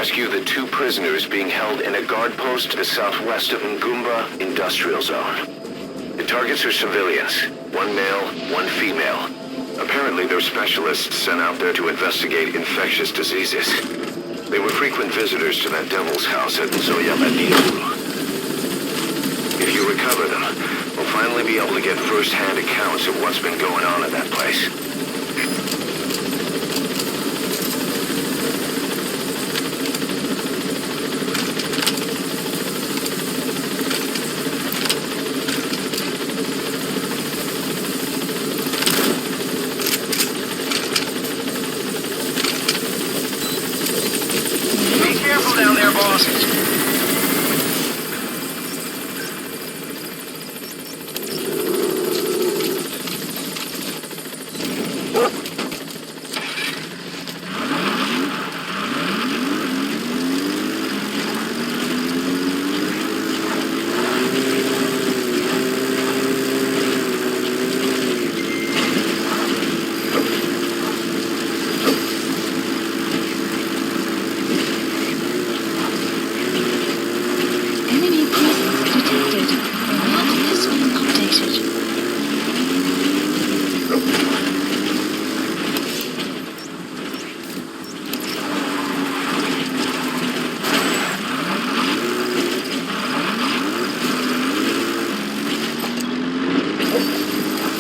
rescue the 2 prisoners being held in a guard post to the southwest of Ngumba Industrial Zone. The targets are civilians, 1 male, 1 female. Apparently they're specialists sent out there to investigate infectious diseases. They were frequent visitors to that devil's house at Zoyamadiru. If you recover them, we'll finally be able to get first-hand accounts of what's been going on in that place. Be careful down there, boss. Enemy presence detected. The map has been updated.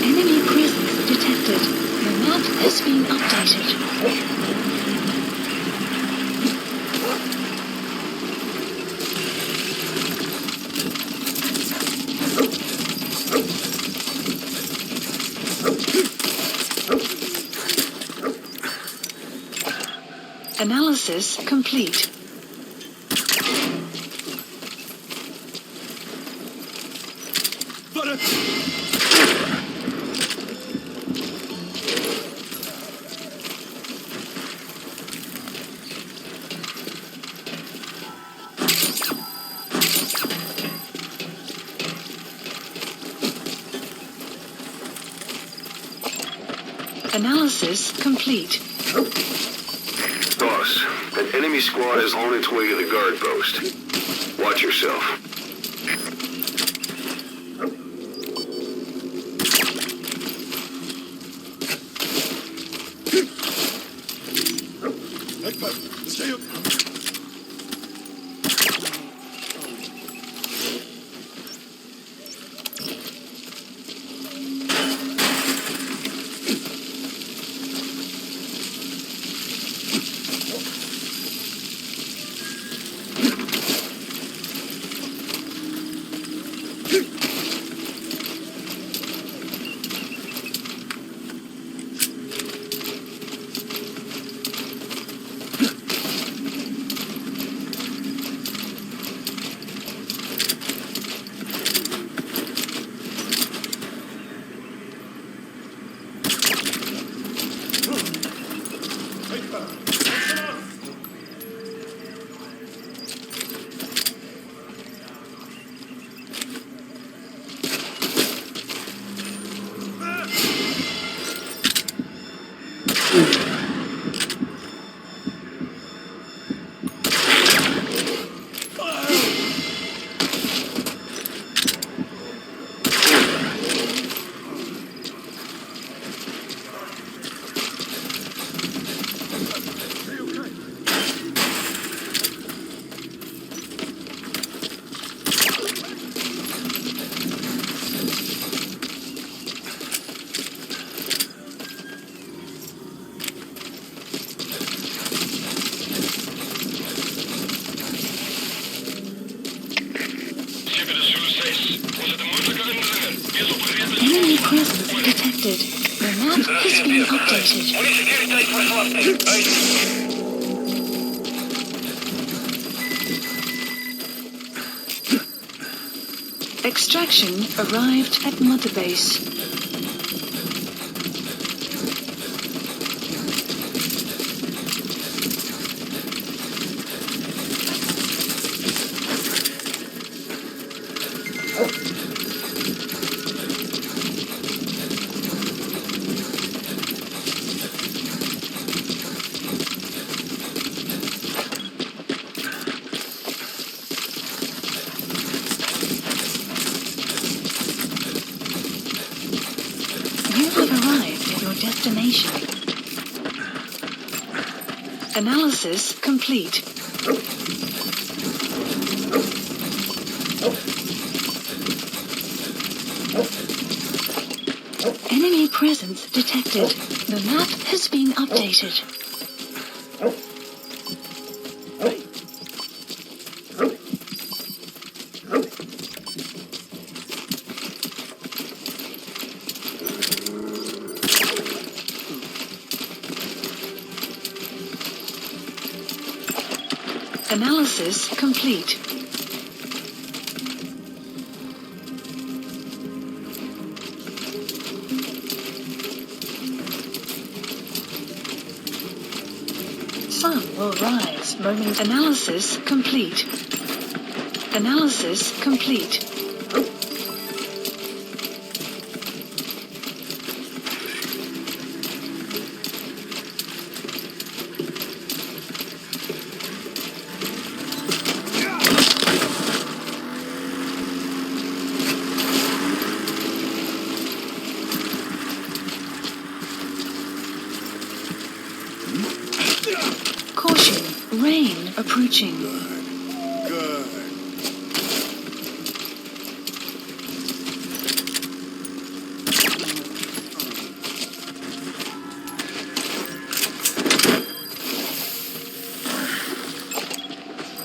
Enemy presence detected. The map has been updated. Analysis complete. Analysis complete. Boss, an enemy squad is on its way to the guard post. Watch yourself. Stay up. Enemy presence detected. The map has been updated. Extraction arrived at Mother Base. destination. Analysis complete. Enemy presence detected. The map has been updated. Analysis complete. Sun will rise moment. Analysis complete. Analysis complete. Caution, rain approaching. Good.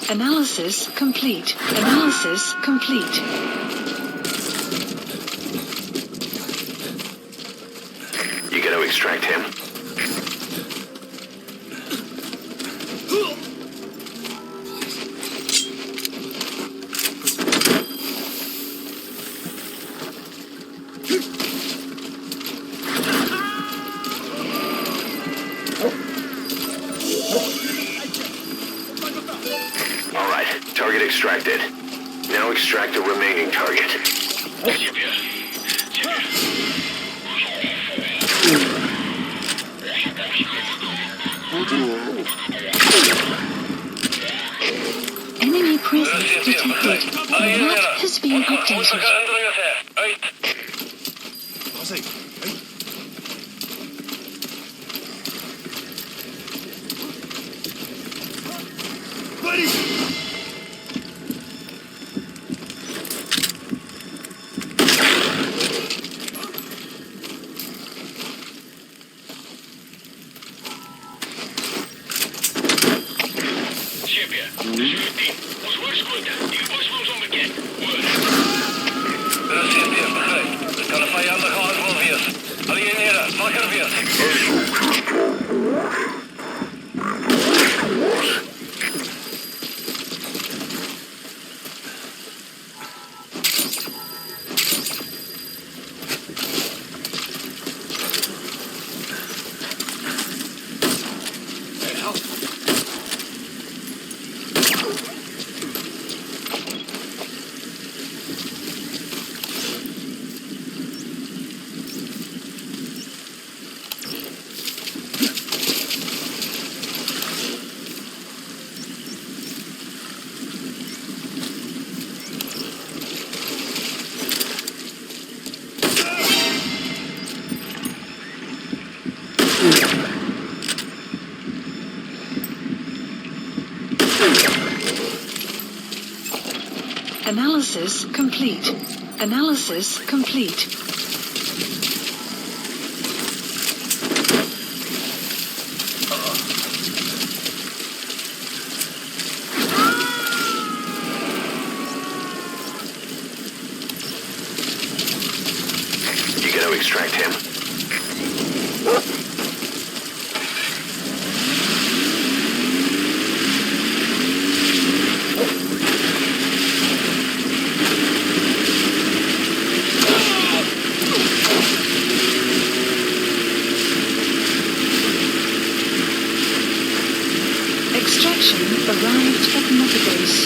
Analysis complete. Analysis complete. You gotta extract him. Alright, target extracted. Now extract the remaining target. Enemy presence detected. The map has been updated. Kan de vijanden gearriveerd. Alieneren, wakker weer. Analysis complete. Analysis complete. You gotta extract him. Extraction arrived at Mother Base.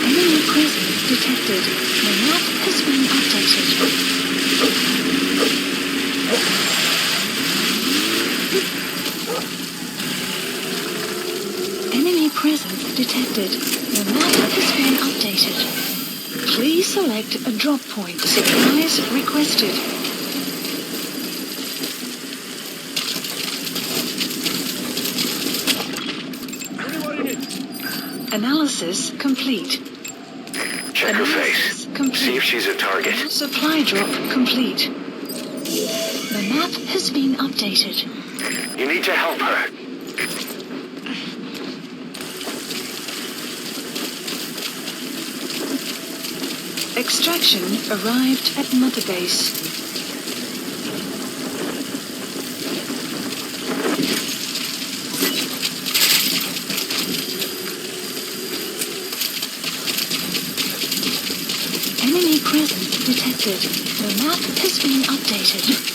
Enemy presence detected. The map has been updated. detected. The map has been updated. Please select a drop point. Supplies requested. Analysis complete. Check her face. See if she's a target. Supply drop complete. The map has been updated. You need to help her. Extraction arrived at Mother Base. Enemy presence detected. The map has been updated.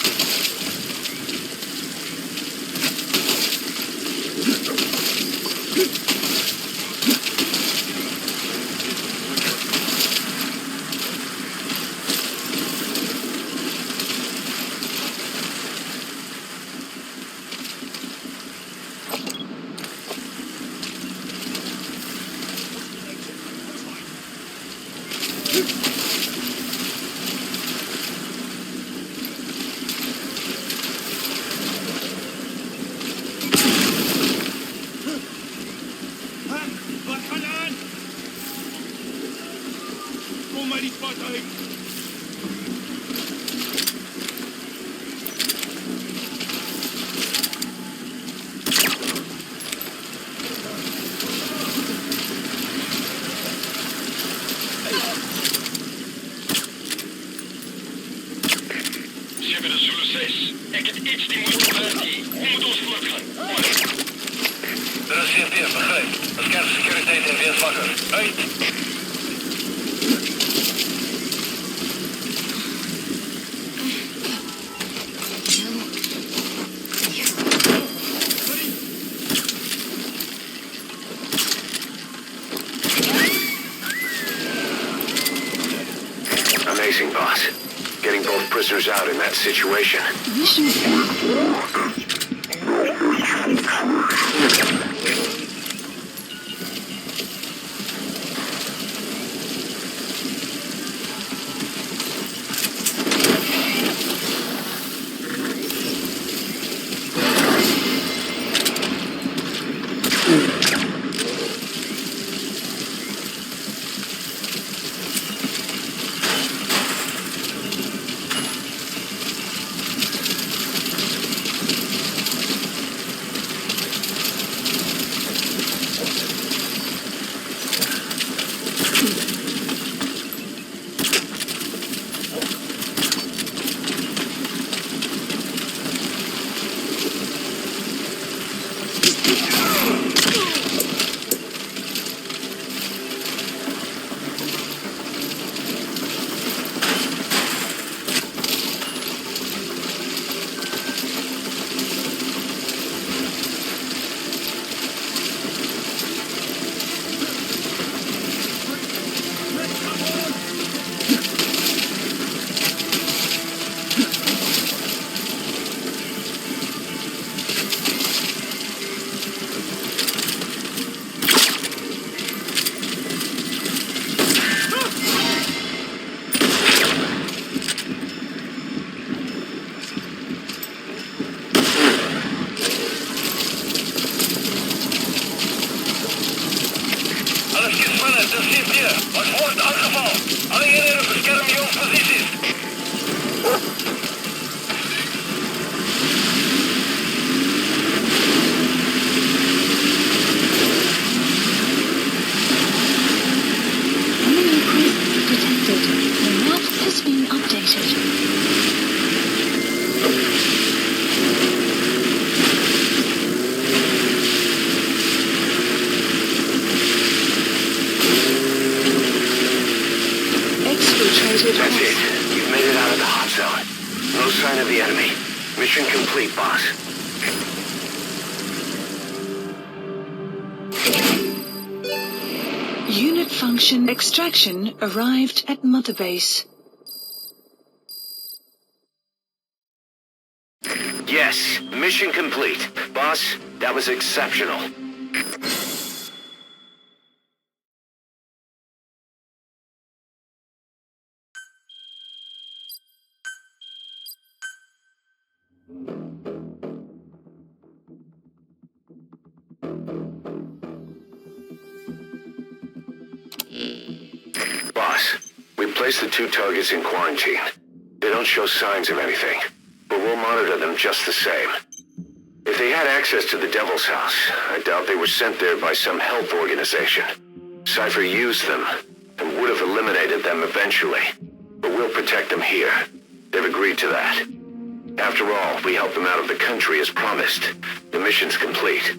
Amazing, boss. Getting both prisoners out in that situation. Mission. That's it. You've made it out of the hot zone. No sign of the enemy. Mission complete, boss. Unit function extraction arrived at Mother Base. Yes, mission complete. Boss, that was exceptional. Boss, we placed the 2 targets in quarantine. They don't show signs of anything, but we'll monitor them just the same. If they had access to the Devil's House, I doubt they were sent there by some health organization. Cypher used them, and would have eliminated them eventually. But we'll protect them here. They've agreed to that. After all, we helped them out of the country as promised. The mission's complete.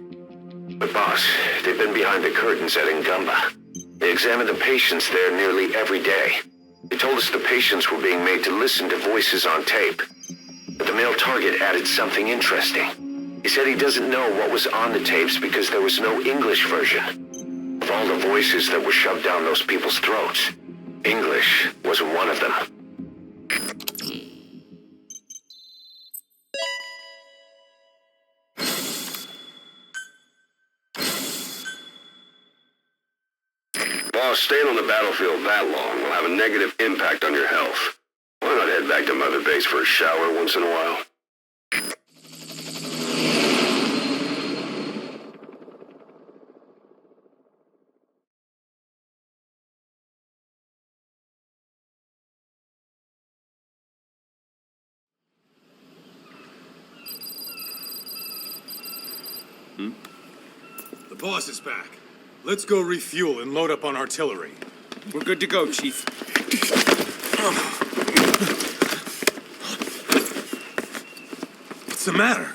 But boss, they've been behind the curtains at Ngumba. They examine the patients there nearly every day. They told us the patients were being made to listen to voices on tape. But the male target added something interesting. He said he doesn't know what was on the tapes because there was no English version. Of all the voices that were shoved down those people's throats, English was one of them. Boss, staying on the battlefield that long will have a negative impact on your health. Why not head back to Mother Base for a shower once in a while? The boss is back. Let's go refuel and load up on artillery. We're good to go, Chief. What's the matter?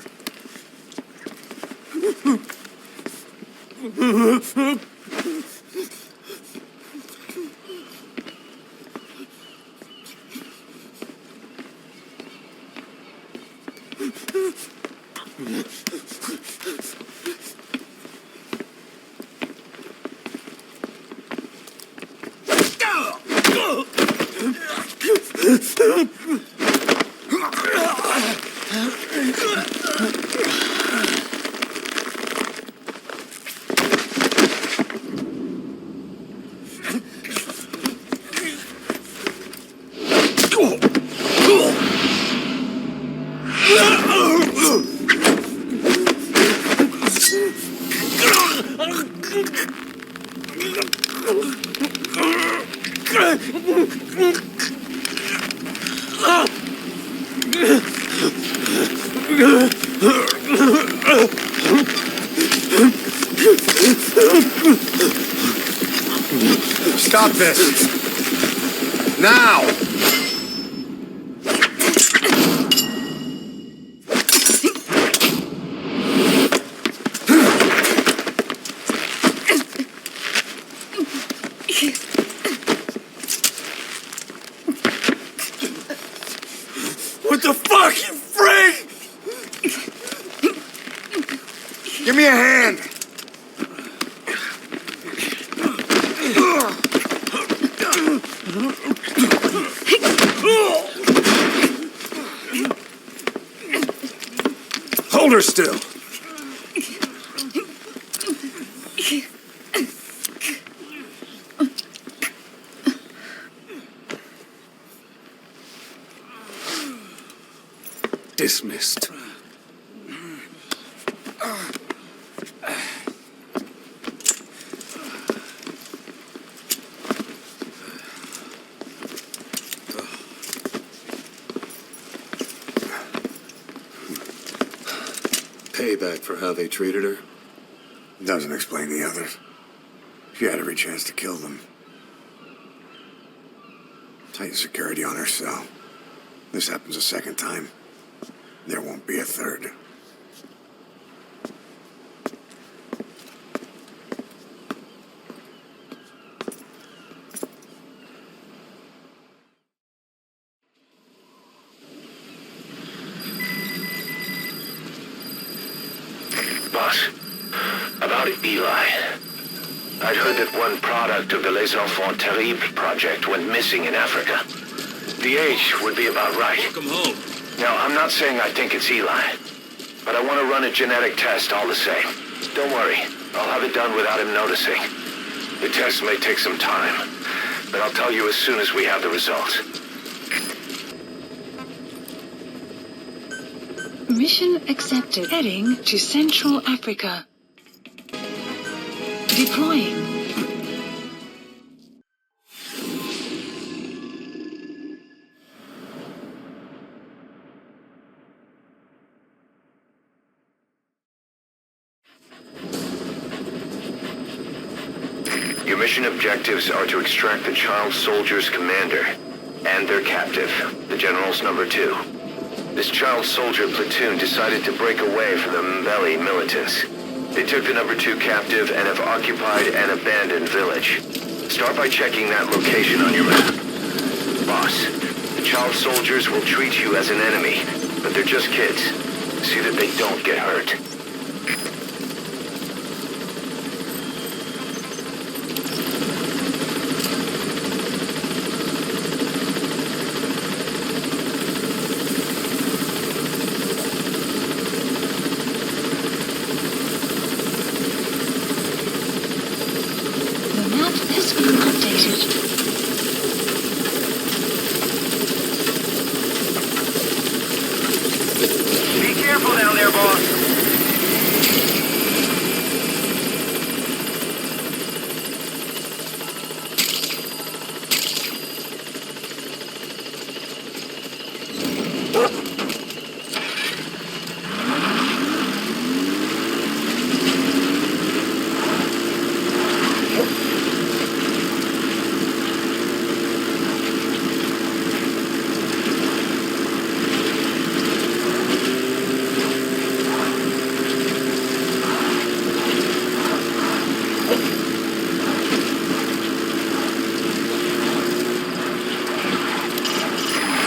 Stop this! Now! What the fuck, you freak? Give me a hand! Hold her still. Dismissed. Payback for how they treated her? Doesn't explain the others. She had every chance to kill them. Tighten security on her cell. This happens a second time. There won't be a third. Boss, about Eli. I'd heard that one product of the Les Enfants Terribles project went missing in Africa. The age would be about right. Welcome home. Now, I'm not saying I think it's Eli, but I want to run a genetic test all the same. Don't worry, I'll have it done without him noticing. The test may take some time, but I'll tell you as soon as we have the results. Mission accepted. Heading to Central Africa. Deploying. Your mission objectives are to extract the child soldier's commander and their captive, the General's number 2. This child soldier platoon decided to break away from the Mbeli militants. They took the number 2 captive and have occupied an abandoned village. Start by checking that location on your map. Boss, the child soldiers will treat you as an enemy, but they're just kids. See that they don't get hurt.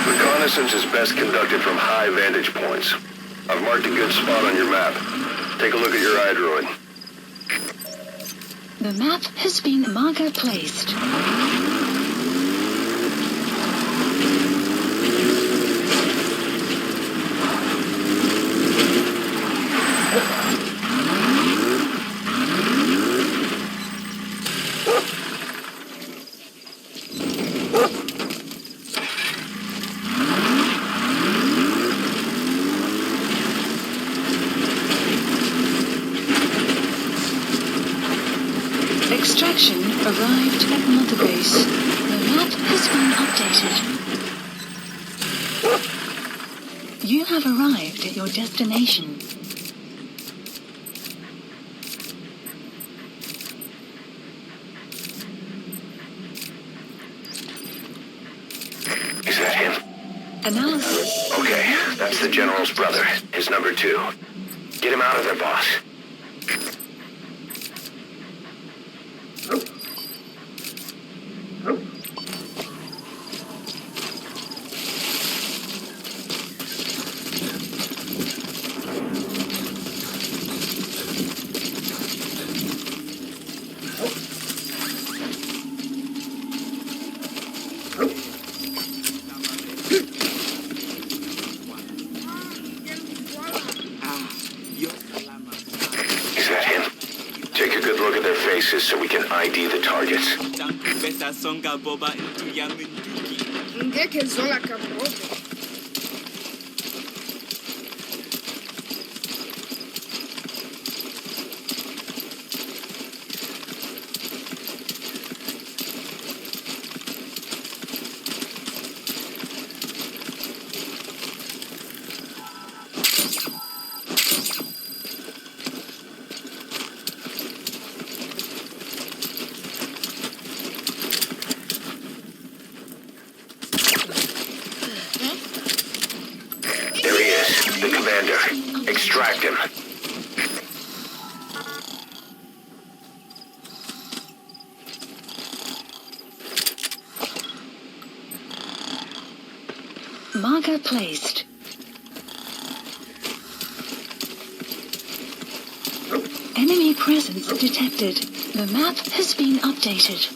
Reconnaissance is best conducted from high vantage points. I've marked a good spot on your map. Take a look at your iDroid. The map has been marker placed. Extraction arrived at Mother Base. The map has been updated. You have arrived at your destination. Is that him? Analysis. Okay, that's the General's brother, his number 2. Get him out of there, boss. Take a good look at their faces so we can ID the targets. Ngeke zola kabobe. The commander. Extract him. Marker placed. Enemy presence detected. The map has been updated.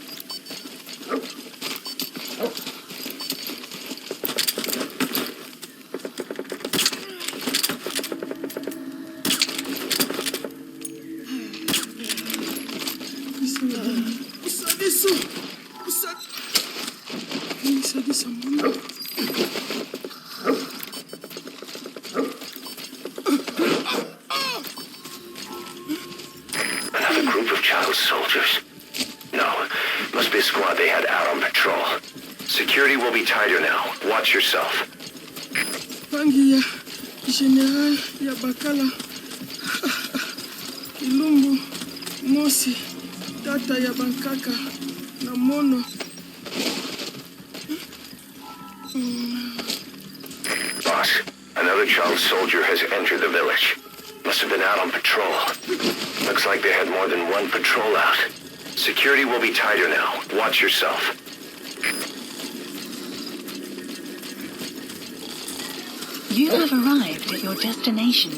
Security will be tighter now. Watch yourself. Bangi ya General ya Bakala. Ilumbu, Mosi, Tata ya Bankaka, na Mono. Boss, another child soldier has entered the village. Must have been out on patrol. Looks like they had more than one patrol out. Security will be tighter now. Watch yourself. You have arrived at your destination.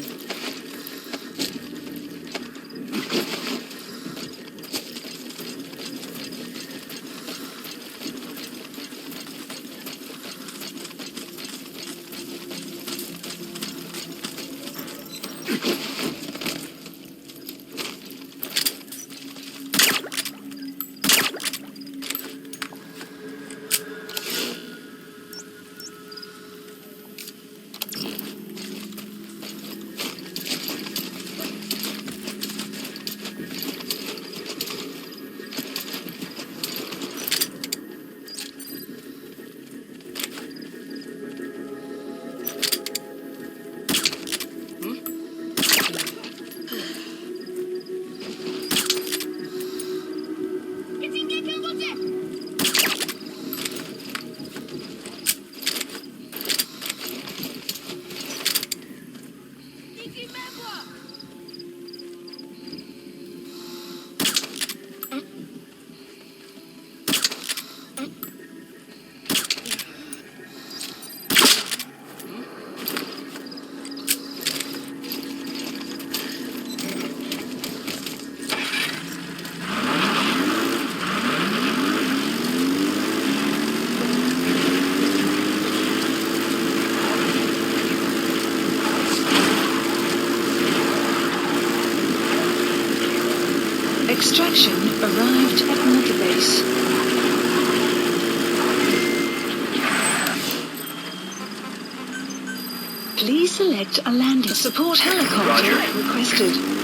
Extraction arrived at Mother Base. Please select a landing. Support helicopter requested.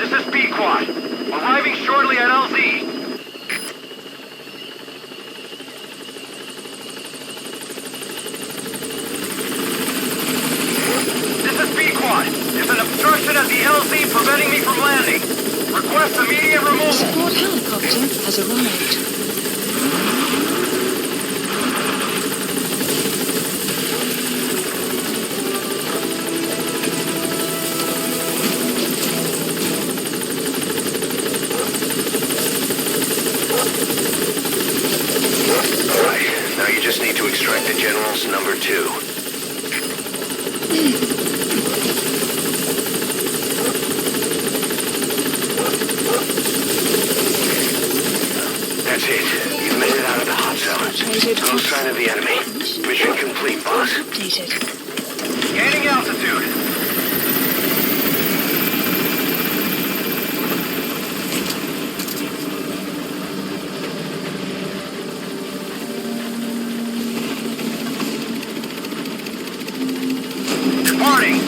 This is B-Quad. Arriving shortly at LZ. This is B-Quad. There's an obstruction at the LZ preventing me from landing. Request immediate removal. Support helicopter has arrived. Now you just need to extract the general's number 2. That's it. You've made it out of the hot zone. No sign of the enemy. Mission complete, boss. Updated. Gaining altitude. Departing.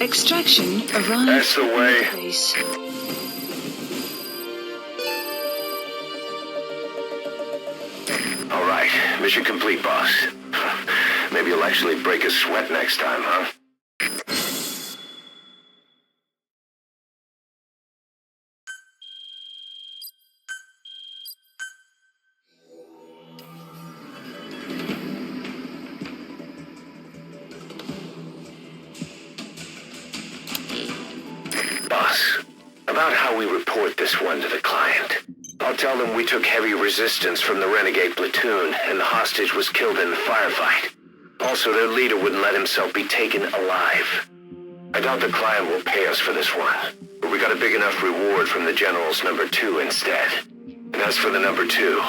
Extraction arrived. That's the way. at base. All right. Mission complete, boss. Maybe you'll actually break a sweat next time, huh? about how we report this one to the client. I'll tell them we took heavy resistance from the renegade platoon and the hostage was killed in the firefight. Also, their leader wouldn't let himself be taken alive. I doubt the client will pay us for this one, but we got a big enough reward from the General's number 2 instead. And as for the number 2,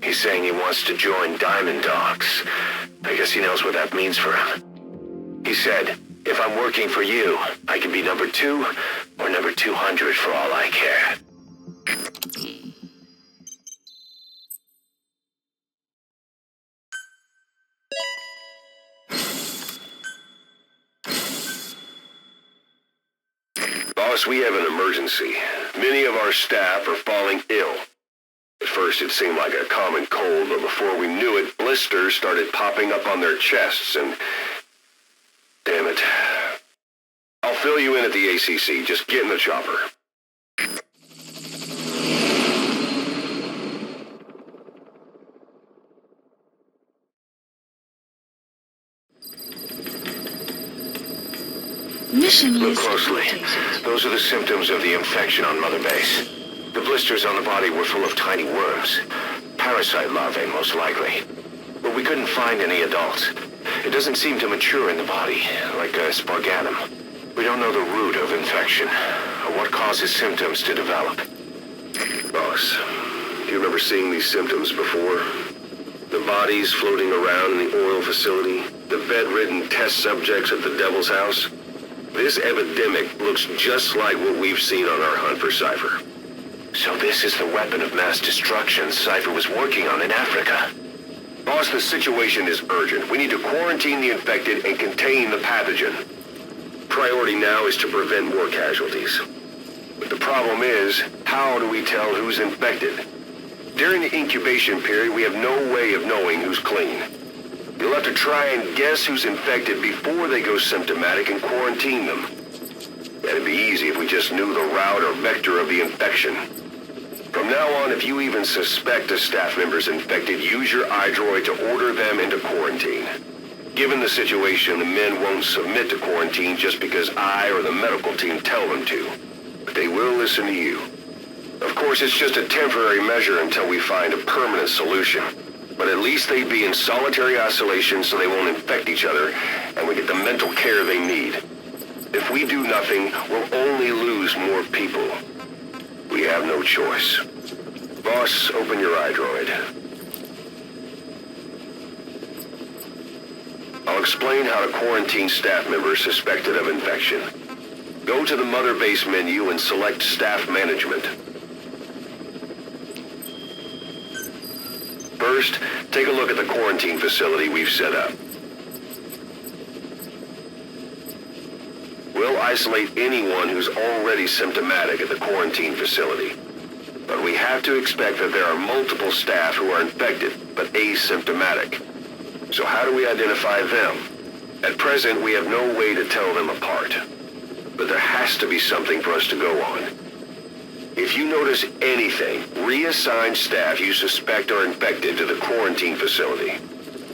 he's saying he wants to join Diamond Dogs. I guess he knows what that means for him. He said, if I'm working for you, I can be number 2 or number 200 for all I care. Boss, we have an emergency. Many of our staff are falling ill. At first it seemed like a common cold, but before we knew it, blisters started popping up on their chests and... Damn it. I'll fill you in at the ACC. Just get in the chopper. Mission Look list closely. updated. Those are the symptoms of the infection on Mother Base. The blisters on the body were full of tiny worms. Parasite larvae, most likely. But we couldn't find any adults. It doesn't seem to mature in the body, like a spargatum. We don't know the root of infection, or what causes symptoms to develop. Boss, do you remember seeing these symptoms before? The bodies floating around in the oil facility, the bedridden test subjects at the Devil's House. This epidemic looks just like what we've seen on our hunt for Cypher. So this is the weapon of mass destruction Cypher was working on in Africa. Boss, the situation is urgent. We need to quarantine the infected and contain the pathogen. Priority now is to prevent more casualties. But the problem is, how do we tell who's infected? During the incubation period, we have no way of knowing who's clean. You'll have to try and guess who's infected before they go symptomatic and quarantine them. That'd be easy if we just knew the route or vector of the infection. From now on, if you even suspect a staff member's infected, use your iDroid to order them into quarantine. Given the situation, the men won't submit to quarantine just because I or the medical team tell them to. But they will listen to you. Of course, it's just a temporary measure until we find a permanent solution. But at least they'd be in solitary isolation so they won't infect each other, and we get the mental care they need. If we do nothing, we'll only lose more people. We have no choice. Boss, open your iDroid. I'll explain how to quarantine staff members suspected of infection. Go to the Mother Base menu and select Staff Management. First, take a look at the quarantine facility we've set up. We'll isolate anyone who's already symptomatic at the quarantine facility. But we have to expect that there are multiple staff who are infected, but asymptomatic. So how do we identify them? At present, we have no way to tell them apart. But there has to be something for us to go on. If you notice anything, reassign staff you suspect are infected to the quarantine facility.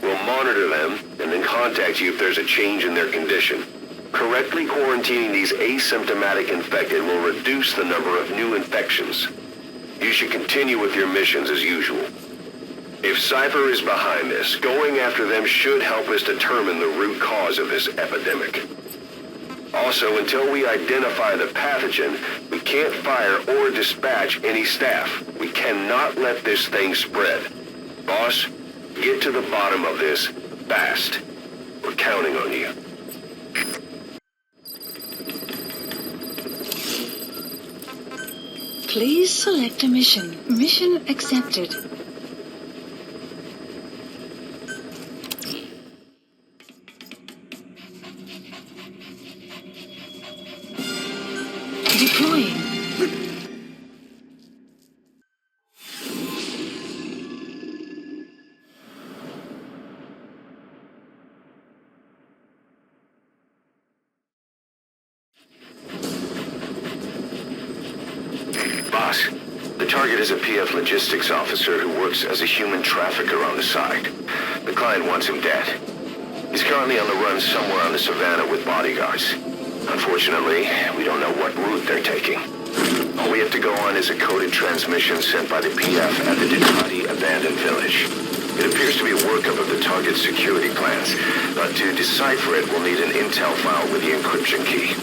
We'll monitor them and then contact you if there's a change in their condition. Correctly quarantining these asymptomatic infected will reduce the number of new infections. You should continue with your missions as usual. If Cypher is behind this, going after them should help us determine the root cause of this epidemic. Also, until we identify the pathogen, we can't fire or dispatch any staff. We cannot let this thing spread. Boss, get to the bottom of this fast. We're counting on you. Please select a mission. Mission accepted. Deploying. Boss, the target is a PF logistics officer who works as a human trafficker on the side. The client wants him dead. He's currently on the run somewhere on the savannah with bodyguards. Unfortunately, we don't know what route they're taking. All we have to go on is a coded transmission sent by the PF at the Ditati abandoned village. It appears to be a workup of the target's security plans, but to decipher it, we'll need an intel file with the encryption key.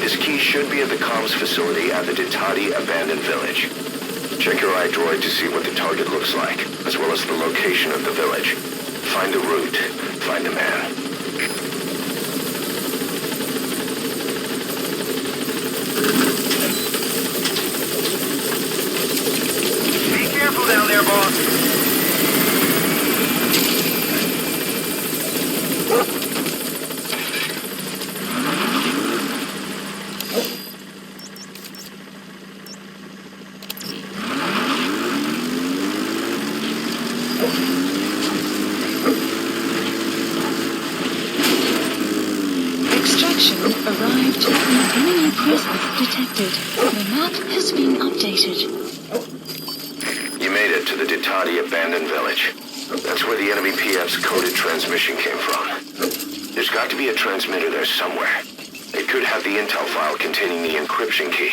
This key should be at the comms facility at the Ditati abandoned village. Check your iDroid to see what the target looks like, as well as the location of the village. Find the route. Find the man. Be careful down there, boss. Extraction arrived. Enemy presence detected. The map has been updated. You made it to the Ditati abandoned village. That's where the enemy PF's coded transmission came from. There's got to be a transmitter there somewhere. It could have the intel file containing the encryption key.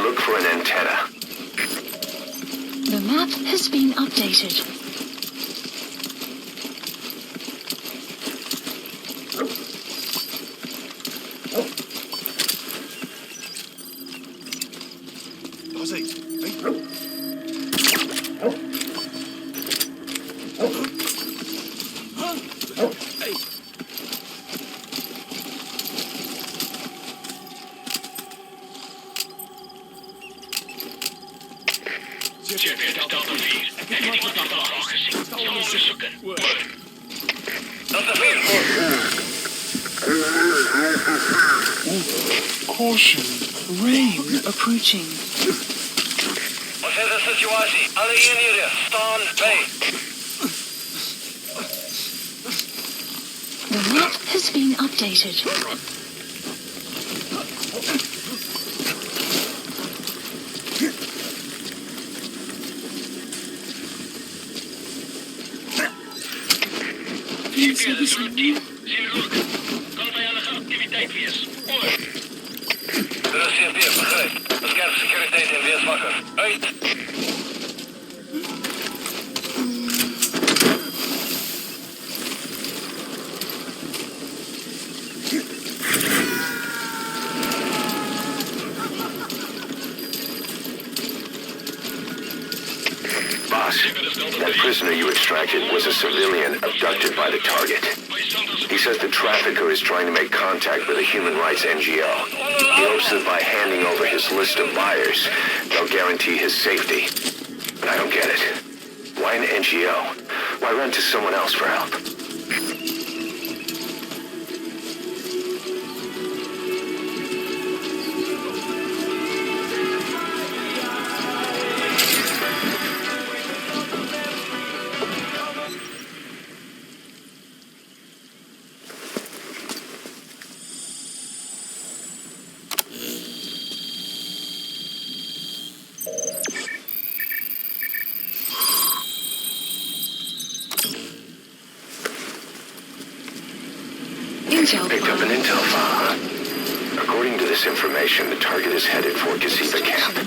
Look for an antenna. The map has been updated. Caution. Rain approaching. Wat is de situatie? Alle eenheden, staan bij. The map has been updated. Er is CFD, begrijp. Bescherm securiteit en wees wakker. Uit! Boss, that prisoner you extracted was a civilian abducted by the target. He says the trafficker is trying to make contact with a human rights NGO. He hopes that by handing over his list of buyers, they'll guarantee his safety. But I don't get it. Why an NGO? Why run to someone else for help? Picked up an intel file, huh? According to this information, the target is headed for Gaziba camp.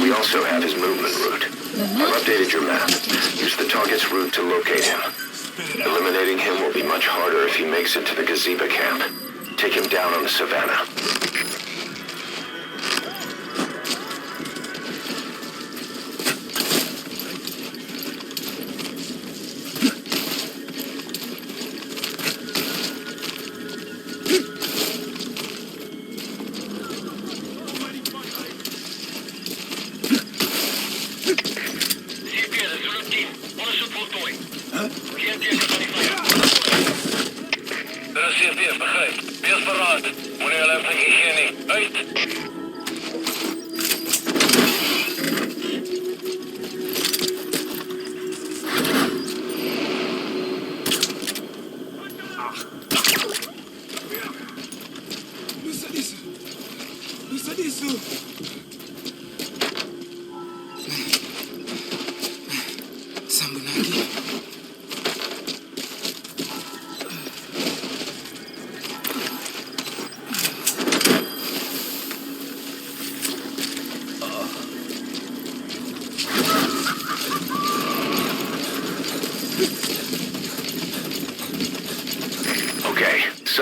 We also have his movement route. I've updated your map. Use the target's route to locate him. Eliminating him will be much harder if he makes it to the Gaziba camp. Take him down on the savannah. Er is CFD, begrijp. Wees paraat. Meneer Lemping, hygiënie. Uit!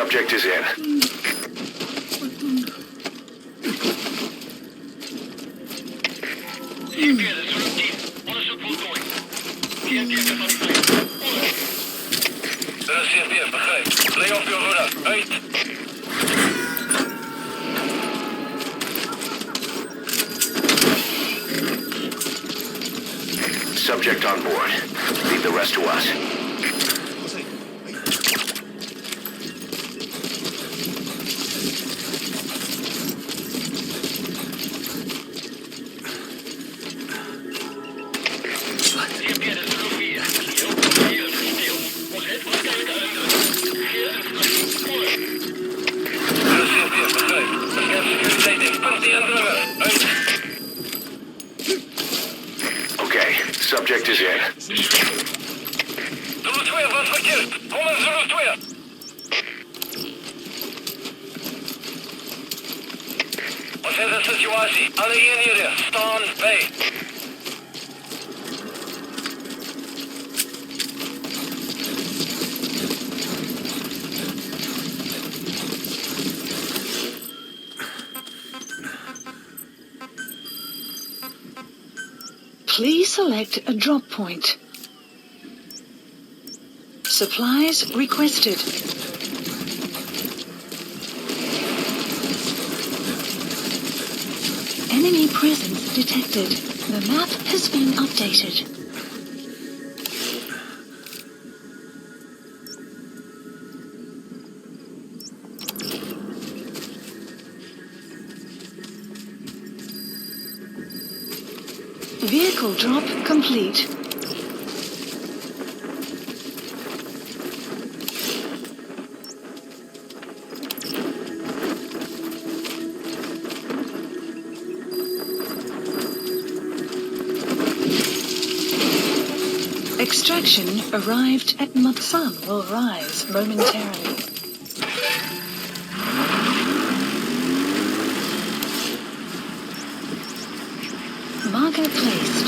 Subject is in. Lay off your rudder. Right. Subject on board. Leave the rest to us. Okay, subject is in. Оценка ситуації. Alle enheter, stand by. Please select a drop point. Supplies requested. Enemy presence detected. The map has been updated. Vehicle drop complete. Extraction arrived at Sun will rise momentarily. Marker placed.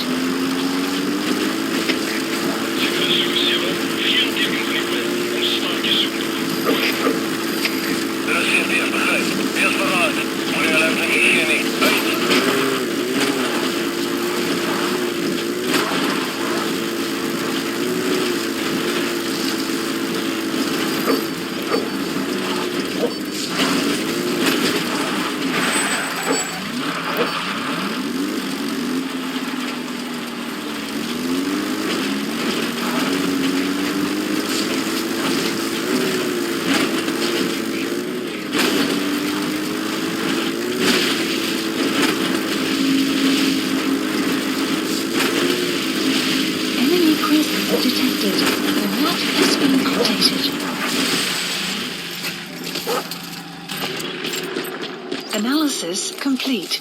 Detected. The map has been updated. Analysis complete.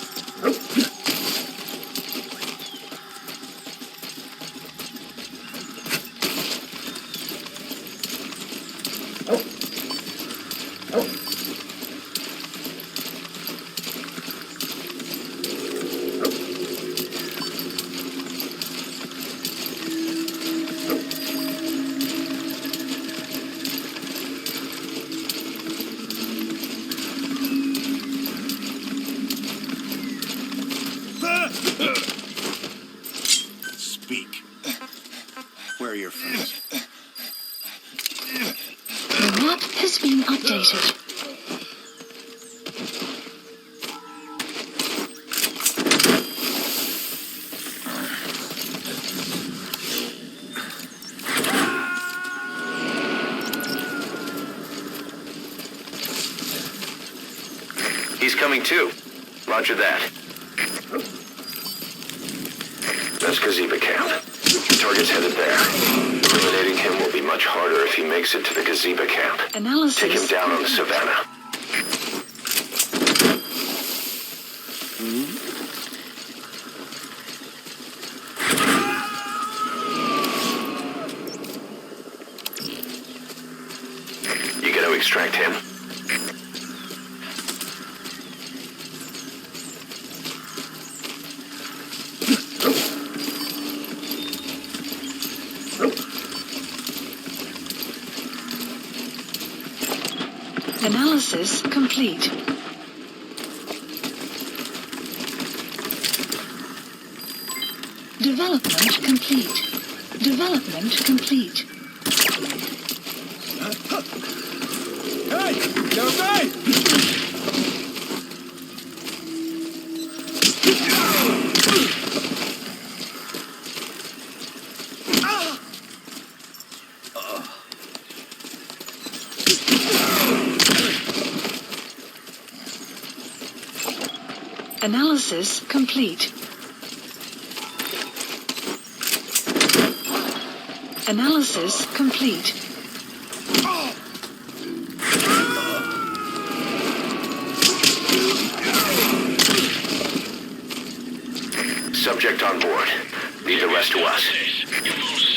Speak. Where are your friends? The map has been updated. He's coming too. Roger that. That's Gazeba camp. Target's headed there. Eliminating him will be much harder if he makes it to the Gazeba camp. Analysis. Take him down on the savannah. You gotta extract him. Analysis complete. Development complete. Development complete. Hey! You okay? Analysis complete. Analysis complete. Subject on board. Leave the rest to us.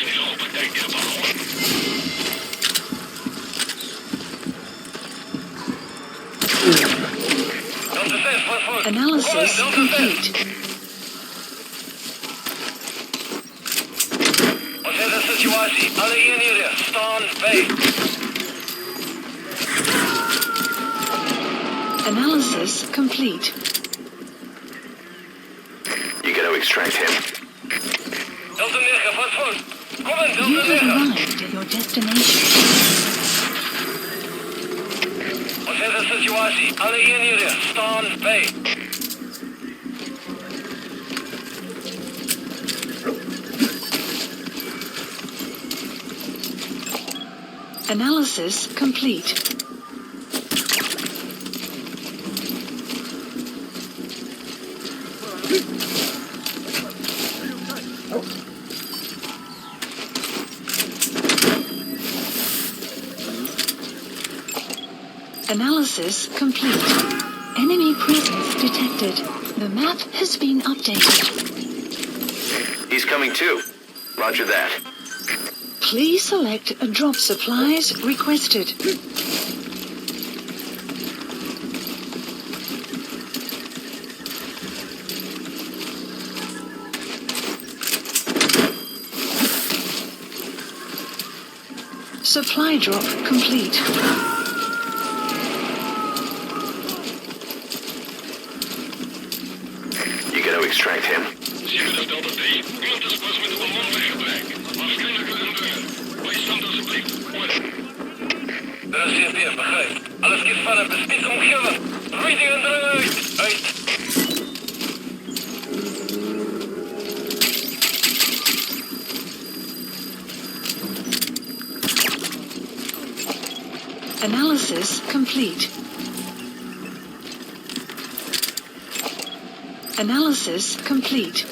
Analysis complete. Оцінка ситуації. Але є ніде. Stand by. Analysis complete. You gotta extract him. Delta Nega, Van. Kom in, You Delta have Nega. arrived at your destination. Оцінка ситуації. Але є ніде. Stand by. Analysis complete. Analysis complete. Enemy presence detected. The map has been updated. He's coming too. Roger that. Please select a drop supplies requested. Supply drop complete. You gotta extract him. Recipient, begrijp. Alles kies van een bestiet omgeven. Reading en eruit. Uit. Analysis complete. Analysis complete.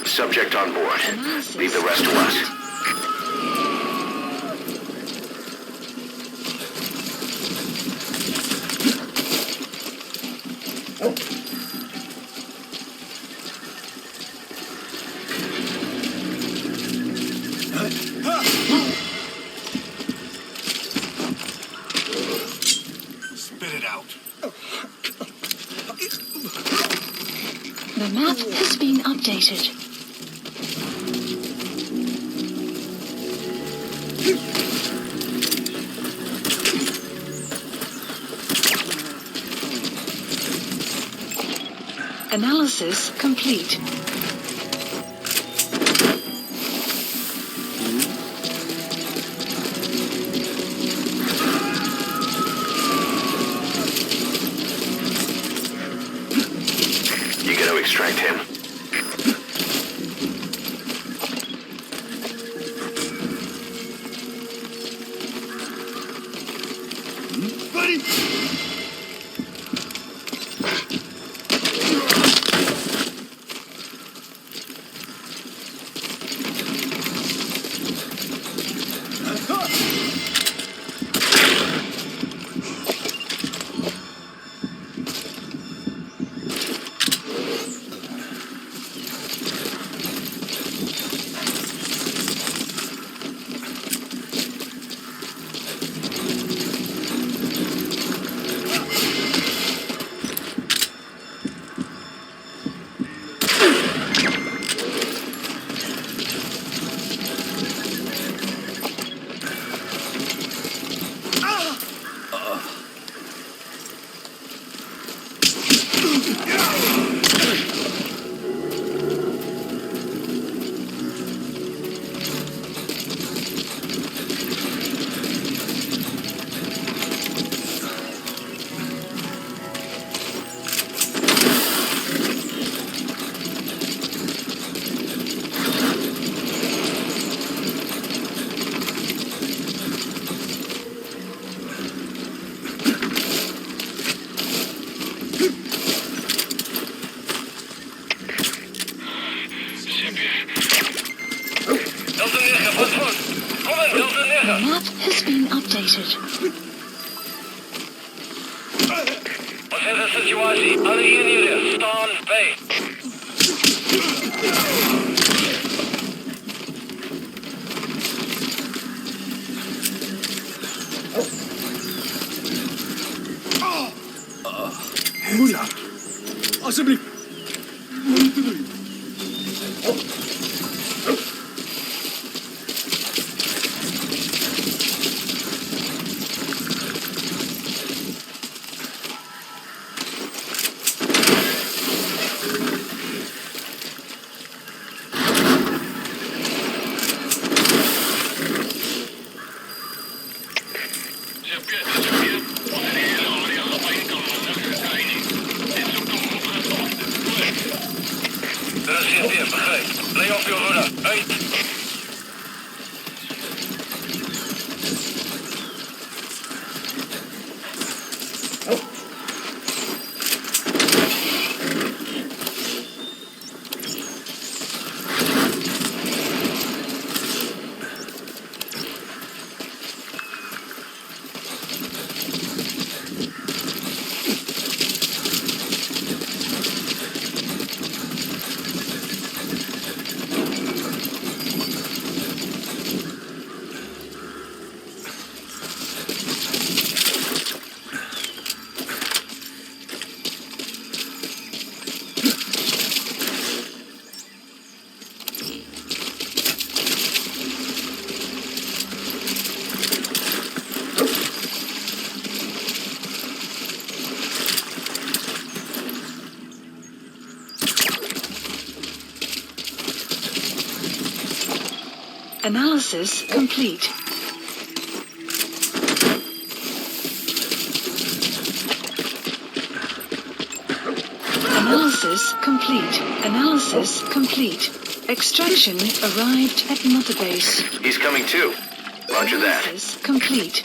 Subject on board. Leave the rest to us. Spit it out. The map has been updated. Analysis complete. You gotta extract him. Buddy! The map has been updated. Wat is de situatie? Alle eenheden staan bij. Mula, alsjeblieft. Moeite doen. Er is geen weer, begrijp. Lay off your rudder. Uit. Analysis complete. Analysis complete. Analysis complete. Extraction arrived at Mother Base. He's coming too. Roger that. Analysis complete.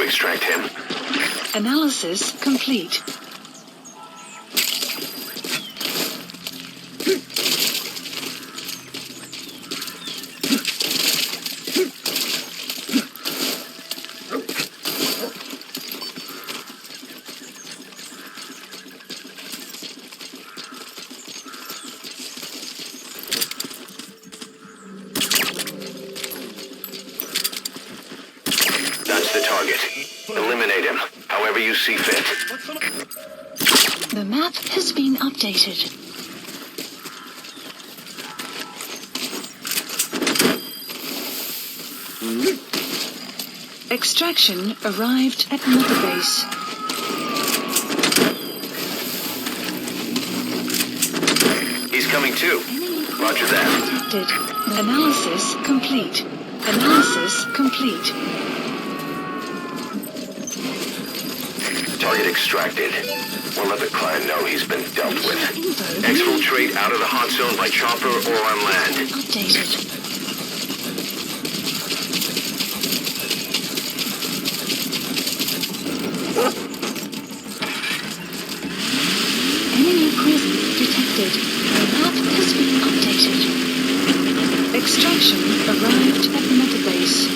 Extract him. Analysis complete. That's the target. Eliminate him, however you see fit. The map has been updated. Extraction arrived at Mother Base. He's coming too. Roger that. Detected. Analysis complete. Analysis complete. Target extracted. We'll let the client know he's been dealt with. Exfiltrate out of the hot zone by chopper or on land. Updated. Enemy presence detected. The map has been updated. Extraction arrived at Mother Base.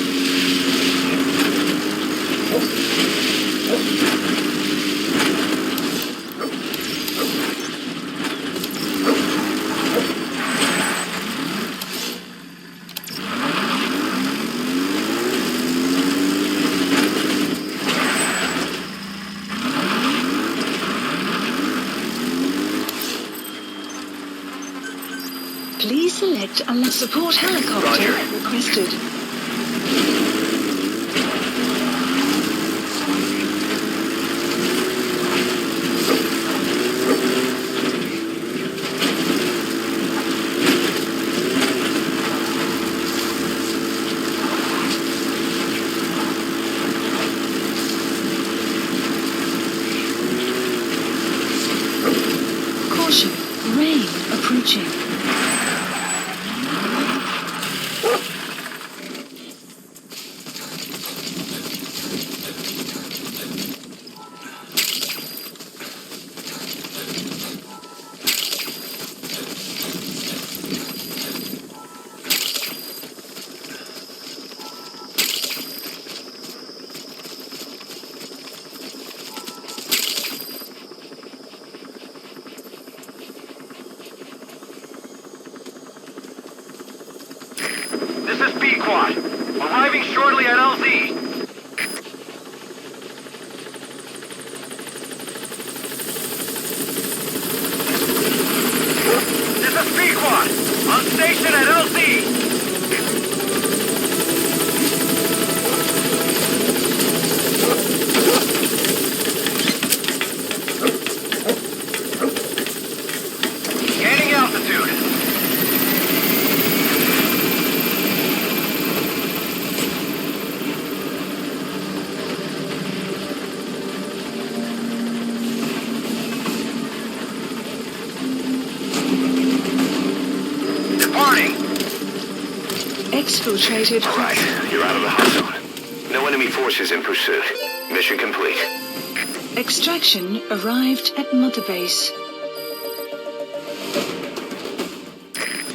Please select a support helicopter Roger. requested. train approaching. This is B-Quad. Arriving shortly at LZ. This is B-Quad. On station at LZ. Gaining altitude. Departing. Exfiltrated. All right, you're out of the hot zone. No enemy forces in pursuit. Mission complete. Extraction arrived at Mother Base.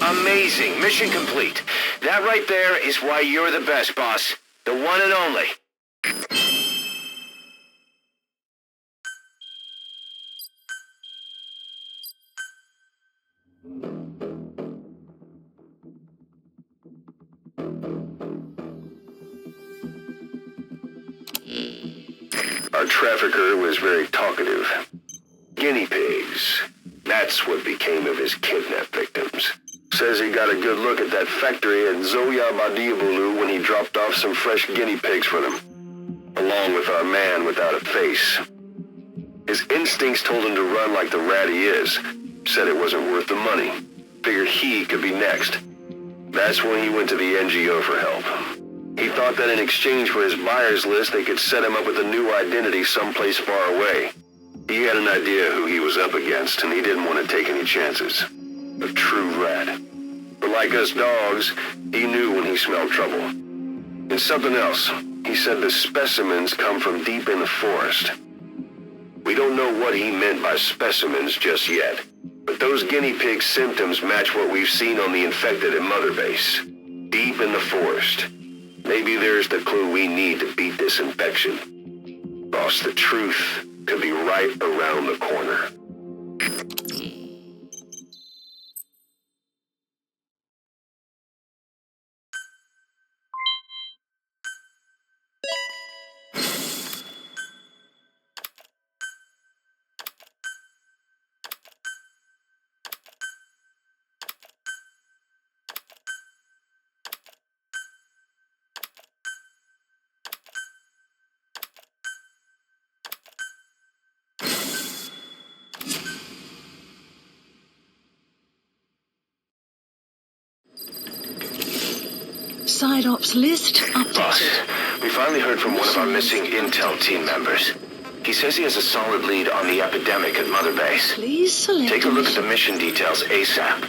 Amazing. Mission complete. That right there is why you're the best, boss. The one and only. Our trafficker was very talkative. Guinea pigs. That's what became of his kidnapped victims. Says he got a good look at that factory at Zoya Badiabulu when he dropped off some fresh guinea pigs for them, along with our man without a face. His instincts told him to run like the rat he is. Said it wasn't worth the money. Figured he could be next. That's when he went to the NGO for help. He thought that in exchange for his buyer's list, they could set him up with a new identity someplace far away. He had an idea who he was up against, and he didn't want to take any chances. A true rat. But like us dogs, he knew when he smelled trouble. And something else. He said the specimens come from deep in the forest. We don't know what he meant by specimens just yet, but those guinea pig symptoms match what we've seen on the infected at Mother Base. Deep in the forest. Maybe there's the clue we need to beat this infection. Boss, the truth could be right around the corner. Side ops list Boss, updated. we finally heard from one of our missing intel team members. He says he has a solid lead on the epidemic at Mother Base. Please select. Take a look at the mission details ASAP.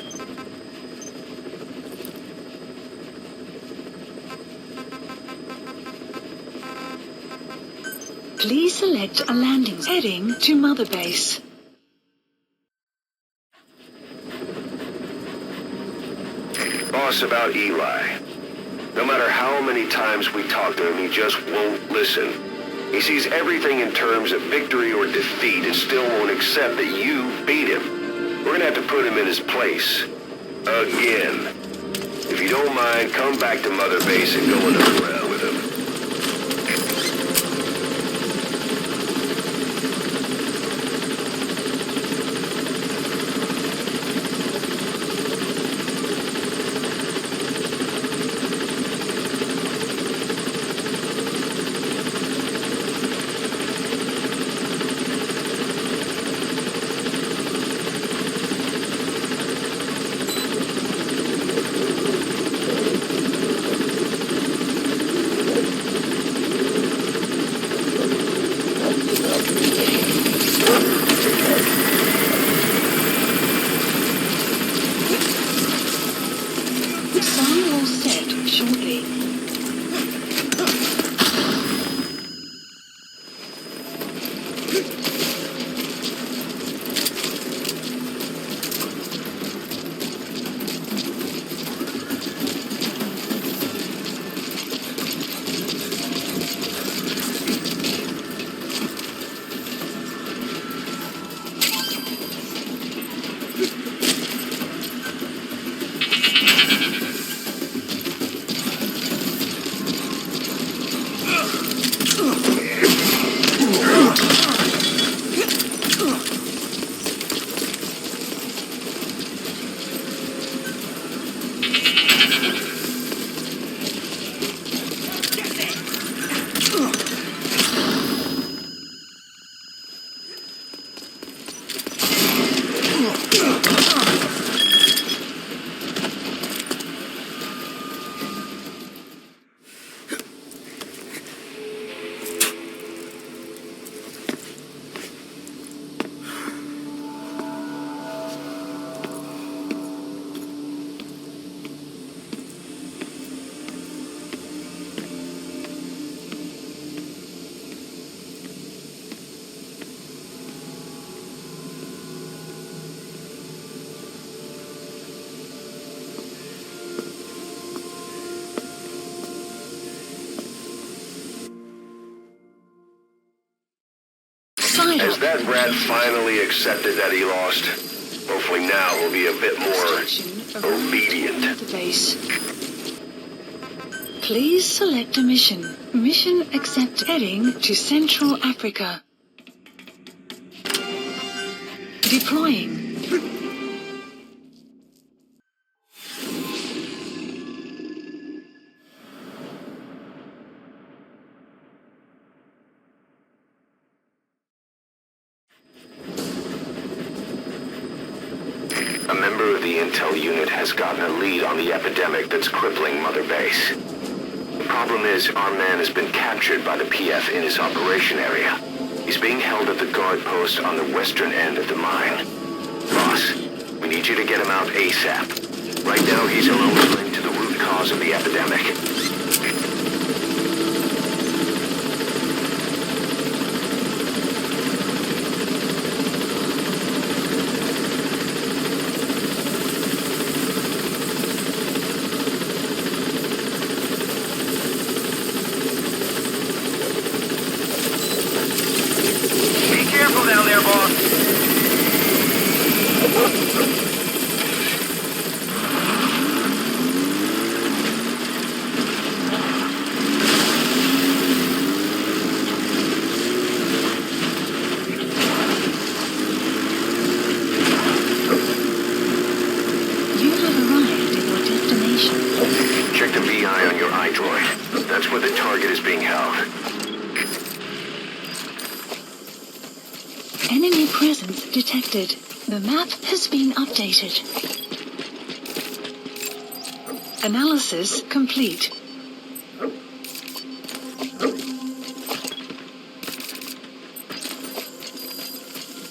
Please select a landing heading to Mother Base. Boss, about Eli. No matter how many times we talk to him, he just won't listen. He sees everything in terms of victory or defeat and still won't accept that you beat him. We're gonna have to put him in his place. Again. If you don't mind, come back to Mother Base and go another round with him. Side Has up. that rat finally accepted that he lost? Hopefully now he'll be a bit more Extraction obedient. around the base. Please select a mission. Mission accepted. Heading to Central Africa. Deploying. A member of the intel unit has gotten a lead on the epidemic that's crippling Mother Base. The problem is, our man has been captured by the PF in his operation area. He's being held at the guard post on the western end of the mine. Boss, we need you to get him out ASAP. Right now, he's our only link to the root cause of the epidemic. Be careful down there, boss. You have arrived at your destination. Check the VI on your iDroid. That's where the target is being held. Enemy presence detected. The map has been updated. Analysis complete.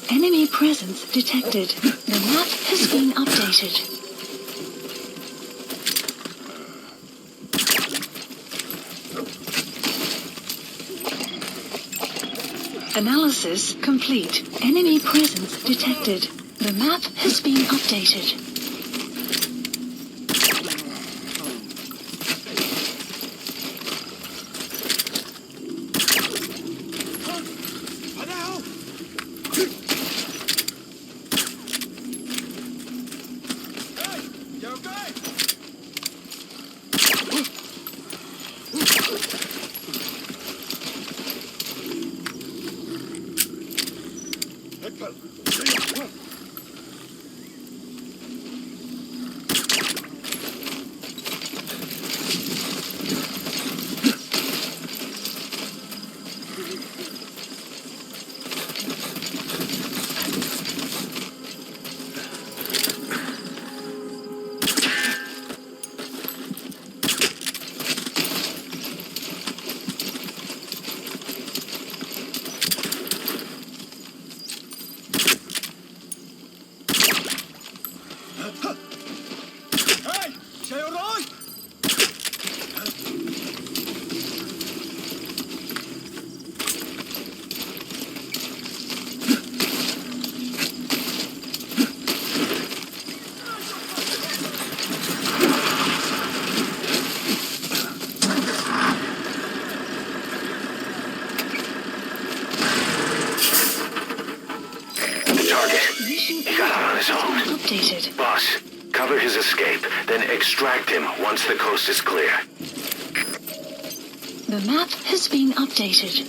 Enemy presence detected. The map has been updated. Analysis complete. Enemy presence detected. The map has been updated. Updated. Boss, cover his escape, then extract him once the coast is clear. The map has been updated.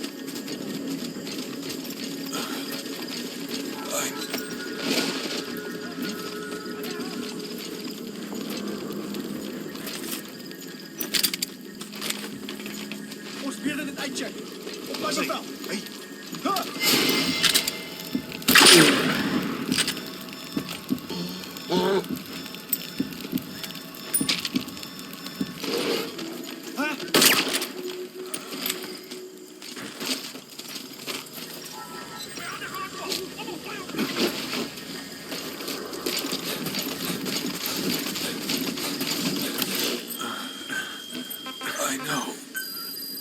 Ons weer in het eitje. Op my bevel. Hey.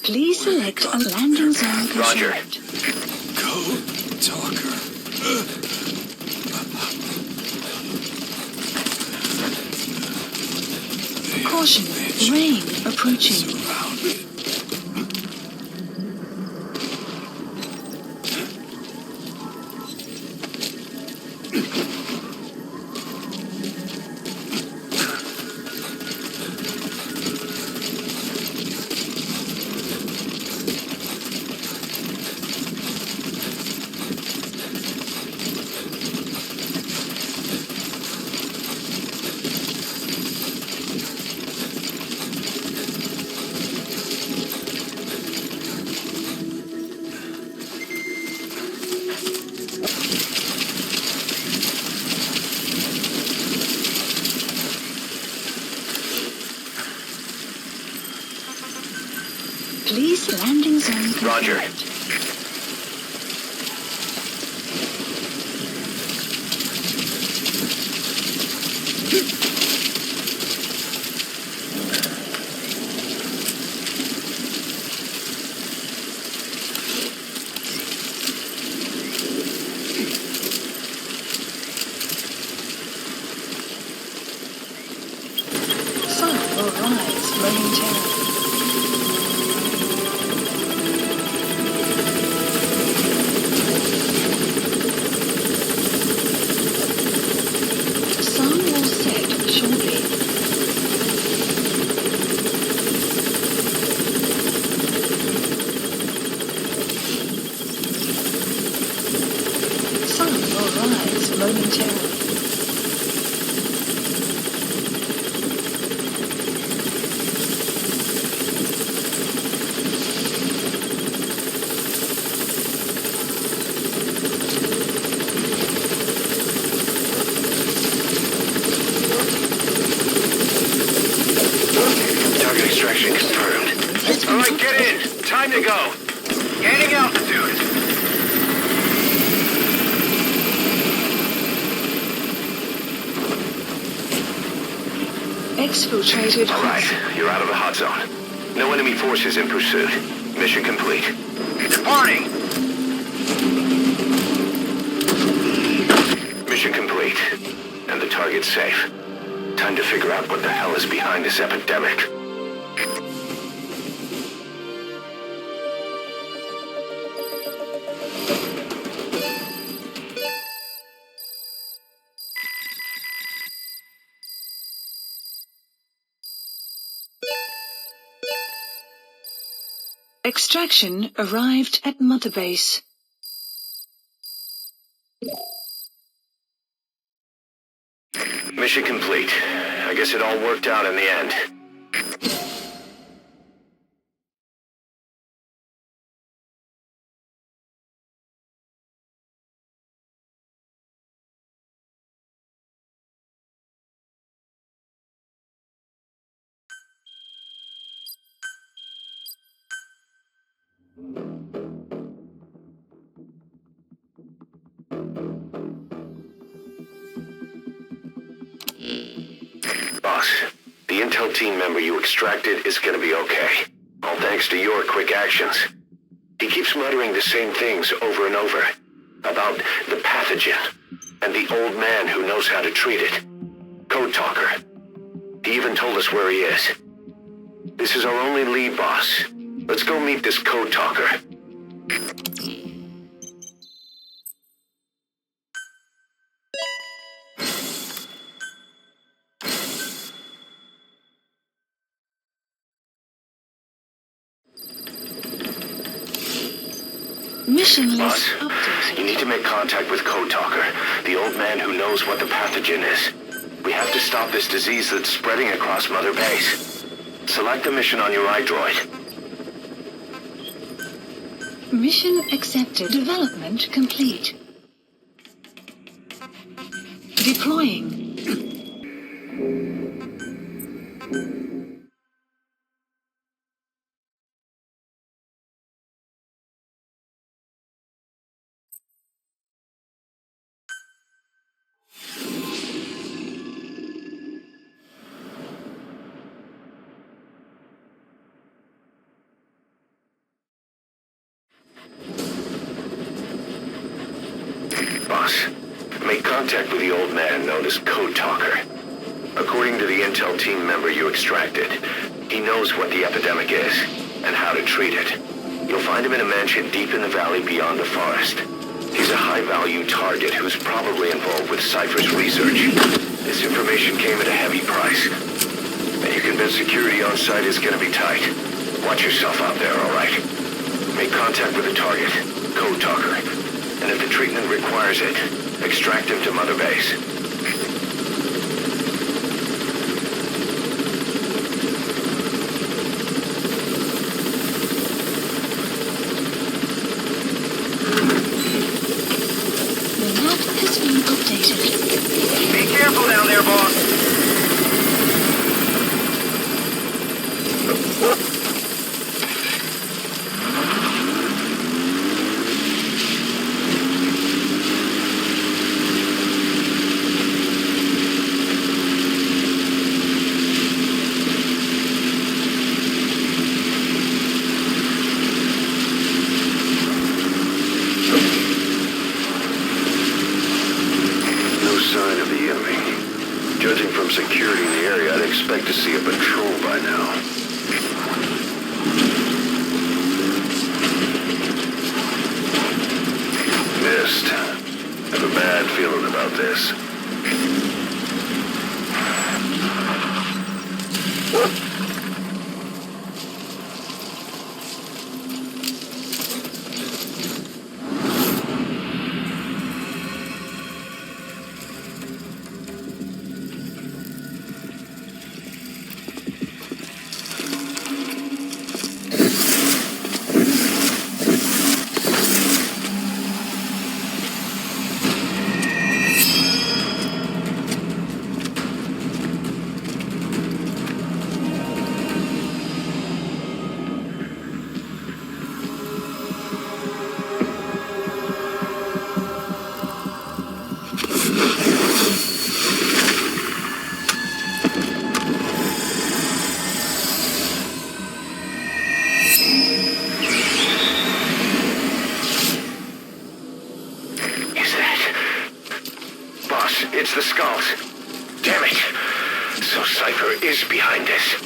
Please select a landing zone Roger. constraint. Code talker. Caution, rain approaching. Please landing zone confirmed. Roger. Sun will rise momentarily. Sun will set shortly. Sun will rise momentarily. Target extraction confirmed. All right, get in. Time to go. Gaining altitude. Exfiltrated. All right, you're out of the hot zone. No enemy forces in pursuit. Mission complete. Departing. Mission complete. And the target's safe. Time to figure out what the hell is behind this epidemic. Extraction arrived at Mother Base. Mission complete. I guess it all worked out in the end. Boss, the intel team member you extracted is gonna be okay. All thanks to your quick actions. He keeps muttering the same things over and over. About the pathogen, and the old man who knows how to treat it. Code talker. He even told us where he is. This is our only lead, boss. Let's go meet this code talker. Mission Boss, list updated. you need to make contact with Code Talker, the old man who knows what the pathogen is. We have to stop this disease that's spreading across Mother Base. Select the mission on your iDroid. Mission accepted. Development complete. Deploying. Boss, make contact with the old man known as Code Talker. According to the intel team member you extracted, he knows what the epidemic is and how to treat it. You'll find him in a mansion deep in the valley beyond the forest. He's a high-value target who's probably involved with Cypher's research. This information came at a heavy price. And you convince security on site is gonna be tight. Watch yourself out there, all right? Make contact with the target, Code Talker. And if the treatment requires it, extract him to Mother Base. The map has been updated. Be careful down there, boss. Sign of the enemy. Judging from security in the area, I'd expect to see a patrol by now. Missed. Have a bad feeling about this. It's the skulls. Damn it. So Cypher is behind this.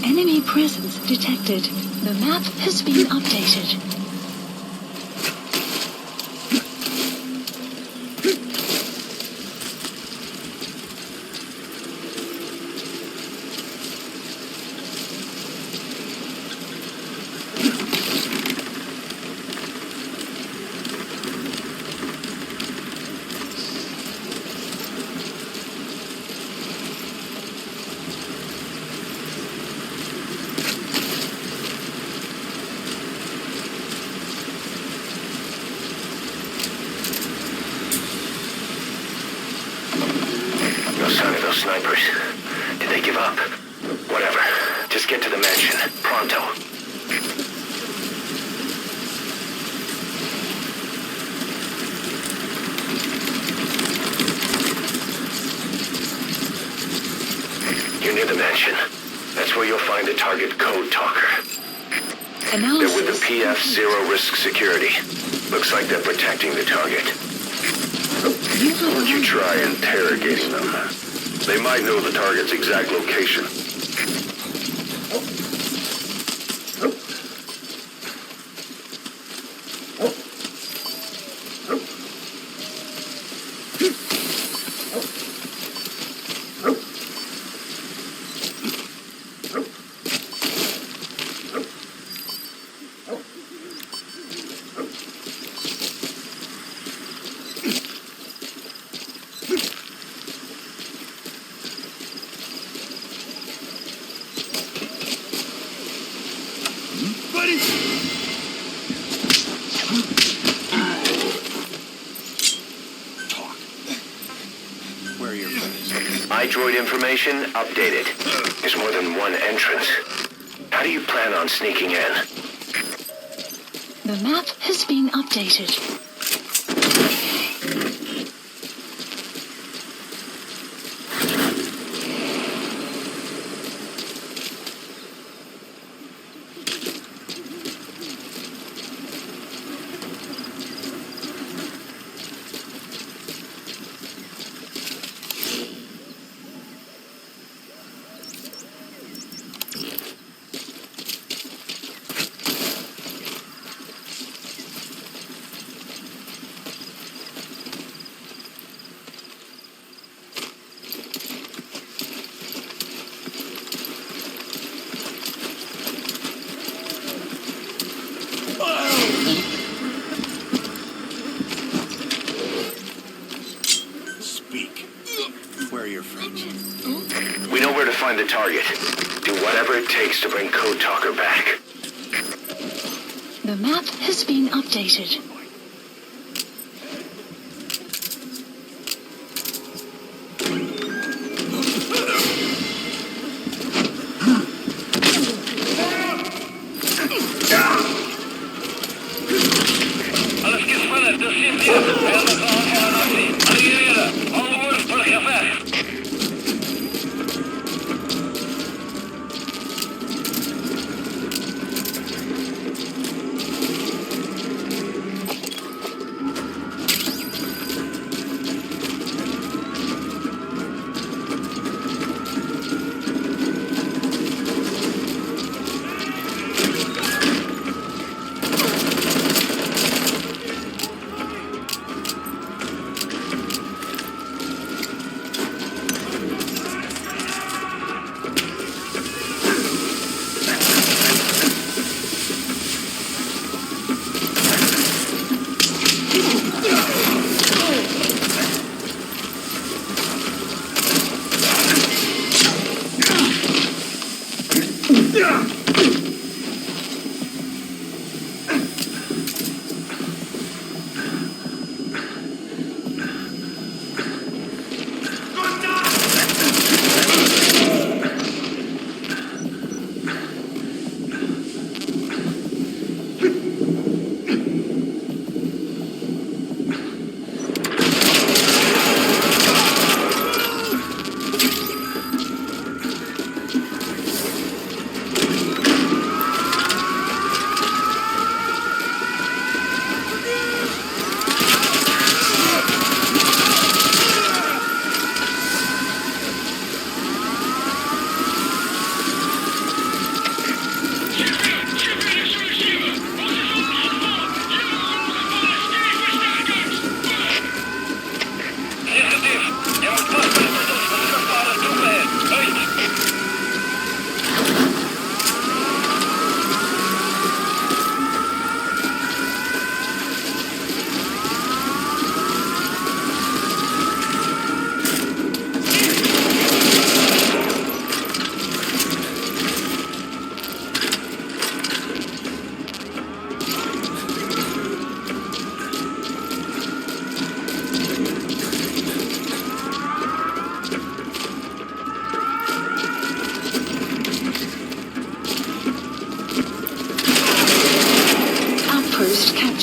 Enemy presence detected. The map has been updated. No sign of those snipers. Did they give up? Whatever. Just get to the mansion. Pronto. You're near the mansion. That's where you'll find the target code talker. They're with the PF Zero Risk Security. Looks like they're protecting the target. Why don't you try interrogating them? They might know the target's exact location. iDroid information updated. There's more than one entrance. How do you plan on sneaking in? The map has been updated. We know where to find the target. Do whatever it takes to bring Code Talker back. The map has been updated. Alles gespannt, das sind wir. Wir machen eine Aktion. Alle All work per gevecht.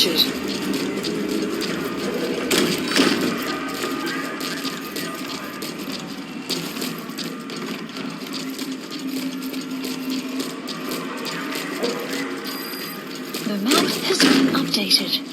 captured. The map has been updated.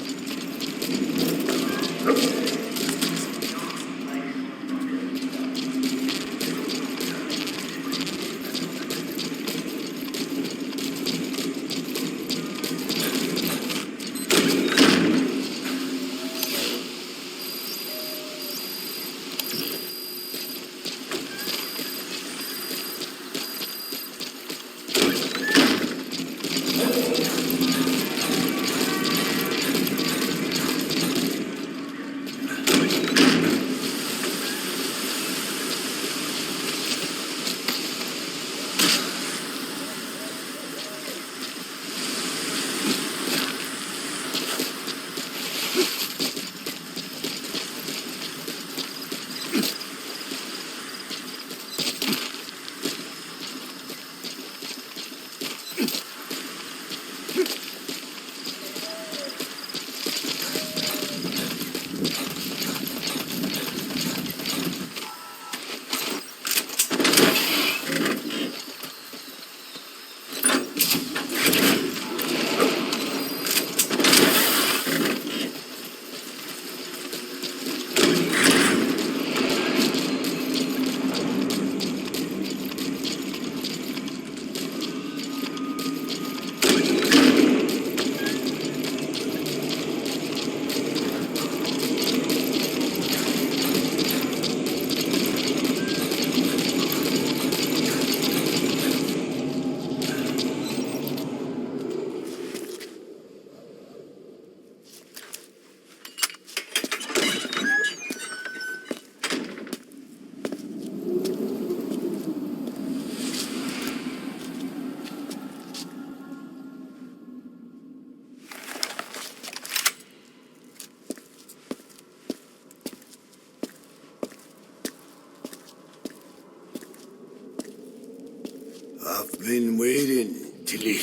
I've been waiting, Tilly.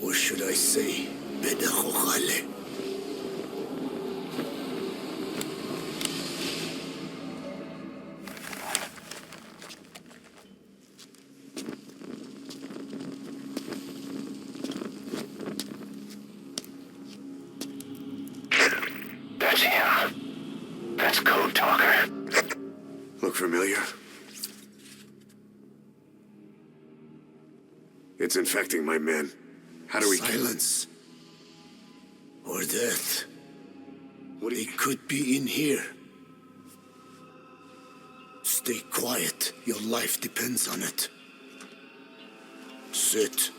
Or should I say, Bedachochale. That's him. That's Code Talker. Look familiar? It's infecting my men. How do we... Silence. Or death. What do you... They could be in here. Stay quiet. Your life depends on it. Sit.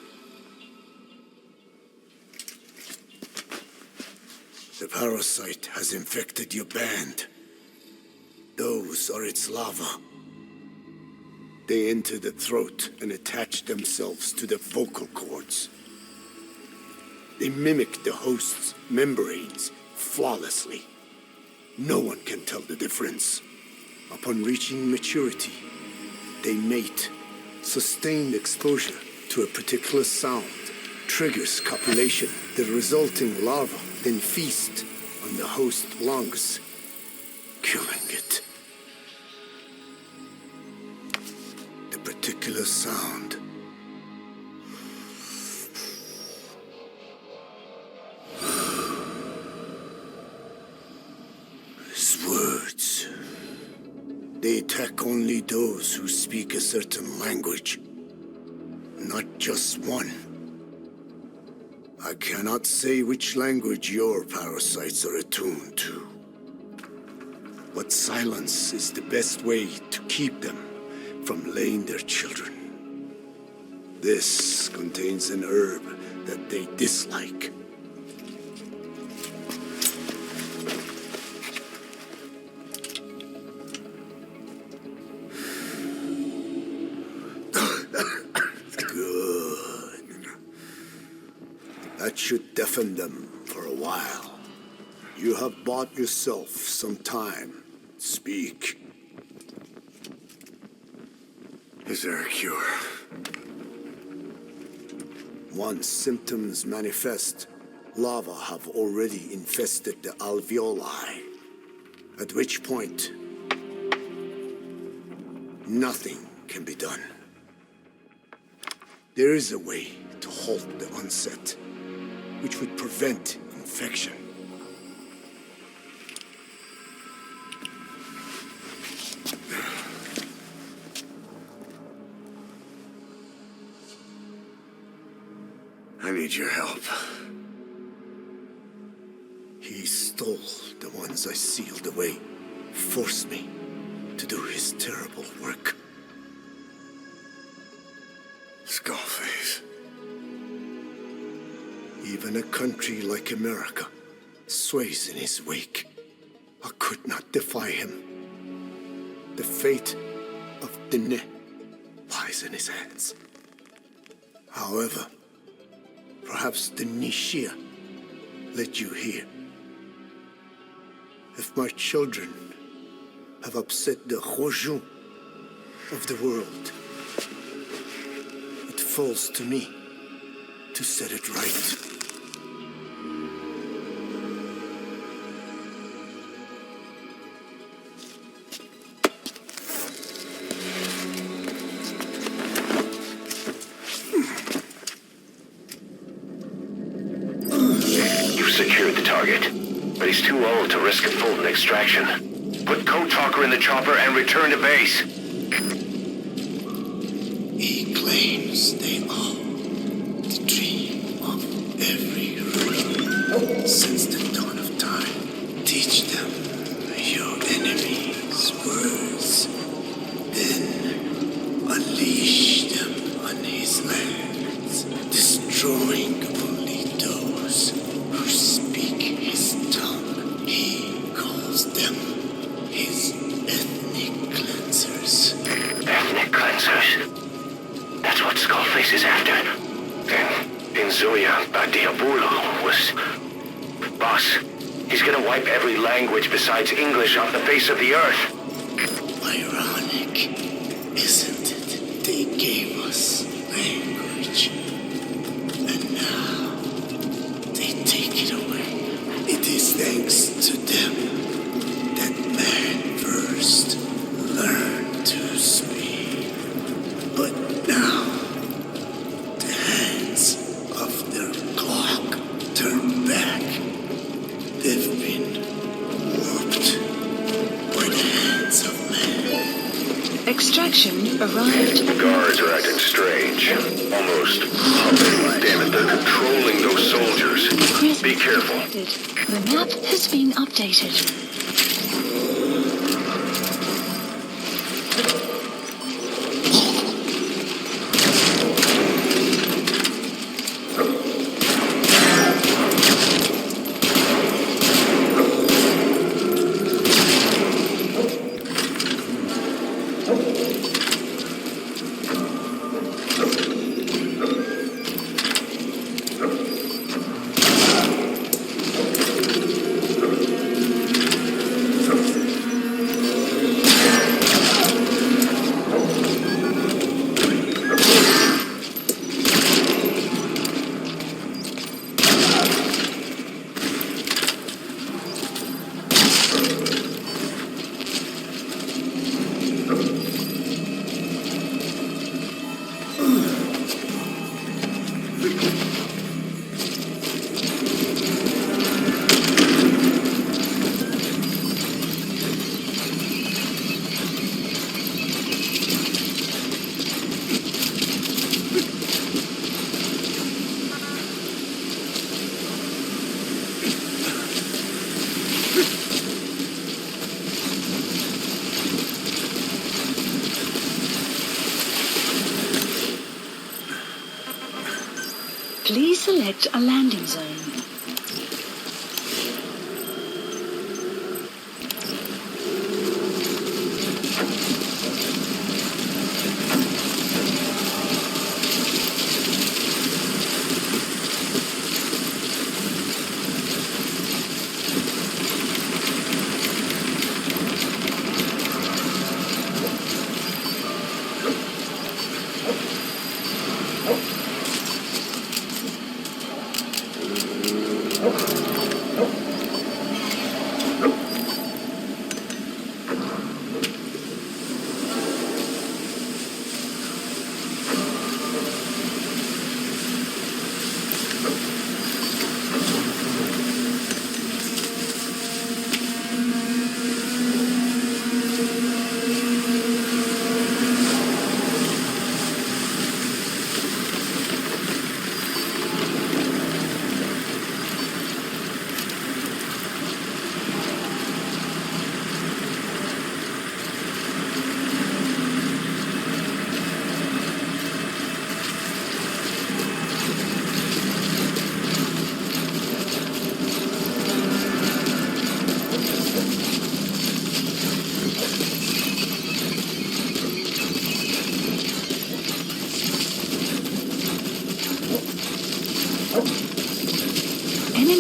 The parasite has infected your band. Those are its larvae. They enter the throat and attach themselves to the vocal cords. They mimic the host's membranes flawlessly. No one can tell the difference. Upon reaching maturity, they mate. Sustained exposure to a particular sound triggers copulation. The resulting larva then feast on the host lungs, killing it. The particular sound is words. They attack only those who speak a certain language, not just one. I cannot say which language your parasites are attuned to, but silence is the best way to keep them from laying their children. This contains an herb that they dislike. That should deafen them for a while. You have bought yourself some time. Speak. Is there a cure? Once symptoms manifest, lava have already infested the alveoli, at which point nothing can be done. There is a way to halt the onset, which would prevent infection. I need your help. He stole the ones I sealed away, forced me to do his terrible work. Skullface. Even a country like America sways in his wake. I could not defy him. The fate of Dine lies in his hands. However, perhaps the Nishia led you here. If my children have upset the Hojun of the world, it falls to me to set it right. Secured the target, but he's too old to risk a Fulton extraction. Put Code Talker in the chopper and return to base. He claims they are the dream of every ruler since the dawn of time. Teach them your enemy's words, then unleash them on his lands, destroying only those who speak his tongue. He calls them his ethnic cleansers. Ethnic cleansers? That's what Skullface is after. In Zuya, Diabolo was... Boss, he's gonna wipe every language besides English off the face of the earth. Ironic, isn't it? They gave us language, and now they take it away. It is thanks to them that man first learned to speak. But now, the hands of their clock turn back. They've been warped by the hands of man. Extraction arrived. The guards are acting strange. Almost puppet. Damn it, they're controlling those soldiers. Be careful. The map has been updated. Please select a landing zone.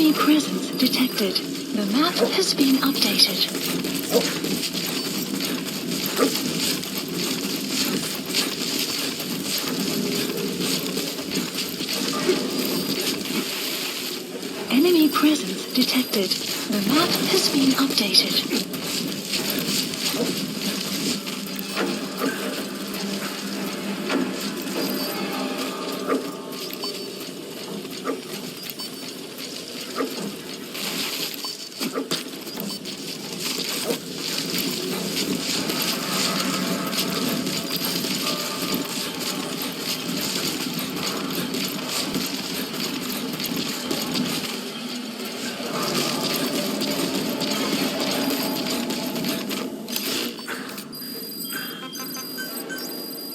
Enemy presence detected. The map has been updated. Enemy presence detected. The map has been updated.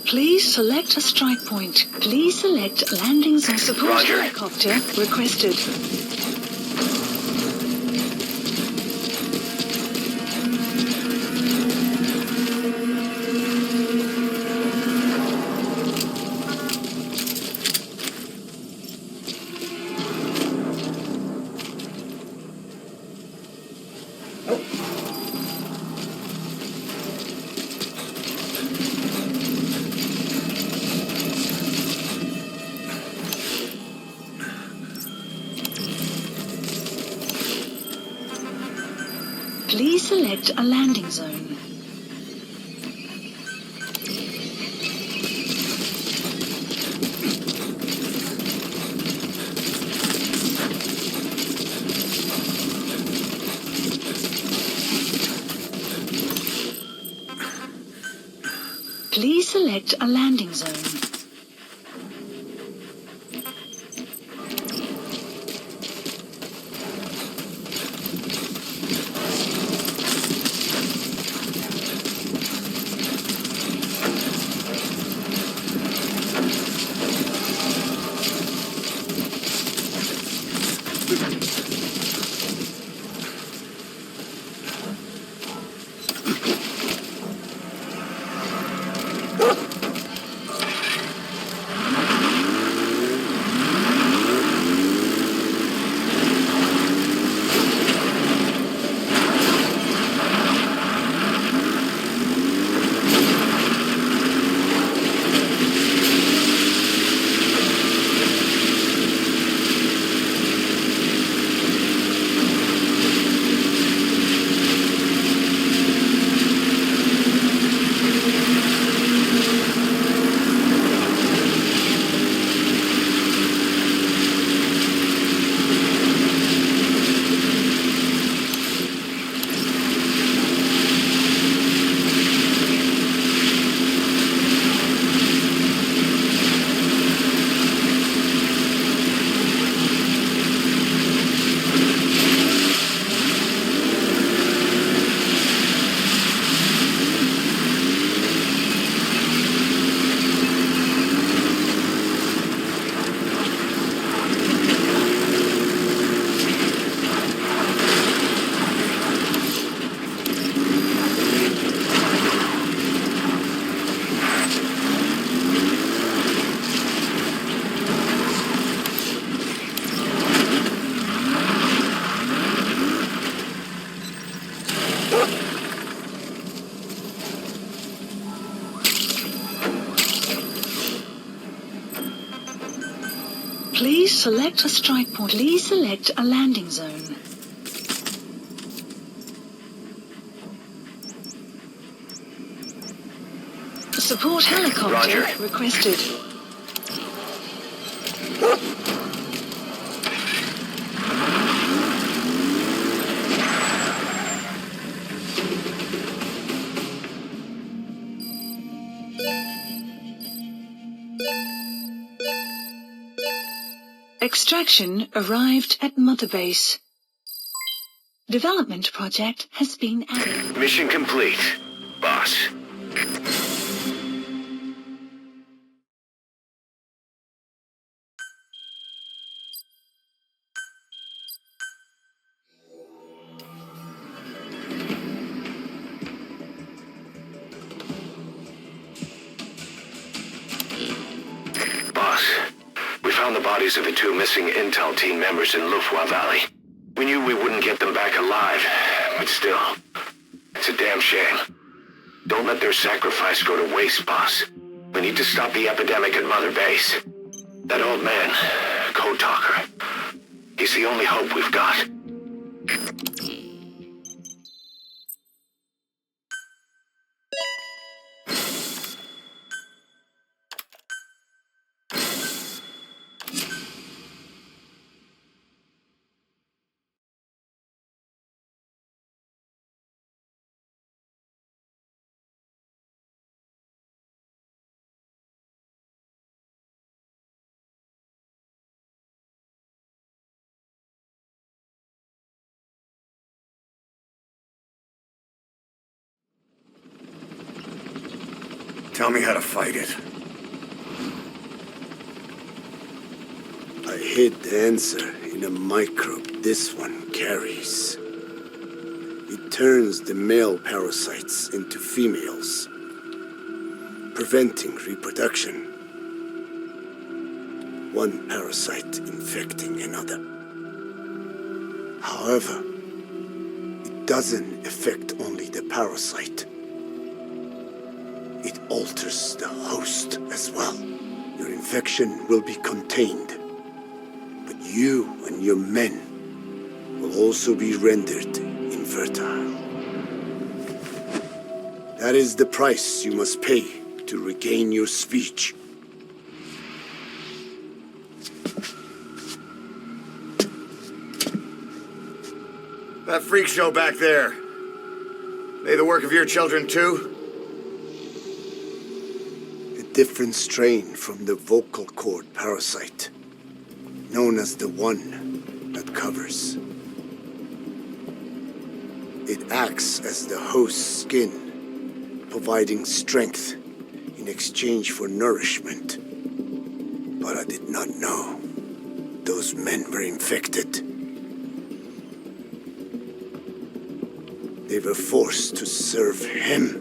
Please select a strike point. Please select landings on support Roger. helicopter requested. Please select a landing zone. Please select a landing zone. Please select a strike point. Please select a landing zone. Support helicopter Roger. requested. Extraction arrived at Mother Base. Development project has been added. Mission complete, boss. Boss, we found the bodies of the two missing Intel team members in Lufwa Valley. We knew we wouldn't get them back alive, but still, it's a damn shame. Don't let their sacrifice go to waste, boss. We need to stop the epidemic at Mother Base. That old man, Code Talker, he's the only hope we've got. Tell me how to fight it. I hid the answer in a microbe this one carries. It turns the male parasites into females, preventing reproduction. One parasite infecting another. However, it doesn't affect only the parasite. It alters the host as well. Your infection will be contained, but you and your men will also be rendered infertile. That is the price you must pay to regain your speech. That freak show back there, they the work of your children too? Different strain from the vocal cord parasite, known as the one that covers. It acts as the host's skin, providing strength in exchange for nourishment. But I did not know those men were infected. They were forced to serve him.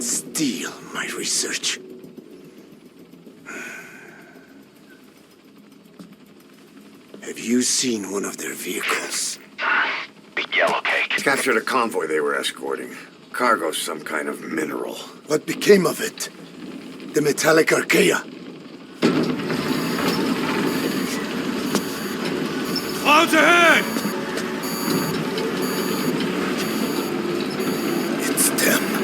Steal my research. Have you seen one of their vehicles? The yellow cake. Captured a convoy they were escorting. Cargo's some kind of mineral. What became of it? The metallic archaea. Clouds ahead! It's them.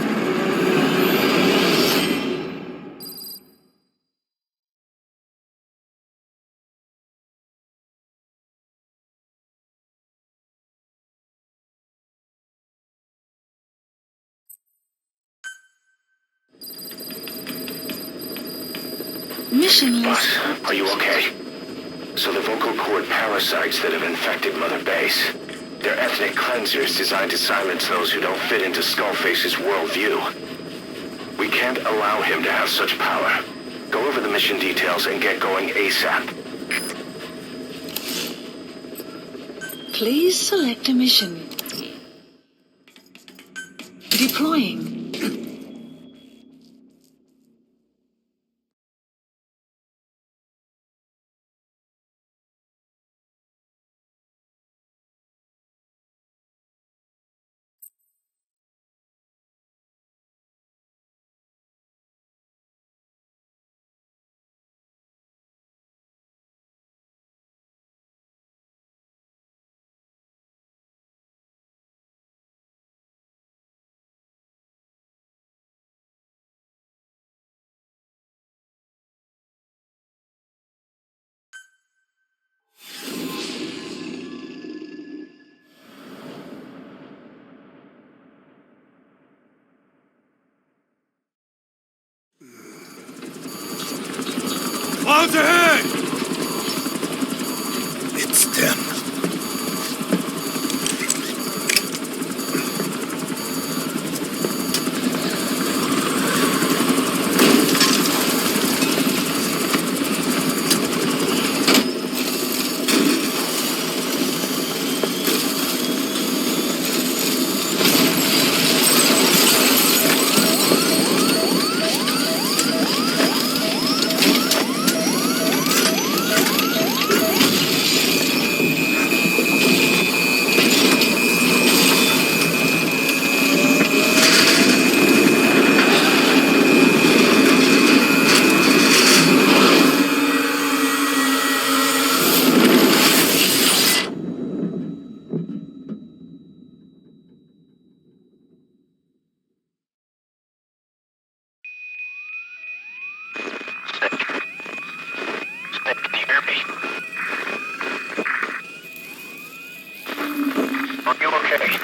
Mission Boss, list. are you okay? So the vocal cord parasites that have infected Mother Base, they're ethnic cleansers designed to silence those who don't fit into Skullface's worldview. We can't allow him to have such power. Go over the mission details and get going ASAP. Please select a mission. Deploying. Clouds ahead! It's them. okay.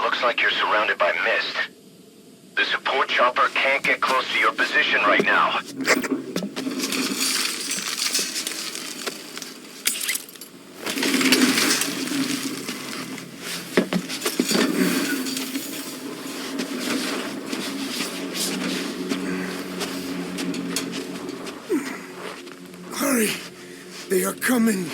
Looks like you're surrounded by mist. The support chopper can't get close to your position right now. Hurry! They are coming!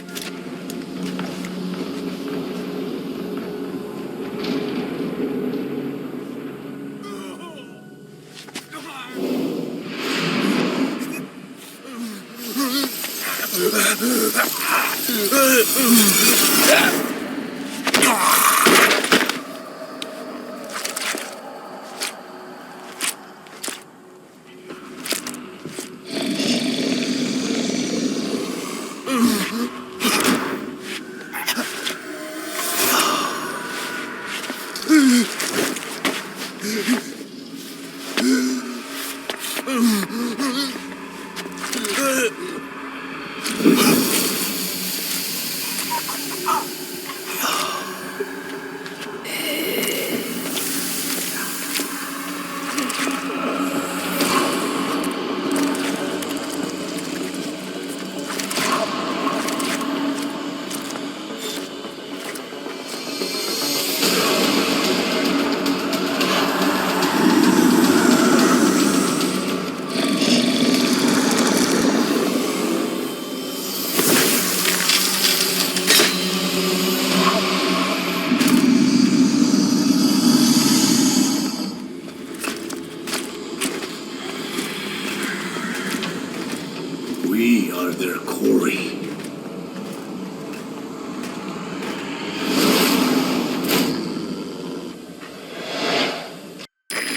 We are their quarry.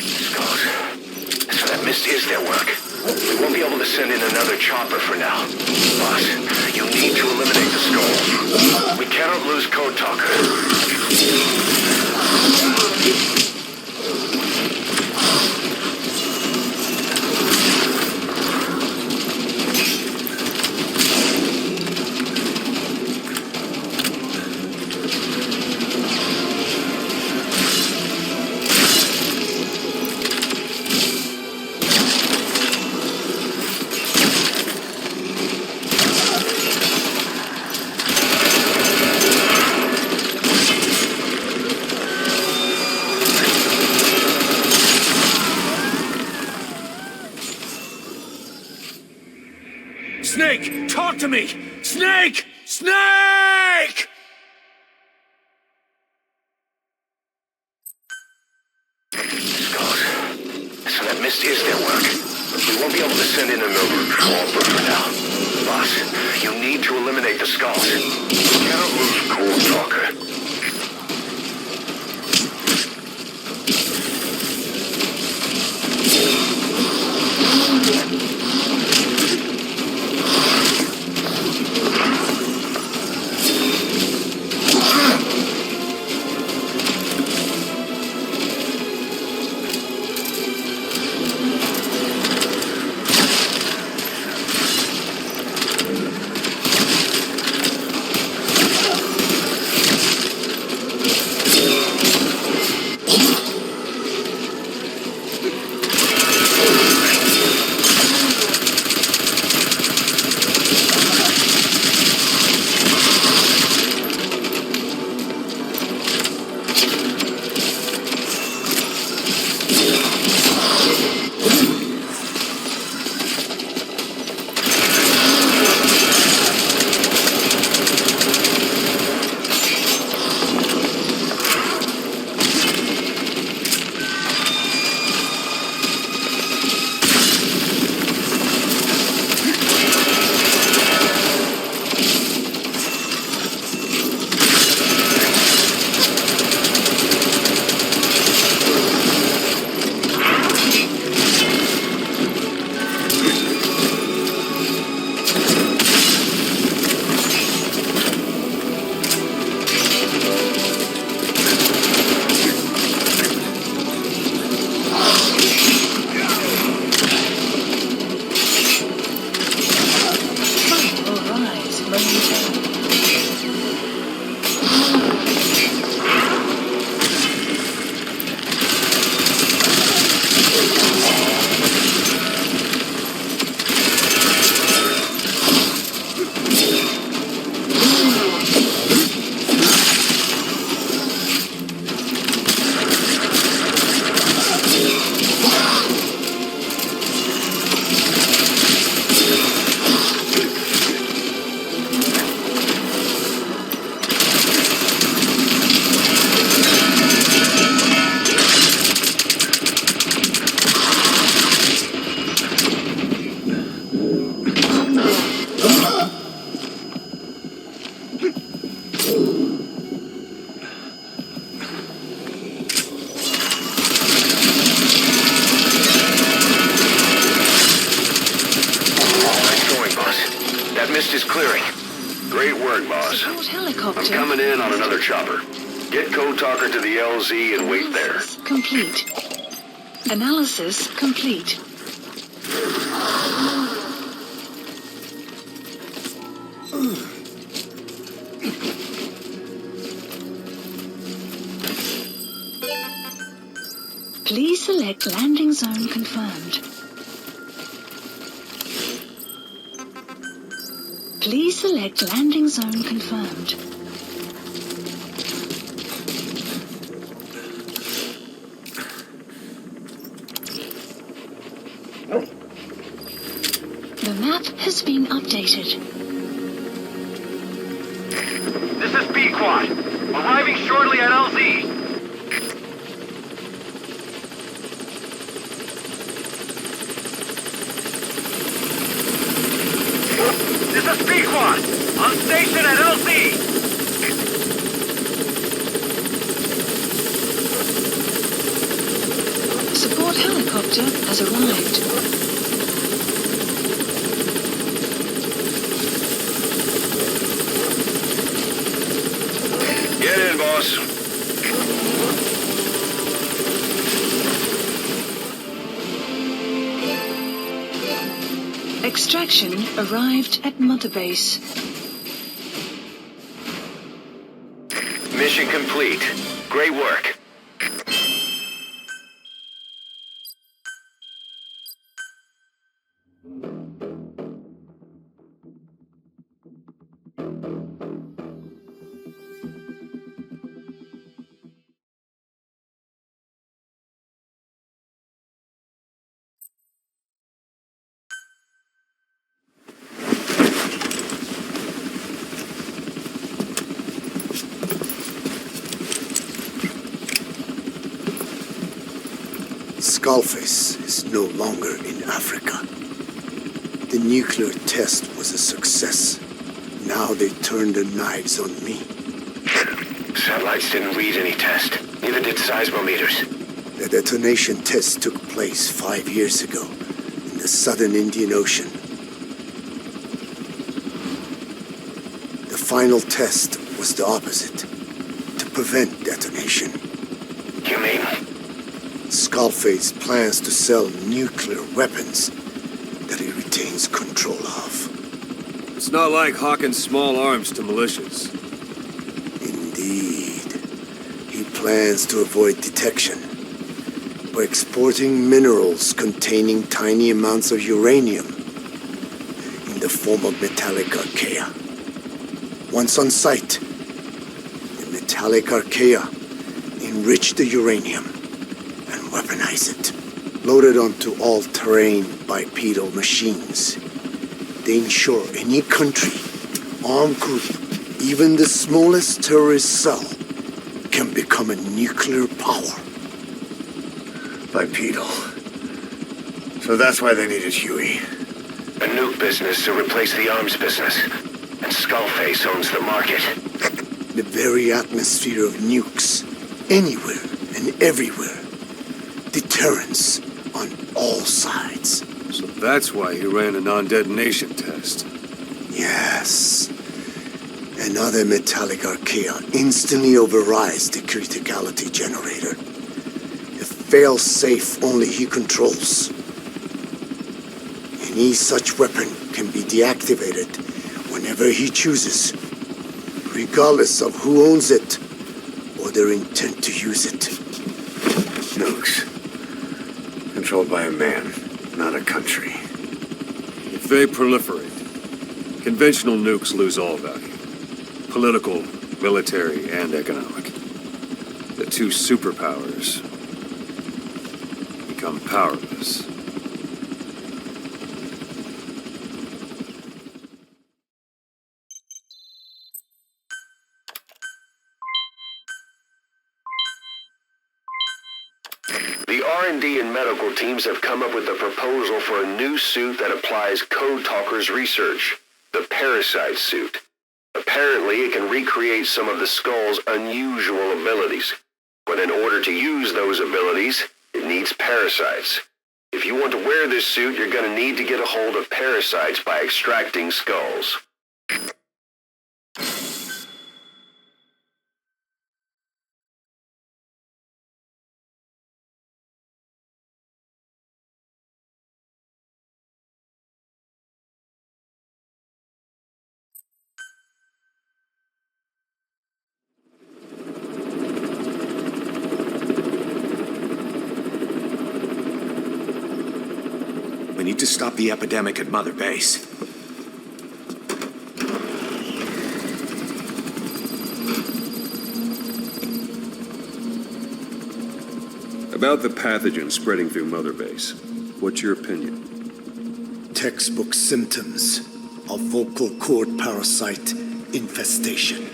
Skulls. So that mist is their work. We won't be able to send in another chopper for now. Boss, you need to eliminate the skulls. We cannot lose Code Talker. Snake, talk to me! Snake! Snake! Skulls. So that mist is their work. We won't be able to send in another chopper for now. Boss, you need to eliminate the skulls. We cannot lose Code Talker. Mist is clearing. Great work, boss. Support helicopter. I'm coming in on another chopper. Get Code Talker to the LZ and wait there. Analysis complete. Analysis complete. Please select landing zone confirmed. Please select landing zone confirmed. The map has been updated. This is B-Quad. Arriving shortly at LZ. This is B-Quad. On station at LZ. Support helicopter has arrived. Get in, boss. Extraction arrived at Mother Base. Mission complete. Great work. Skullface is no longer in Africa. The nuclear test was a success. Now they turned their knives on me. Satellites didn't read any test. Neither did seismometers. The detonation test took place 5 years ago in the southern Indian Ocean. The final test was the opposite, to prevent detonation. You mean? Skullface plans to sell nuclear weapons that he retains control of. It's not like hawking small arms to militias. Indeed. He plans to avoid detection by exporting minerals containing tiny amounts of uranium in the form of metallic archaea. Once on site, the metallic archaea enrich the uranium and weaponize it. Loaded onto all-terrain bipedal machines, they ensure any country, armed group, even the smallest terrorist cell, can become a nuclear power. Bipedal. So that's why they needed Huey. A nuke business to replace the arms business. And Skullface owns the market. The very atmosphere of nukes, anywhere and everywhere. Deterrence on all sides. So that's why he ran a non-detonation test. Yes. Another metallic archaea instantly overrides the criticality generator. A fail-safe only he controls. Any such weapon can be deactivated when whenever he chooses, regardless of who owns it or their intent to use it. Nukes. Controlled by a man, not a country. If they proliferate, conventional nukes lose all value. Political, military, and economic. The two superpowers become powerless. The R&D and medical teams have come up with a proposal for a new suit that applies Code Talker's research, the Parasite suit. Apparently, it can recreate some of the Skull's unusual abilities. But in order to use those abilities, it needs parasites. If you want to wear this suit, you're going to need to get a hold of parasites by extracting skulls. We need to stop the epidemic at Mother Base. About the pathogen spreading through Mother Base, what's your opinion? Textbook symptoms of vocal cord parasite infestation.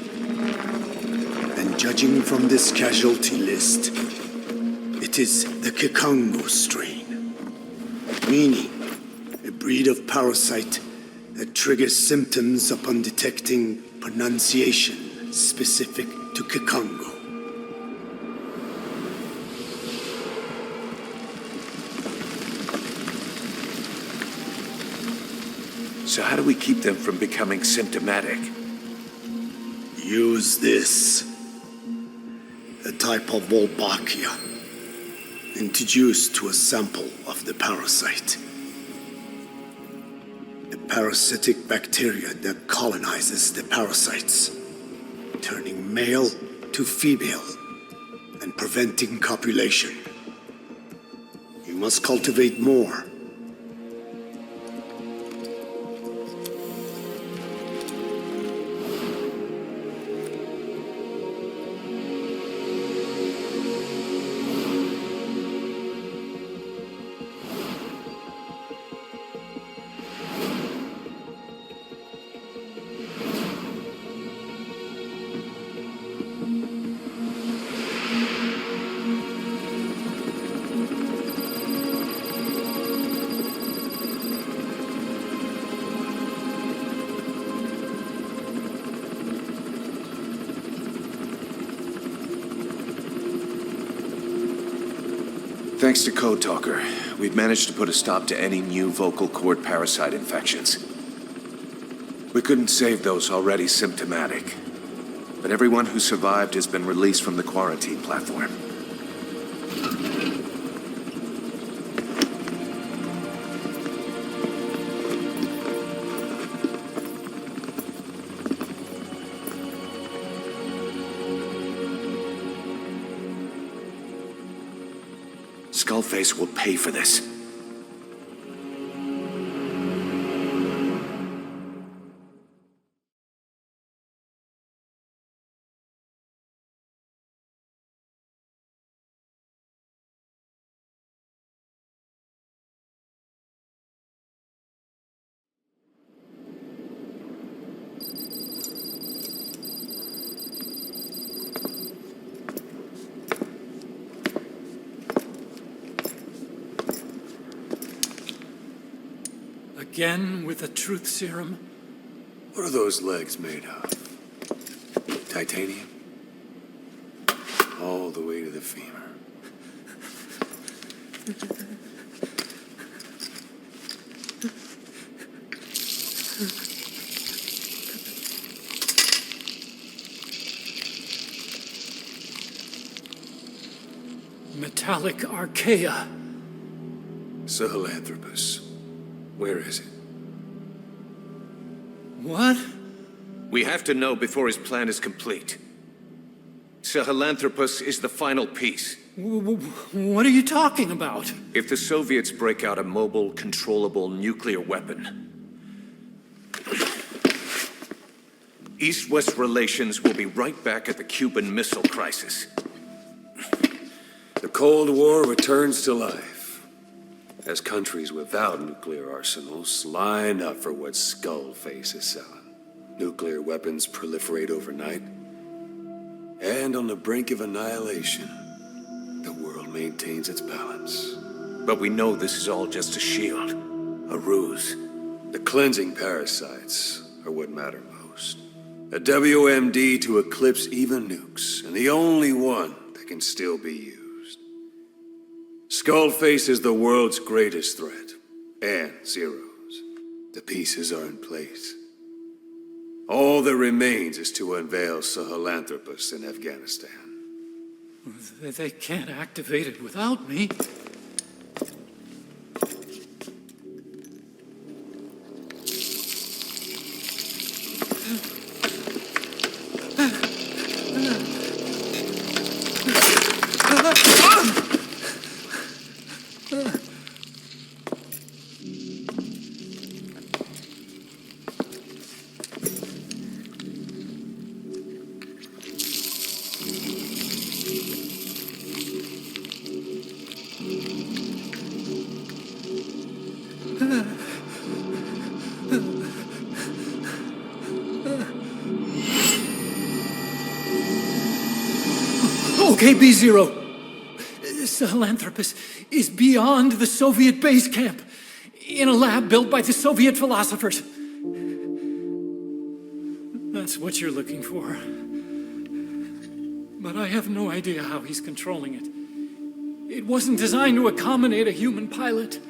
And judging from this casualty list, it is the Kikongo strain, meaning a breed of parasite that triggers symptoms upon detecting pronunciation specific to Kikongo. So how do we keep them from becoming symptomatic? Use this. A type of Wolbachia, introduced to a sample of the parasite. A parasitic bacteria that colonizes the parasites, turning male to female and preventing copulation. You must cultivate more. Thanks to Code Talker, we've managed to put a stop to any new vocal cord parasite infections. We couldn't save those already symptomatic, but everyone who survived has been released from the quarantine platform. Skullface will pay for this. Again with a truth serum? What are those legs made of? Titanium? All the way to the femur. Metallic archaea. Sahelanthropus. Where is it? What? We have to know before his plan is complete. Sahelanthropus is the final piece. What are you talking about? If the Soviets break out a mobile, controllable nuclear weapon, East-West relations will be right back at the Cuban Missile Crisis. The Cold War returns to life, as countries without nuclear arsenals line up for what Skullface is selling. Nuclear weapons proliferate overnight, and on the brink of annihilation, the world maintains its balance. But we know this is all just a shield, a ruse. The cleansing parasites are what matter most. A WMD to eclipse even nukes, and the only one that can still be used. Skullface is the world's greatest threat, and Zero's. The pieces are in place. All that remains is to unveil Sahelanthropus in Afghanistan. They can't activate it without me. Okay, B-Zero. Sahelanthropus is beyond the Soviet base camp, in a lab built by the Soviet philosophers. That's what you're looking for. But I have no idea how he's controlling it. It wasn't designed to accommodate a human pilot.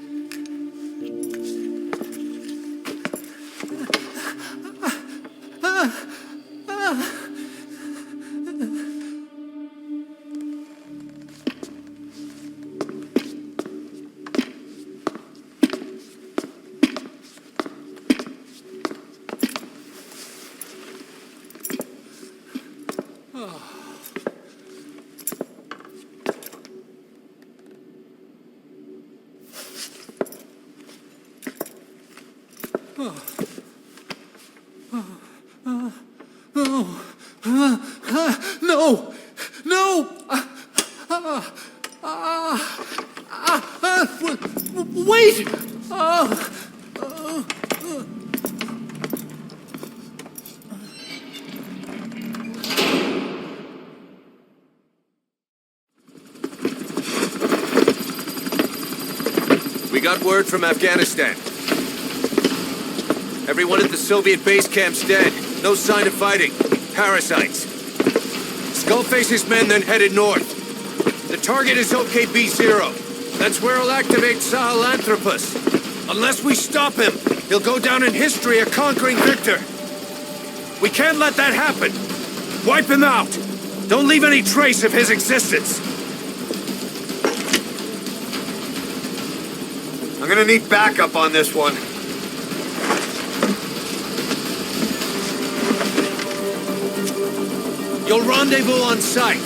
Wait! We got word from Afghanistan. Everyone at the Soviet base camp's dead. No sign of fighting. Parasites. Skullface's men then headed north. The target is OKB-0. That's where he'll activate Sahelanthropus. Unless we stop him, he'll go down in history a conquering victor. We can't let that happen. Wipe him out. Don't leave any trace of his existence. I'm gonna need backup on this one. You'll rendezvous on site.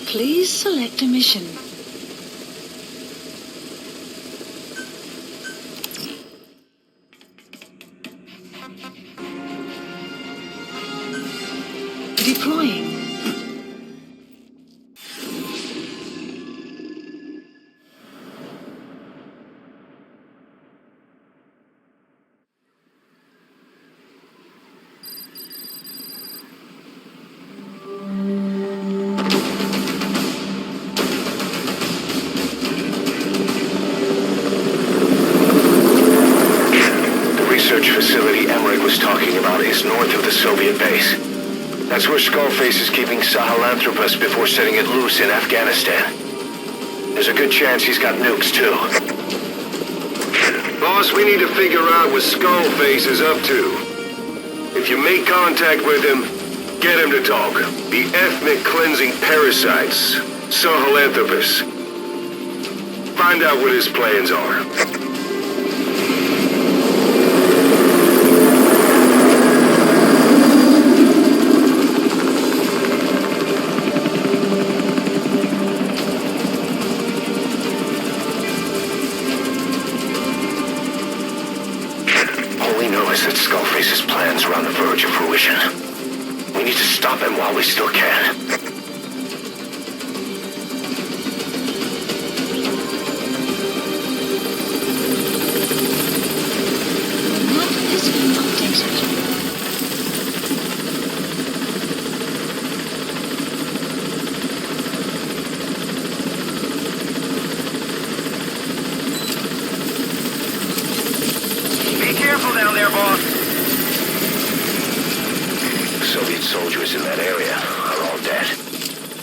Please select a mission. Deploying. research facility Emmerich was talking about is north of the Soviet base. That's where Skullface is keeping Sahelanthropus before setting it loose in Afghanistan. There's a good chance he's got nukes, too. Boss, we need to figure out what Skullface is up to. If you make contact with him, get him to talk. The ethnic cleansing parasites, Sahelanthropus. Find out what his plans are. All we know is that Skullface's plans are on the verge of fruition. We need to stop him while we still can. Careful down there, boss. Soviet soldiers in that area are all dead.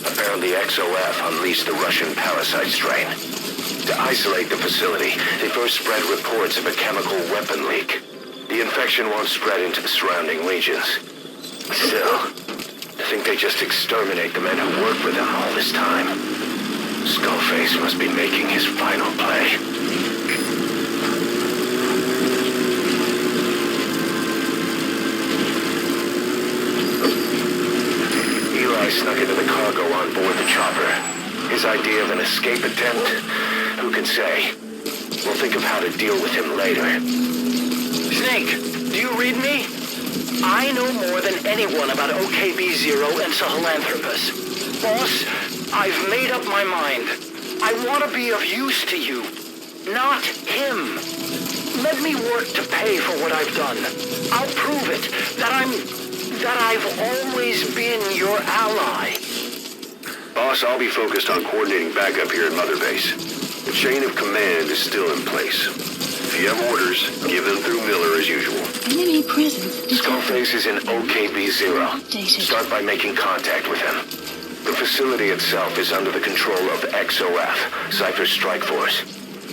Apparently XOF unleashed the Russian parasite strain. To isolate the facility, they first spread reports of a chemical weapon leak. The infection won't spread into the surrounding regions. Still, I think they just exterminate the men who worked with them all this time. Skullface must be making his final play. Snuck into the cargo on board the chopper. His idea of an escape attempt? Who can say? We'll think of how to deal with him later. Snake, do you read me? I know more than anyone about OKB-0 and Sahelanthropus. Boss, I've made up my mind. I want to be of use to you, not him. Let me work to pay for what I've done. I'll prove it, that I've always been your ally. Boss, I'll be focused on coordinating backup here at Mother Base. The chain of command is still in place. If you have orders, give them through Miller as usual. Enemy presence detected. Skullface is in OKB-0. Updated. Start by making contact with him. The facility itself is under the control of XOF, Cypher's strike force.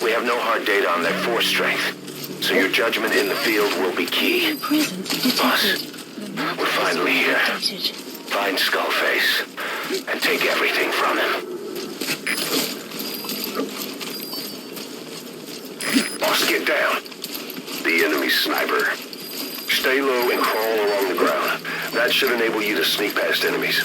We have no hard data on their force strength, so your judgment in the field will be key. Enemy presence detected. Boss, we're finally here. Updated. Find Skullface and take everything from him. Boss, get down. The enemy sniper. Stay low and crawl along the ground. That should enable you to sneak past enemies.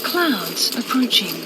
Clouds approaching.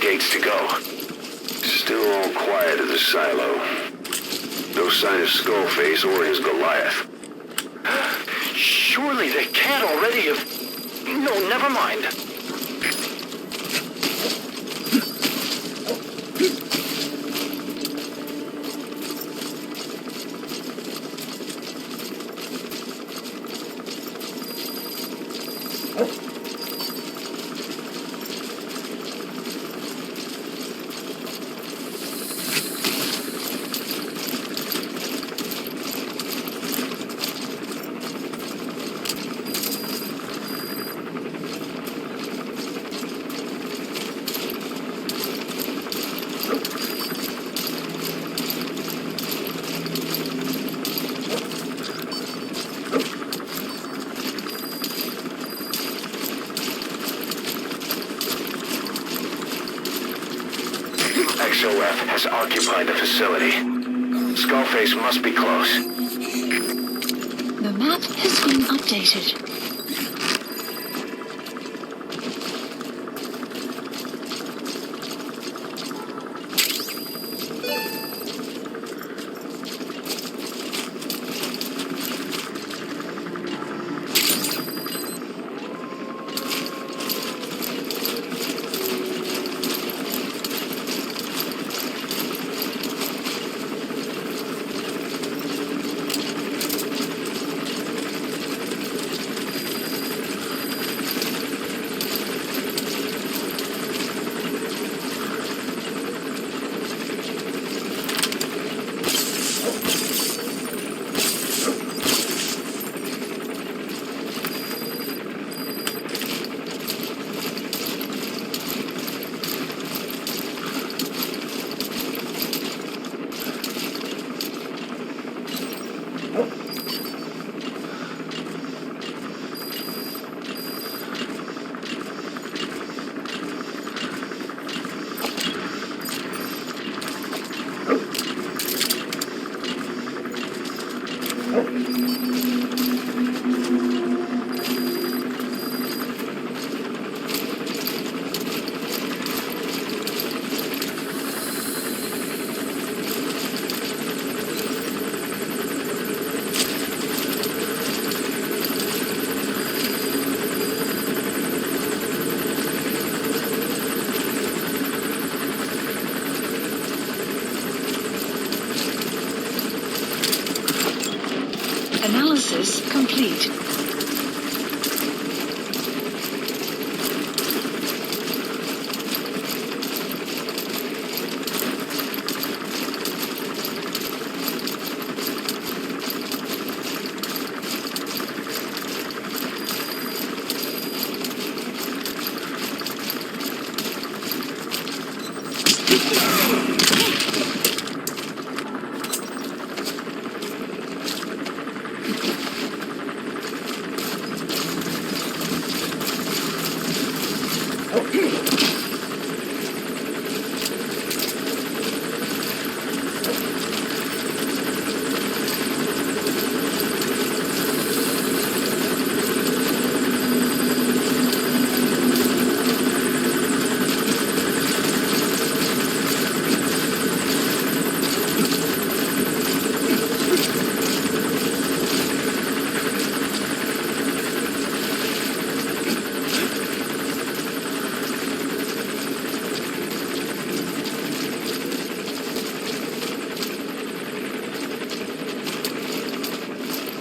gates to go. Still all quiet at the silo. No sign of Skullface or his Goliath. Surely they can't already have... No, never mind. XOF has occupied the facility. Skullface must be close. The map has been updated. Analysis complete.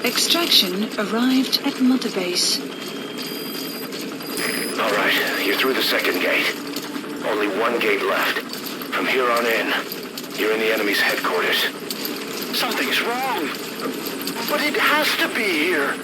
Extraction arrived at Mother Base. All right, you're through the second gate. Only one gate left. From here on in, you're in the enemy's headquarters. Something's wrong. But it has to be here.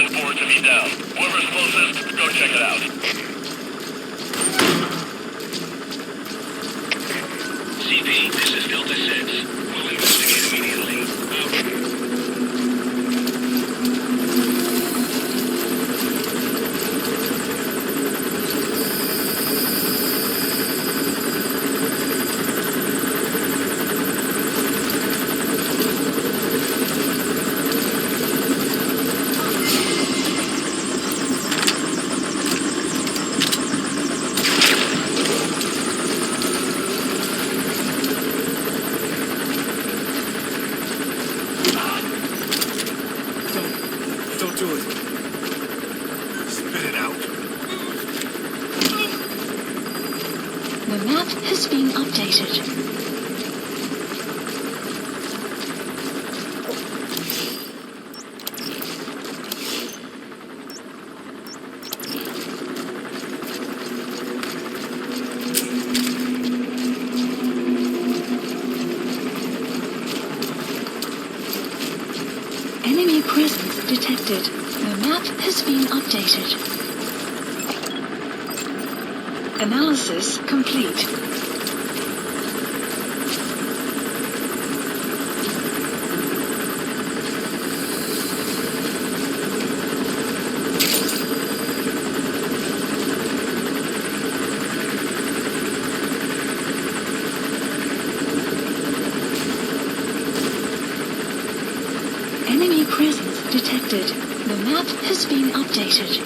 Both boards have you down. Whoever's closest, go check it out. CP, this is Delta 6. We'll investigate immediately. The map has been updated. Enemy presence detected. The map has been updated. Analysis complete. Enemy presence detected. The map has been updated.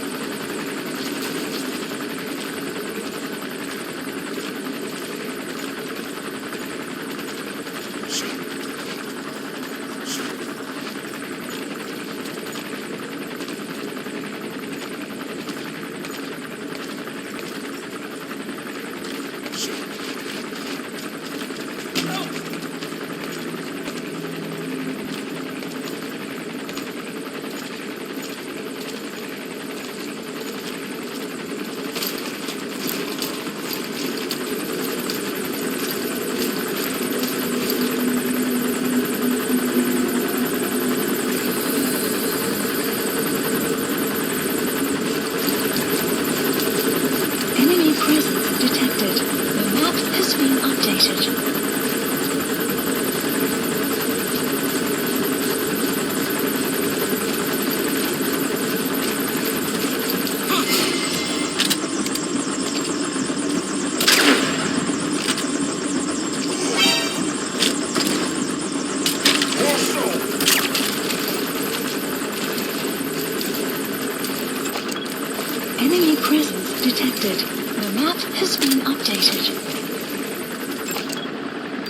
Enemy presence detected. The map has been updated.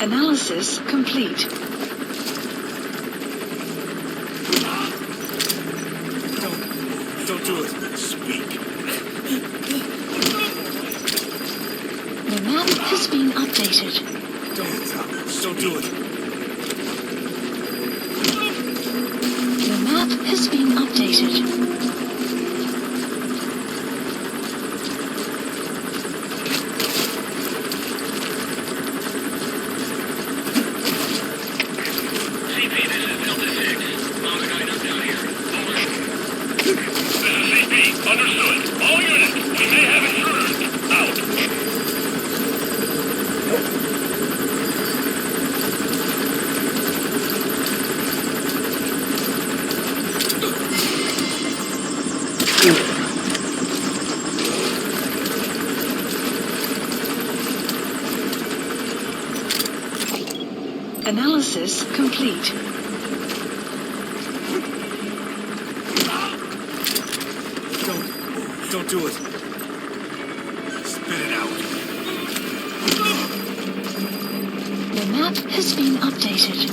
Analysis complete. Don't do it. Speak. The map has been updated. Don't do it. The map has been updated. Analysis complete. Don't do it. Spit it out. The map has been updated.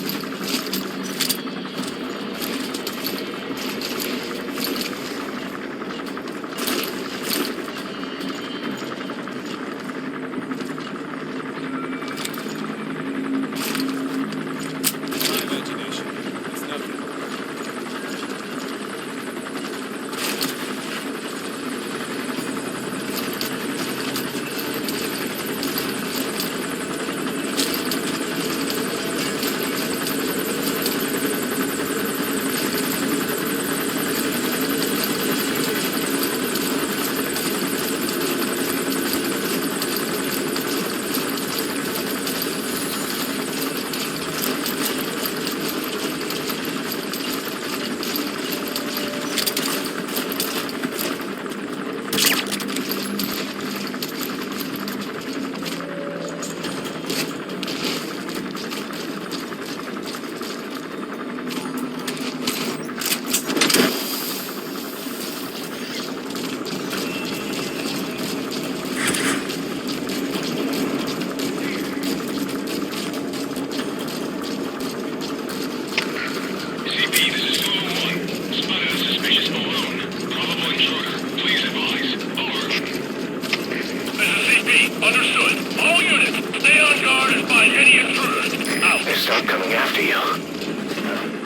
start coming after you.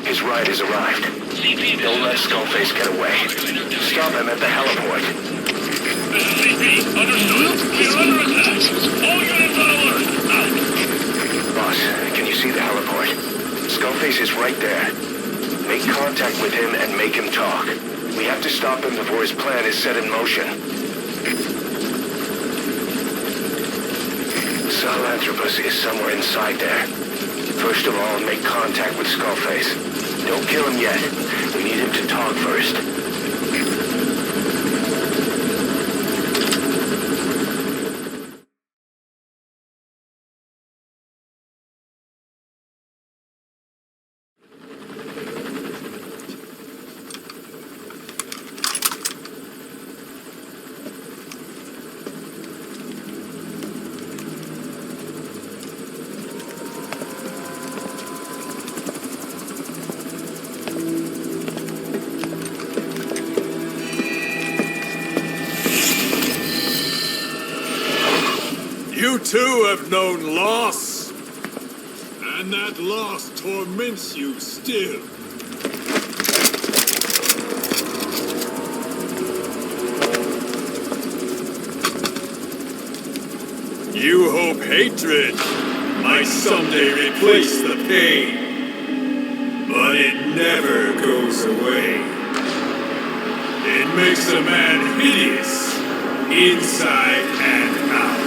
His ride has arrived. Don't let Skullface get away. Stop him at the heliport. This is CP. Understood. We are under attack. All units on alert. Out. Boss, can you see the heliport? Skullface is right there. Make contact with him and make him talk. We have to stop him before his plan is set in motion. Sahelanthropus is somewhere inside there. First of all, make contact with Skullface. Don't kill him yet. We need him to talk first. You too have known loss. And that loss torments you still. You hope hatred might someday replace the pain. But it never goes away. It makes a man hideous, inside and out.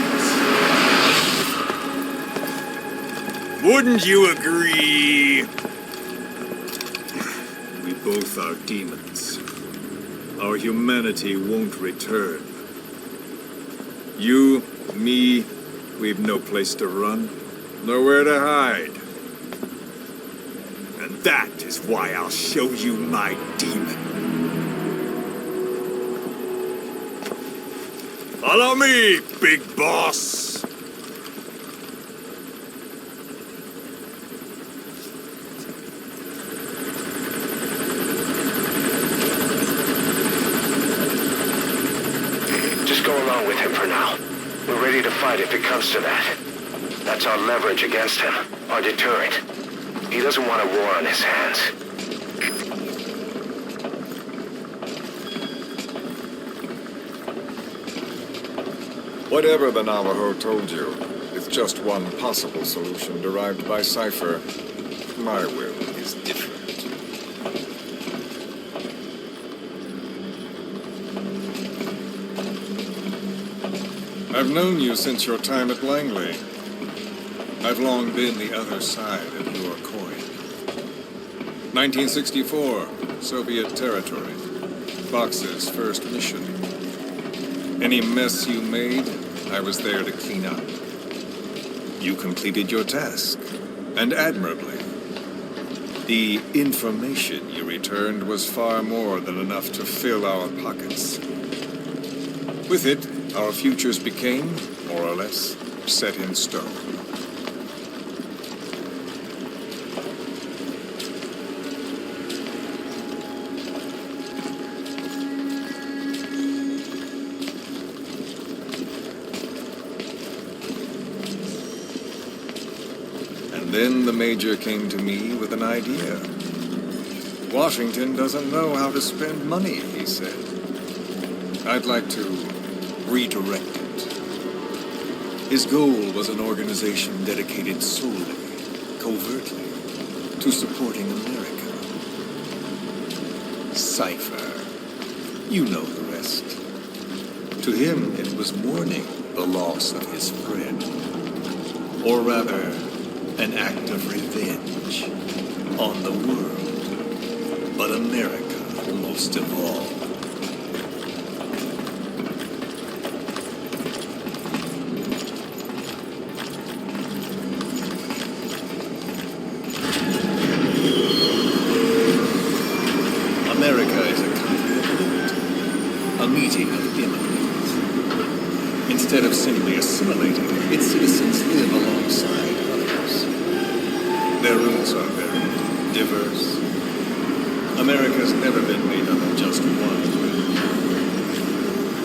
Wouldn't you agree? We both are demons. Our humanity won't return. You, me, we've no place to run, nowhere to hide. And that is why I'll show you my demon. Follow me, big boss. With him for now. We're ready to fight if it comes to that. That's our leverage against him, our deterrent. He doesn't want a war on his hands. Whatever the Navajo told you, it's just one possible solution derived by Cypher. My will is different. I've known you since your time at Langley. I've long been the other side of your coin. 1964, Soviet territory. Fox's first mission. Any mess you made, I was there to clean up. You completed your task, and admirably. The information you returned was far more than enough to fill our pockets. With it, our futures became, more or less, set in stone. And then the Major came to me with an idea. Washington doesn't know how to spend money, he said. I'd like to redirect it. His goal was an organization dedicated solely, covertly, to supporting America. Cypher. You know the rest. To him, it was mourning the loss of his friend. Or rather, an act of revenge on the world, but America most of all. America is a country of liberty, a meeting of immigrants. Instead of simply assimilating, its citizens live alongside others. Their roots are very diverse. America's never been made up of just one group.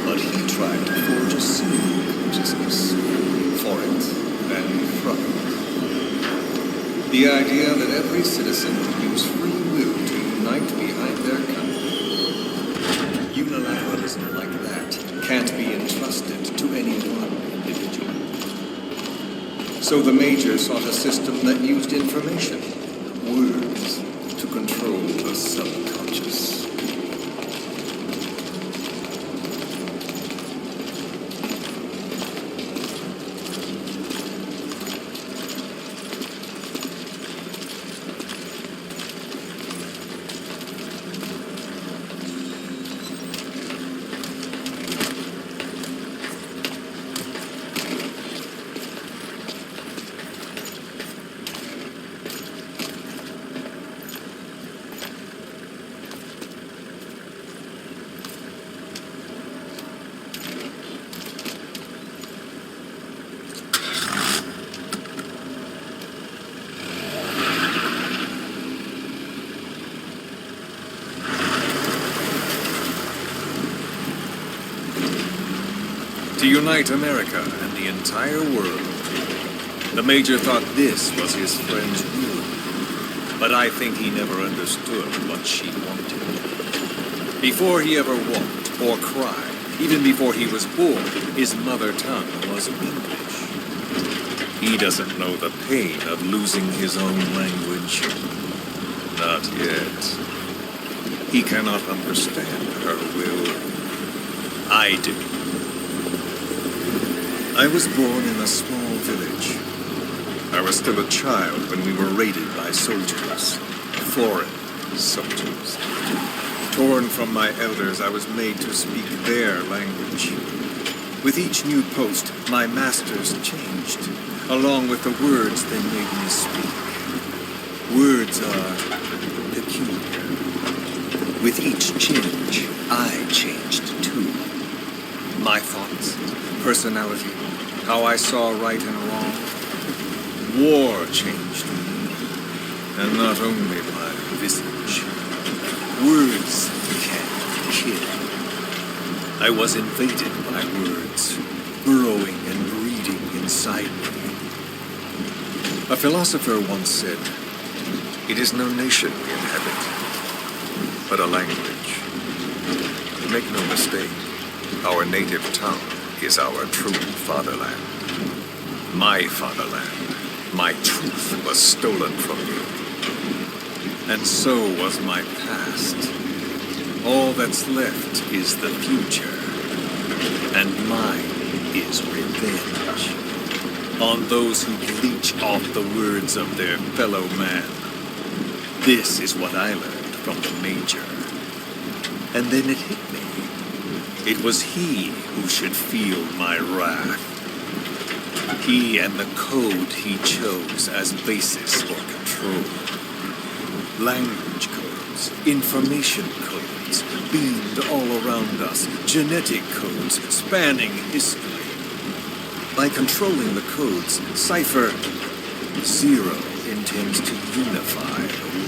But he tried to forge a single consciousness for it and from it. The idea can't be entrusted to any one individual. So the Major sought a system that used information, words, to control the subconscious. To unite America and the entire world. The Major thought this was his friend's will, but I think he never understood what she wanted. Before he ever walked or cried, even before he was born, his mother tongue was English. He doesn't know the pain of losing his own language. Not yet. He cannot understand her will. I do. I was born in a small village. I was still a child when we were raided by soldiers. Foreign soldiers. Torn from my elders, I was made to speak their language. With each new post, my masters changed, along with the words they made me speak. Words are peculiar. With each change, I changed too. My thoughts, personality, how I saw right and wrong. War changed me, and not only my visage. Words can kill. I was invaded by words, burrowing and breeding inside me. A philosopher once said, "It is no nation we inhabit, but a language." Make no mistake, our native tongue is our true fatherland. My fatherland, my truth was stolen from you. And so was my past. All that's left is the future. And mine is revenge. On those who leech off the words of their fellow man. This is what I learned from the Major. And then it hit me. It was he who should feel my wrath. He and the code he chose as basis for control. Language codes, information codes, beamed all around us, genetic codes spanning history. By controlling the codes, Cypher Zero intends to unify the world.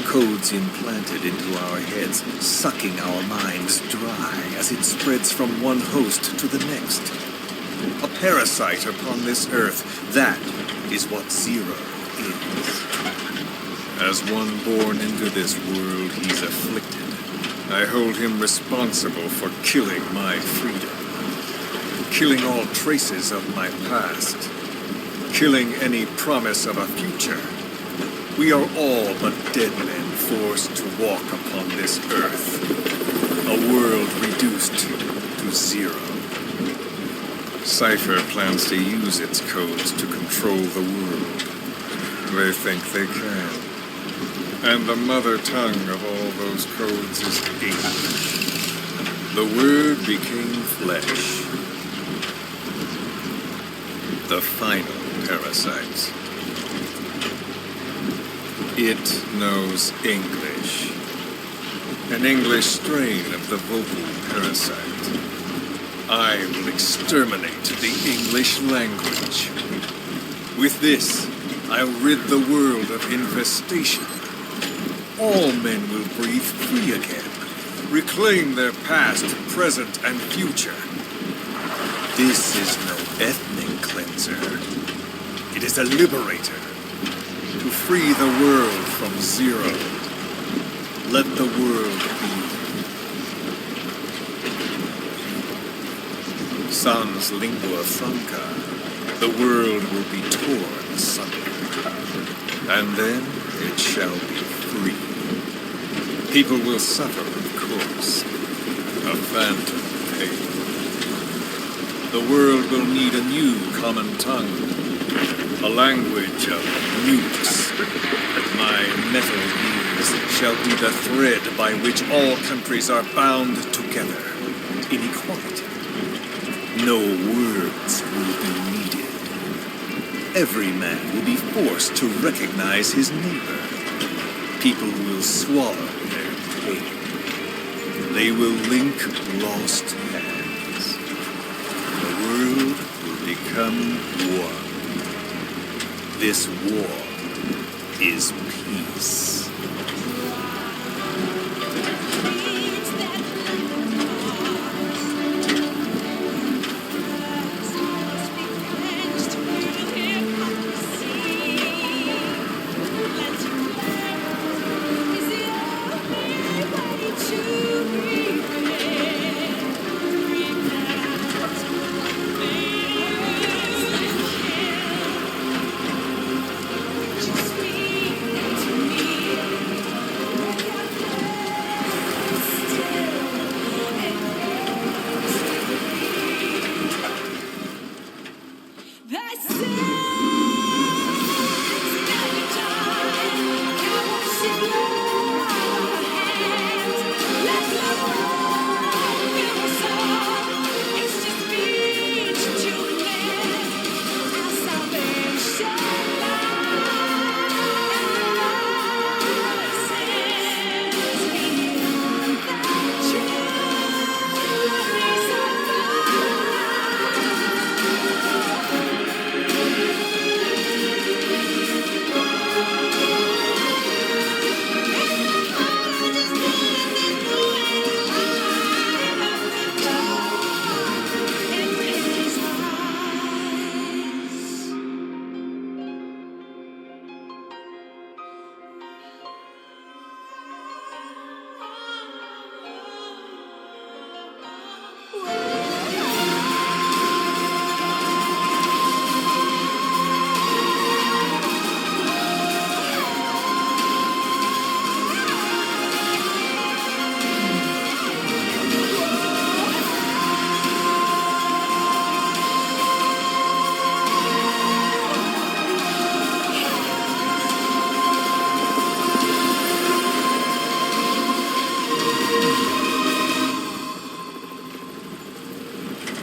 Codes implanted into our heads, sucking our minds dry as it spreads from one host to the next. A parasite upon this earth, that is what Zero is. As one born into this world, he's afflicted. I hold him responsible for killing my freedom. Killing all traces of my past. Killing any promise of a future. We are all but dead men forced to walk upon this earth. A world reduced to zero. Cypher plans to use its codes to control the world. They think they can. And the mother tongue of all those codes is English. The word became flesh. The final parasite. It knows English. An English strain of the vocal parasite. I will exterminate the English language. With this, I'll rid the world of infestation. All men will breathe free again, reclaim their past, present, and future. This is no ethnic cleanser. It is a liberator. To free the world from zero. Let the world be. sans lingua franca, the world will be torn asunder. And then it shall be free. People will suffer, of course. A phantom pain. The world will need a new common tongue. A language of nukes. My metal wheels shall be the thread by which all countries are bound together. Inequality. No words will be needed. Every man will be forced to recognize his neighbor. People will swallow their pain. They will link lost hands. The world will become one. This war is peace.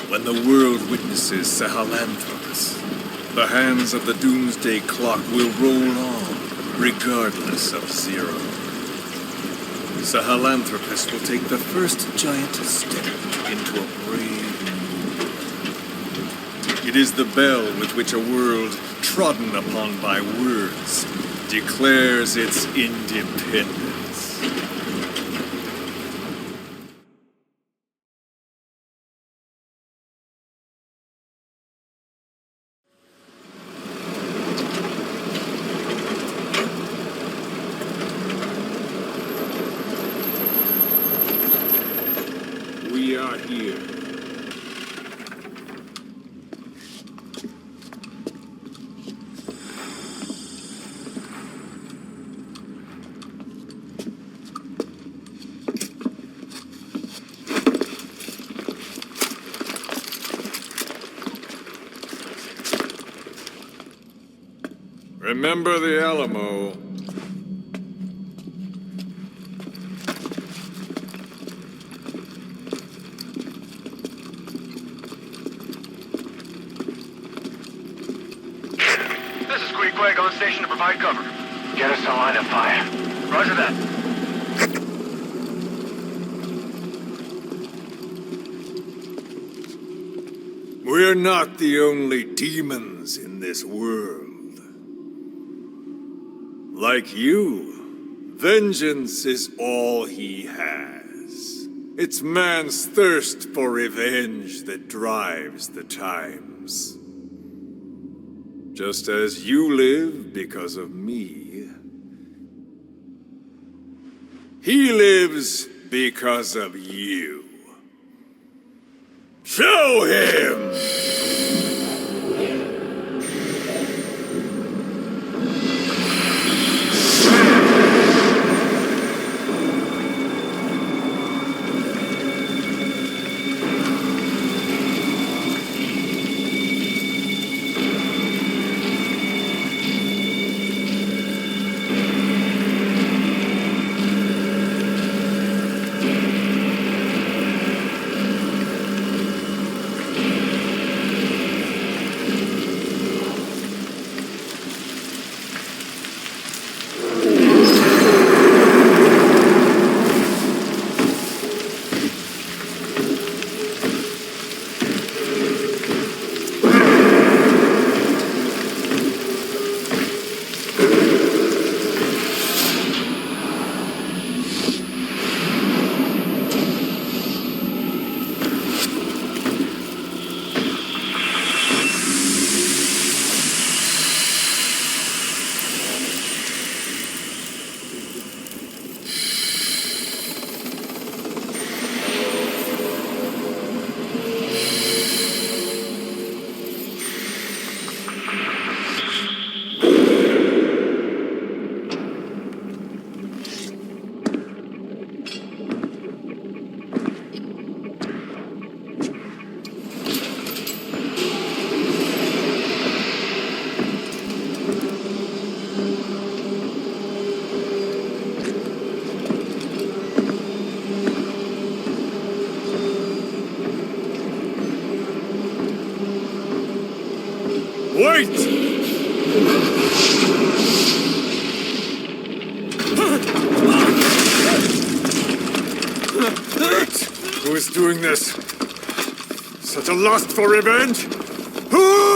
When the world witnesses Sahelanthropus, the hands of the doomsday clock will roll on, regardless of zero. Sahelanthropus will take the first giant step into a brave new world. It is the bell with which a world trodden upon by words declares its independence. We are here. Remember the Alamo. This is Queequeg on station to provide cover. Get us a line of fire. Roger that. We're not the only demons in this world. Like you, vengeance is all he has. It's man's thirst for revenge that drives the times. Just as you live because of me, he lives because of you. Show him! Wait! Who is doing this? Such a lust for revenge? Who?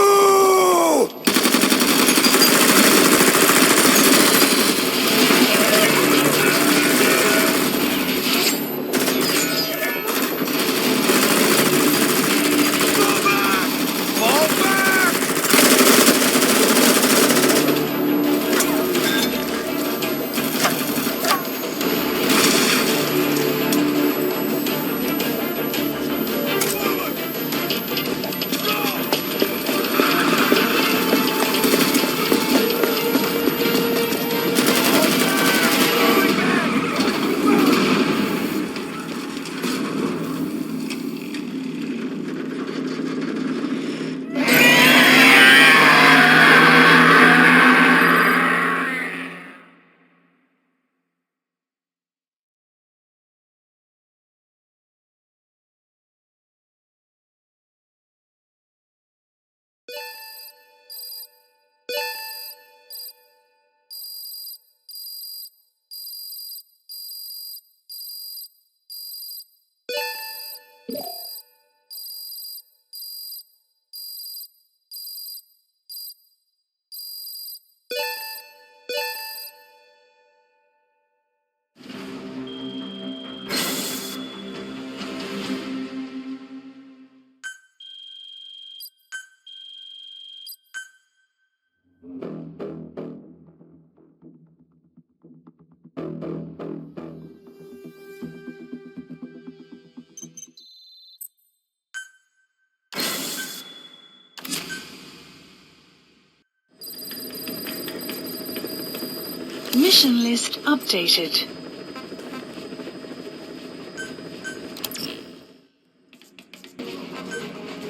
Mission list updated.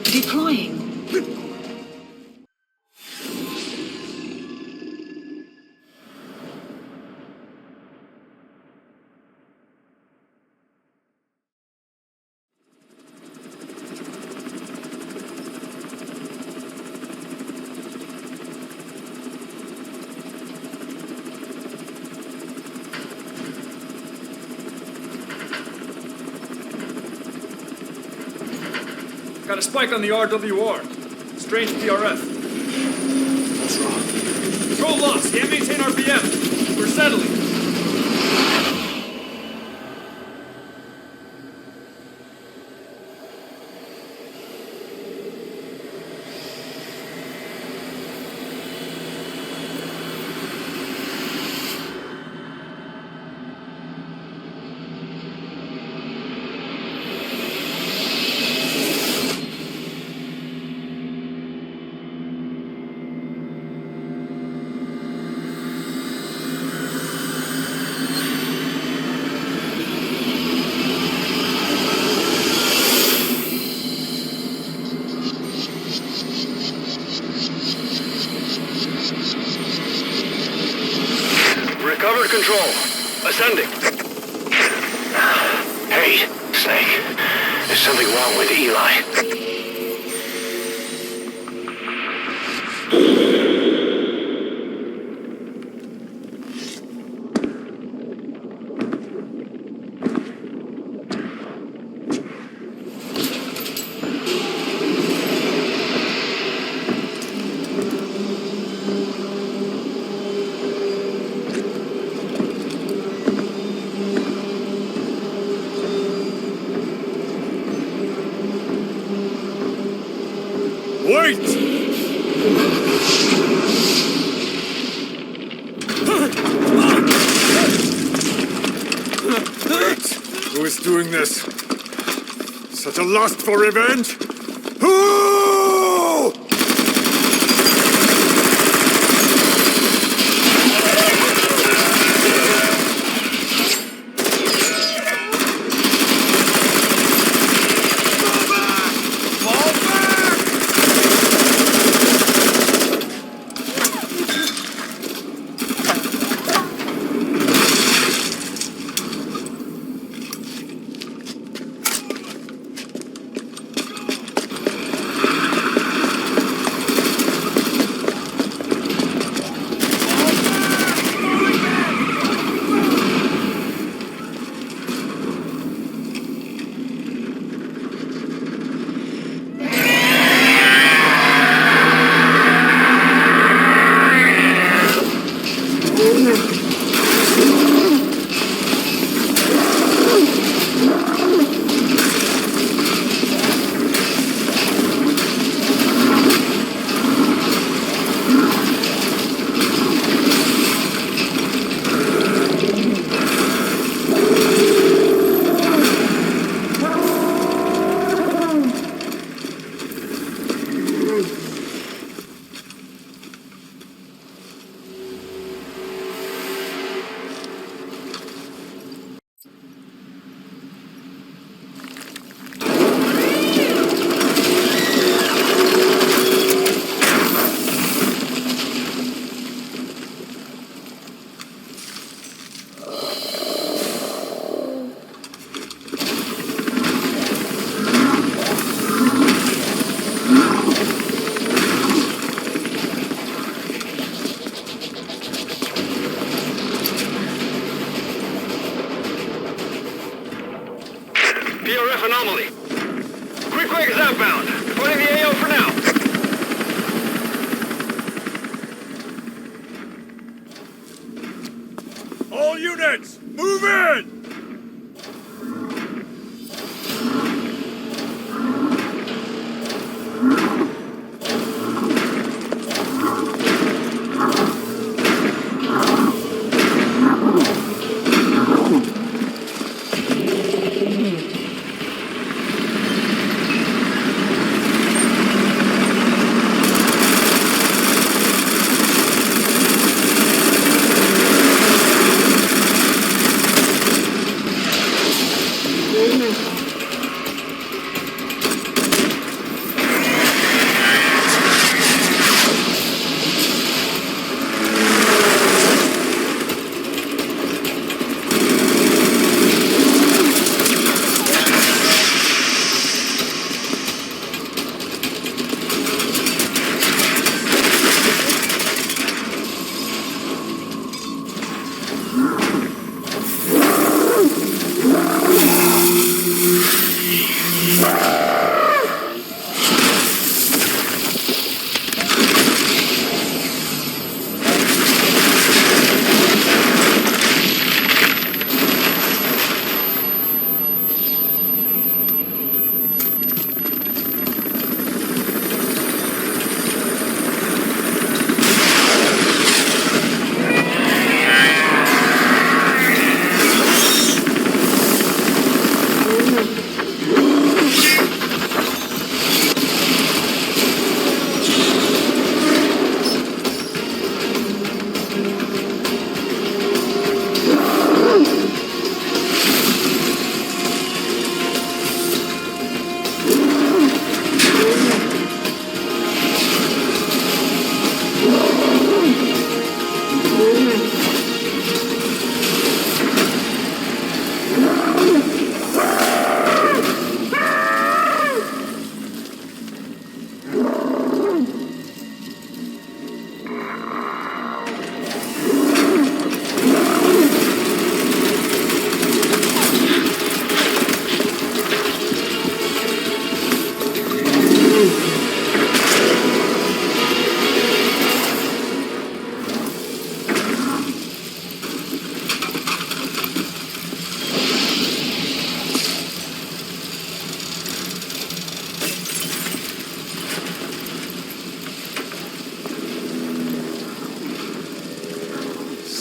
Deploying. Got a spike on the RWR. Strange PRF. What's wrong? Control lost. Can't maintain RPM. We're settling. sending. Hey, Snake. There's something wrong with Eli. Wait! Who is doing this? Such a lust for revenge? Who? PRF anomaly. Quick is outbound. Reporting the AO for now. All units, move in!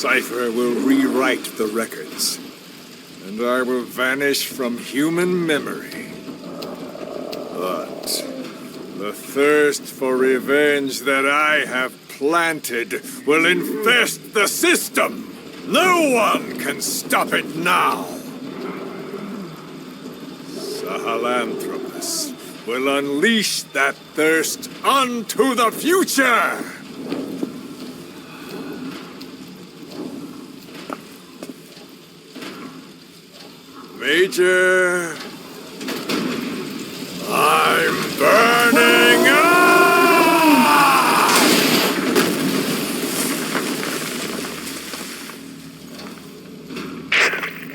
Cipher will rewrite the records, and I will vanish from human memory. But the thirst for revenge that I have planted will infest the system. No one can stop it now. Sahelanthropus will unleash that thirst onto the future! Major, I'm burning up!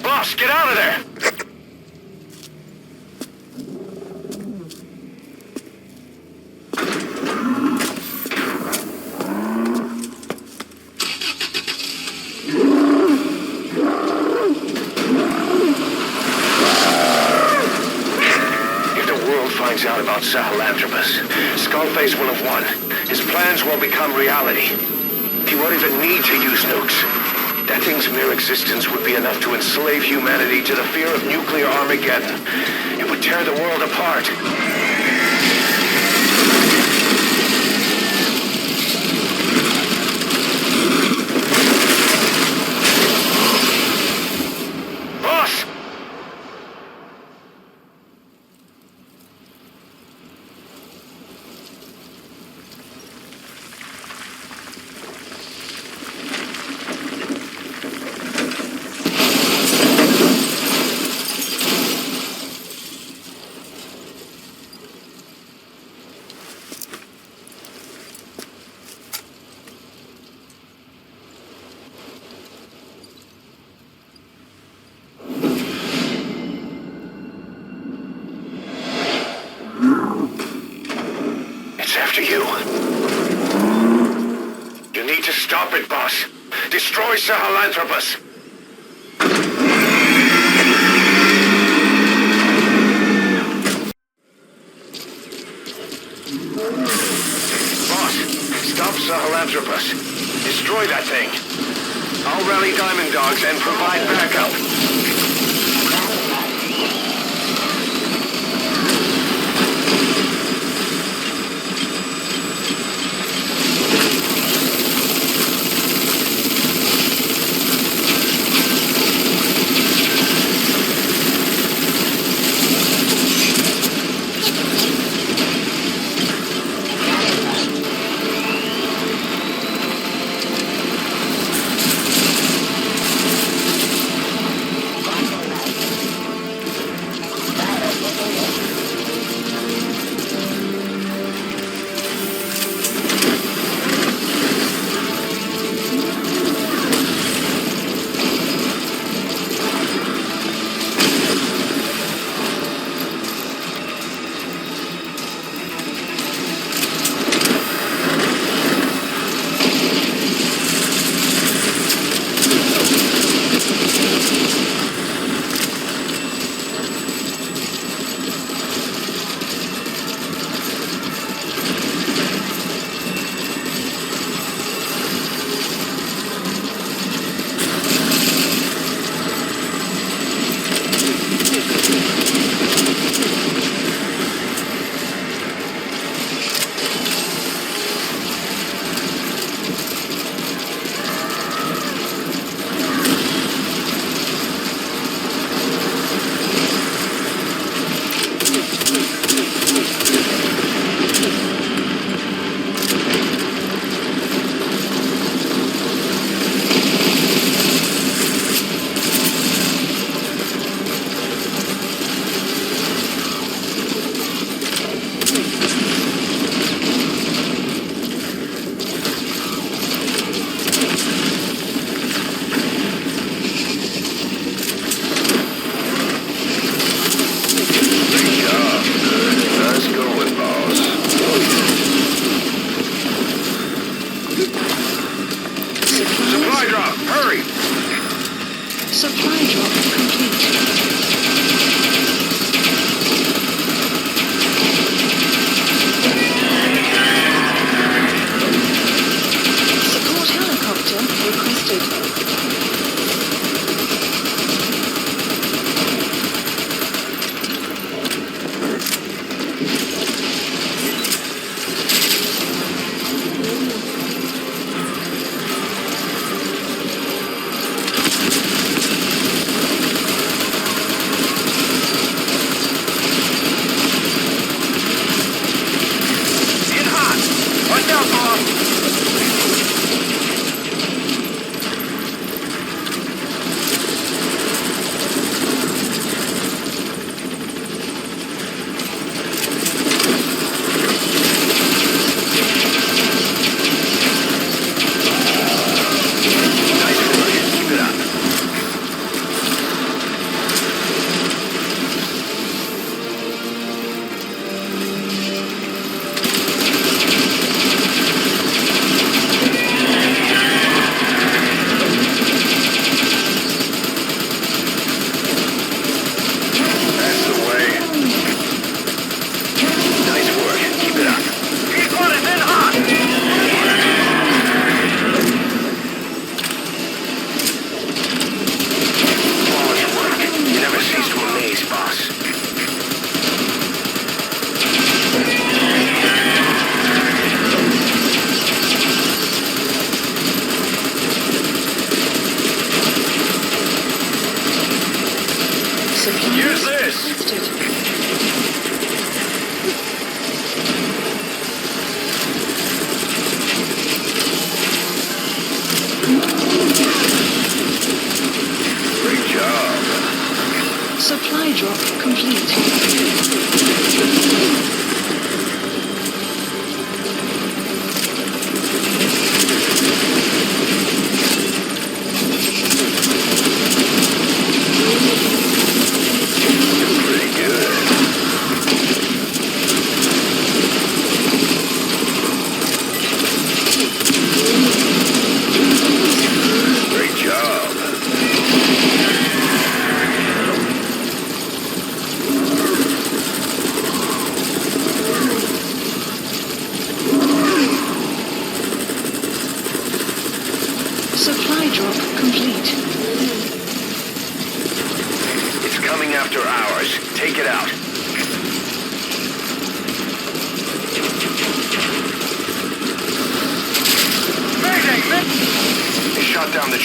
Boss, get out of there! Finds out about Sahelanthropus, Skullface will have won. His plans will become reality. He won't even need to use nukes. That thing's mere existence would be enough to enslave humanity to the fear of nuclear Armageddon. It would tear the world apart. Boss! After you. You need to stop it, boss. Destroy Sahelanthropus. Boss, stop Sahelanthropus. Destroy that thing. I'll rally Diamond Dogs and provide backup.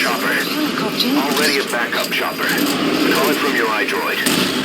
chopper. Helicopter. Already a backup chopper. Call it from your iDroid.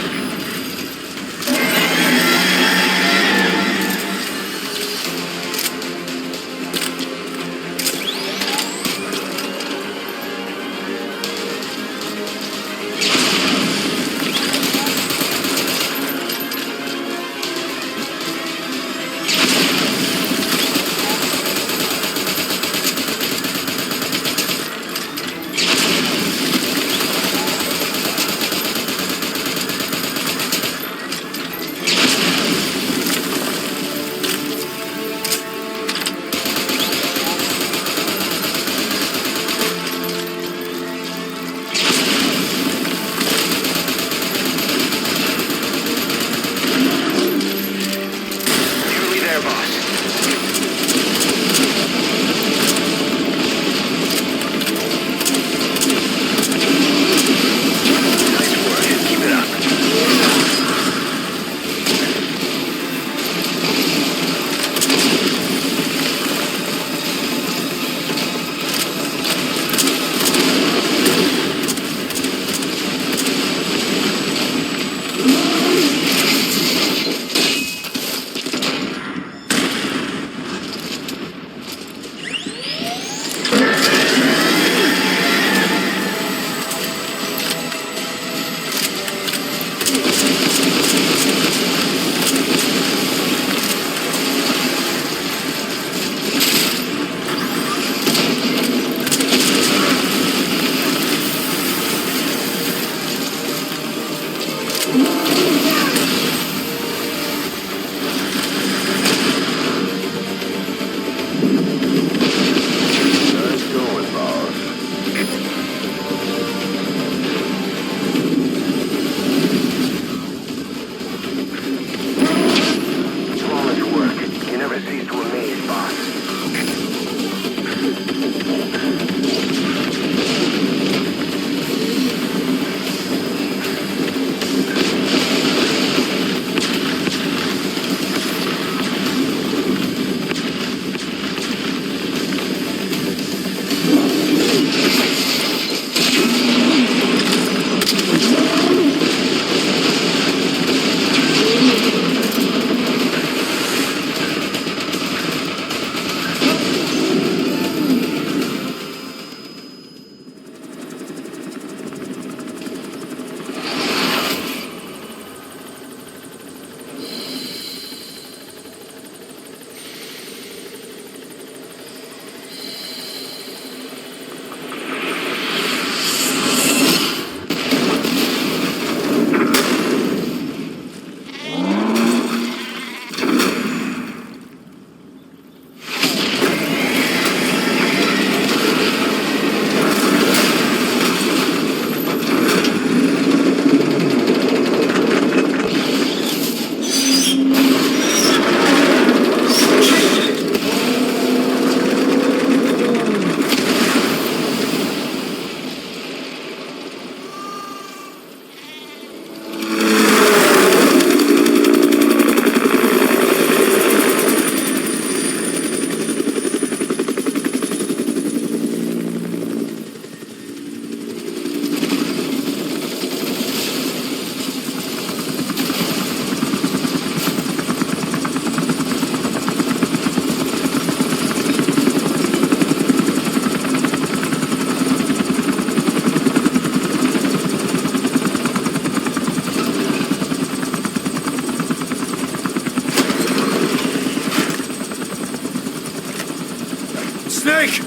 Snake!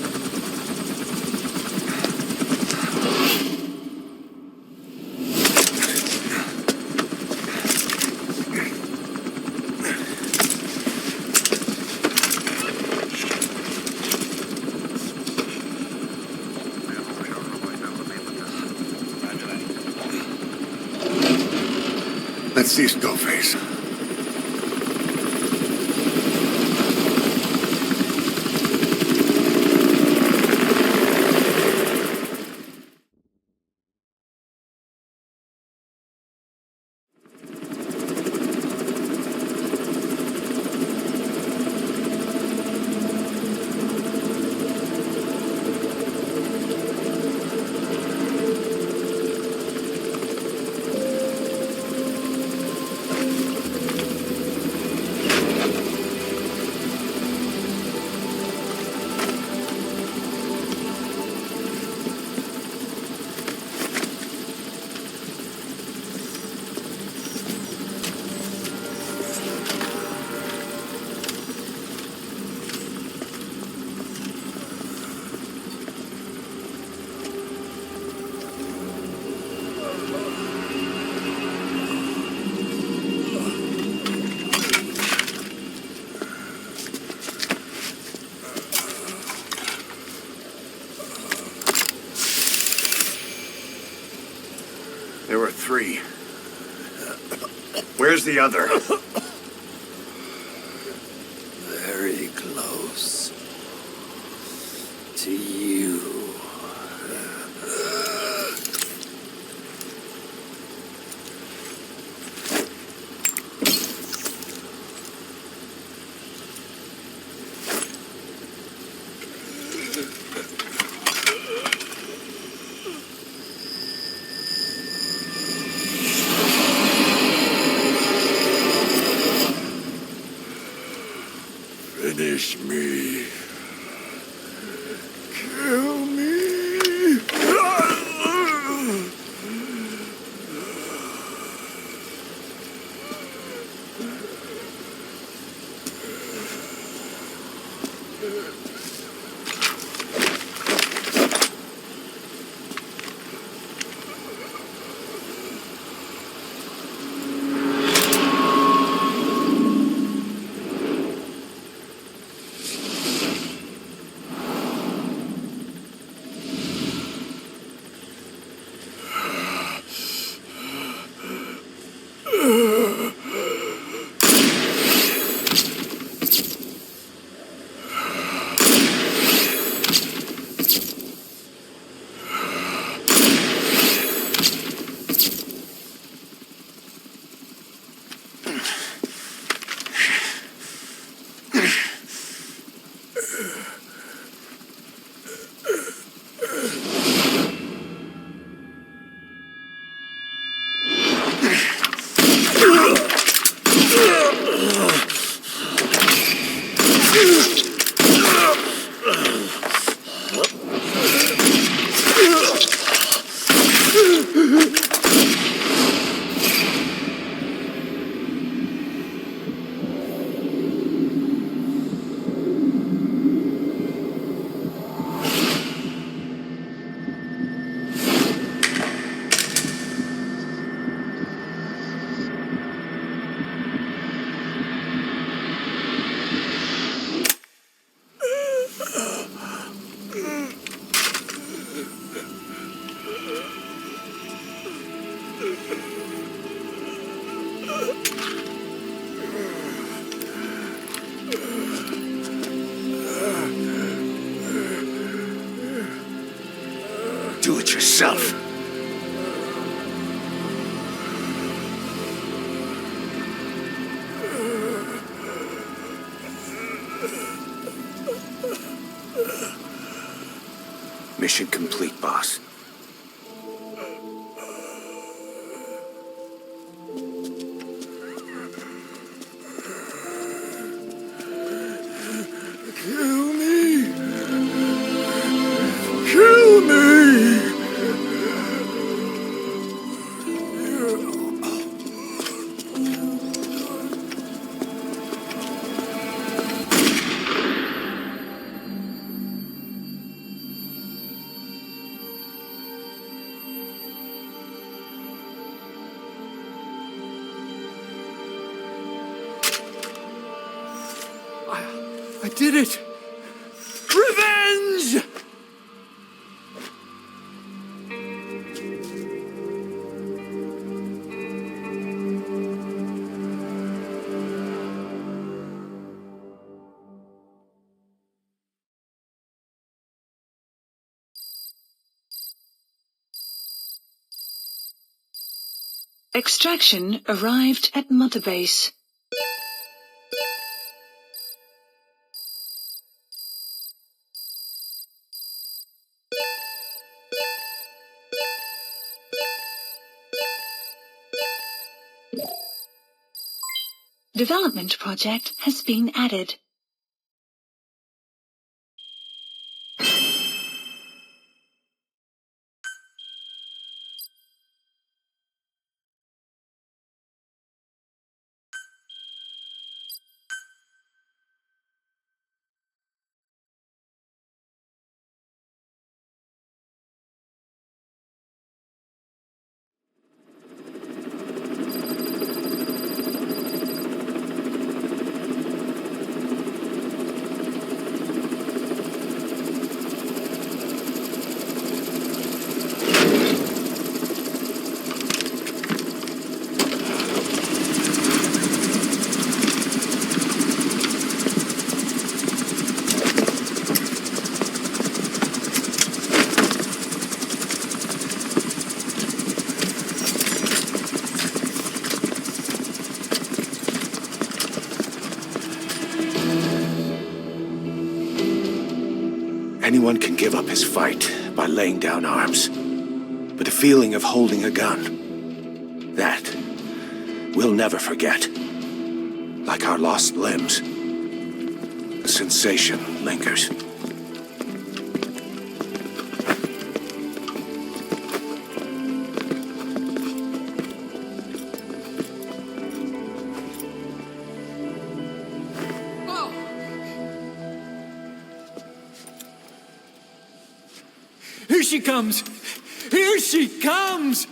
Let's see Skullface. the other. Very close. To you. Finish me. Kill me. Do it yourself. Mission complete, boss. Kill me! Kill me! I did it! Revenge! Extraction arrived at Mother Base. Development project has been added. Anyone can give up his fight by laying down arms. But the feeling of holding a gun, that we'll never forget. Like our lost limbs, the sensation lingers. Here she comes! Here she comes!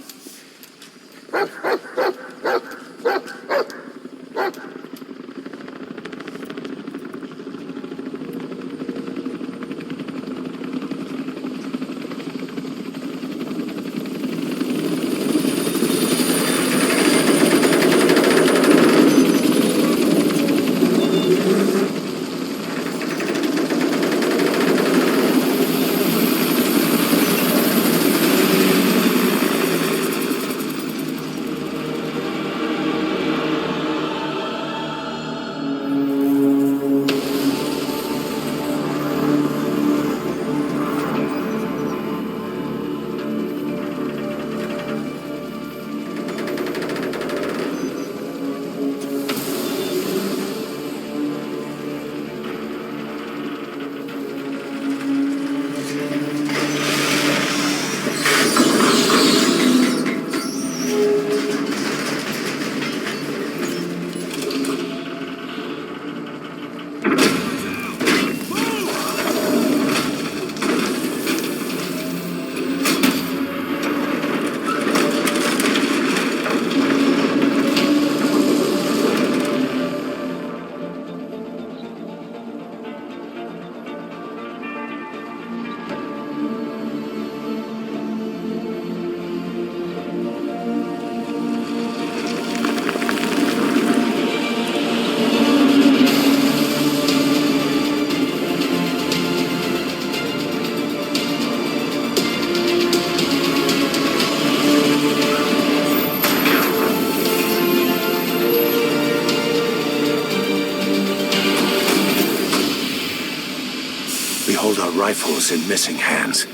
Rifles in missing hands.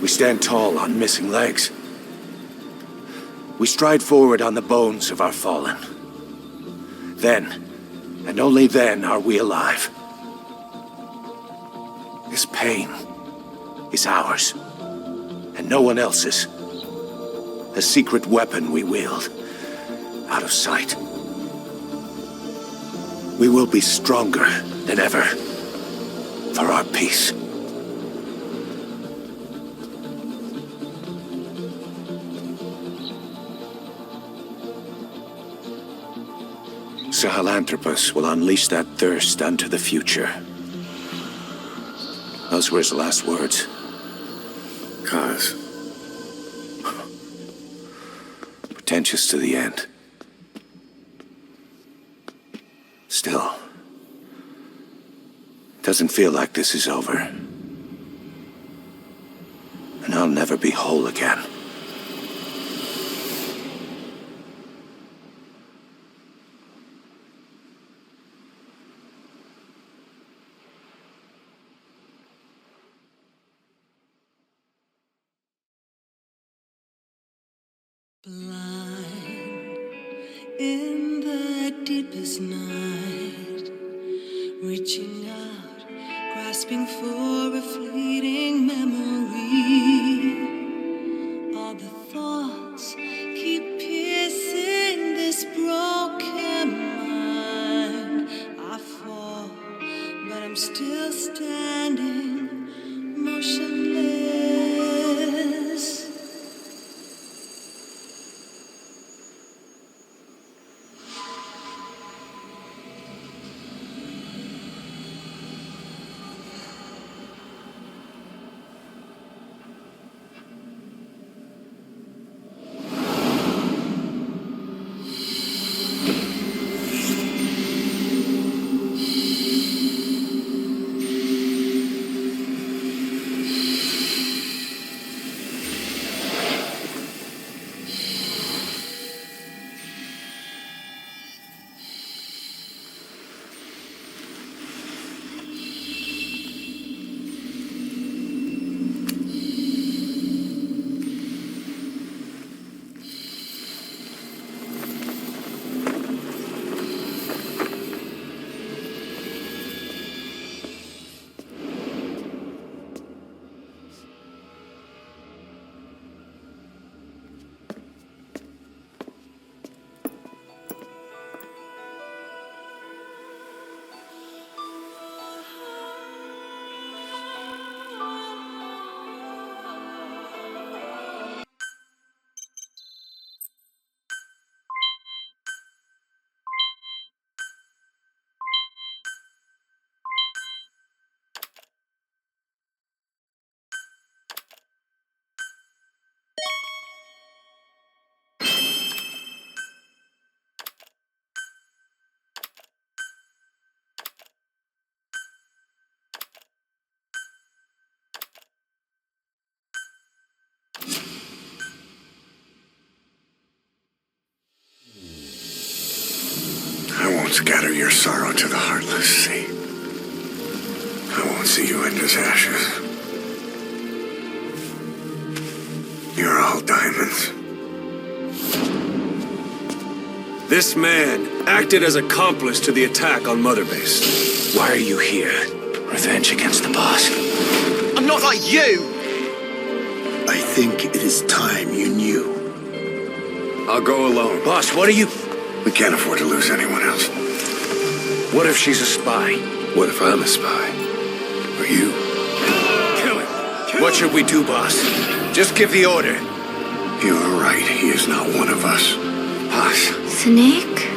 We stand tall on missing legs. We stride forward on the bones of our fallen. Then, and only then, are we alive. This pain is ours, and no one else's. A secret weapon we wield, out of sight. We will be stronger than ever. For our peace. Sahelanthropus will unleash that thirst unto the future. Those were his last words. Cause. Pretentious to the end. Still. Doesn't feel like this is over. And I'll never be whole again. Blind in the deepest night, reaching out, grasping for a fleeting memory. All the thoughts keep piercing this broken mind. I fall, but I'm still standing, motionless. won't scatter your sorrow to the heartless sea. I won't see you end as ashes. You're all diamonds. This man acted as accomplice to the attack on Mother Base. Why are you here? Revenge against the boss? I'm not like you! I think it is time you knew. I'll go alone. Boss, what are you... We can't afford to lose anyone else. What if she's a spy? What if I'm a spy? Or you? Kill him! What should we do, boss? Just give the order. You are right. He is not one of us. Boss. Snake?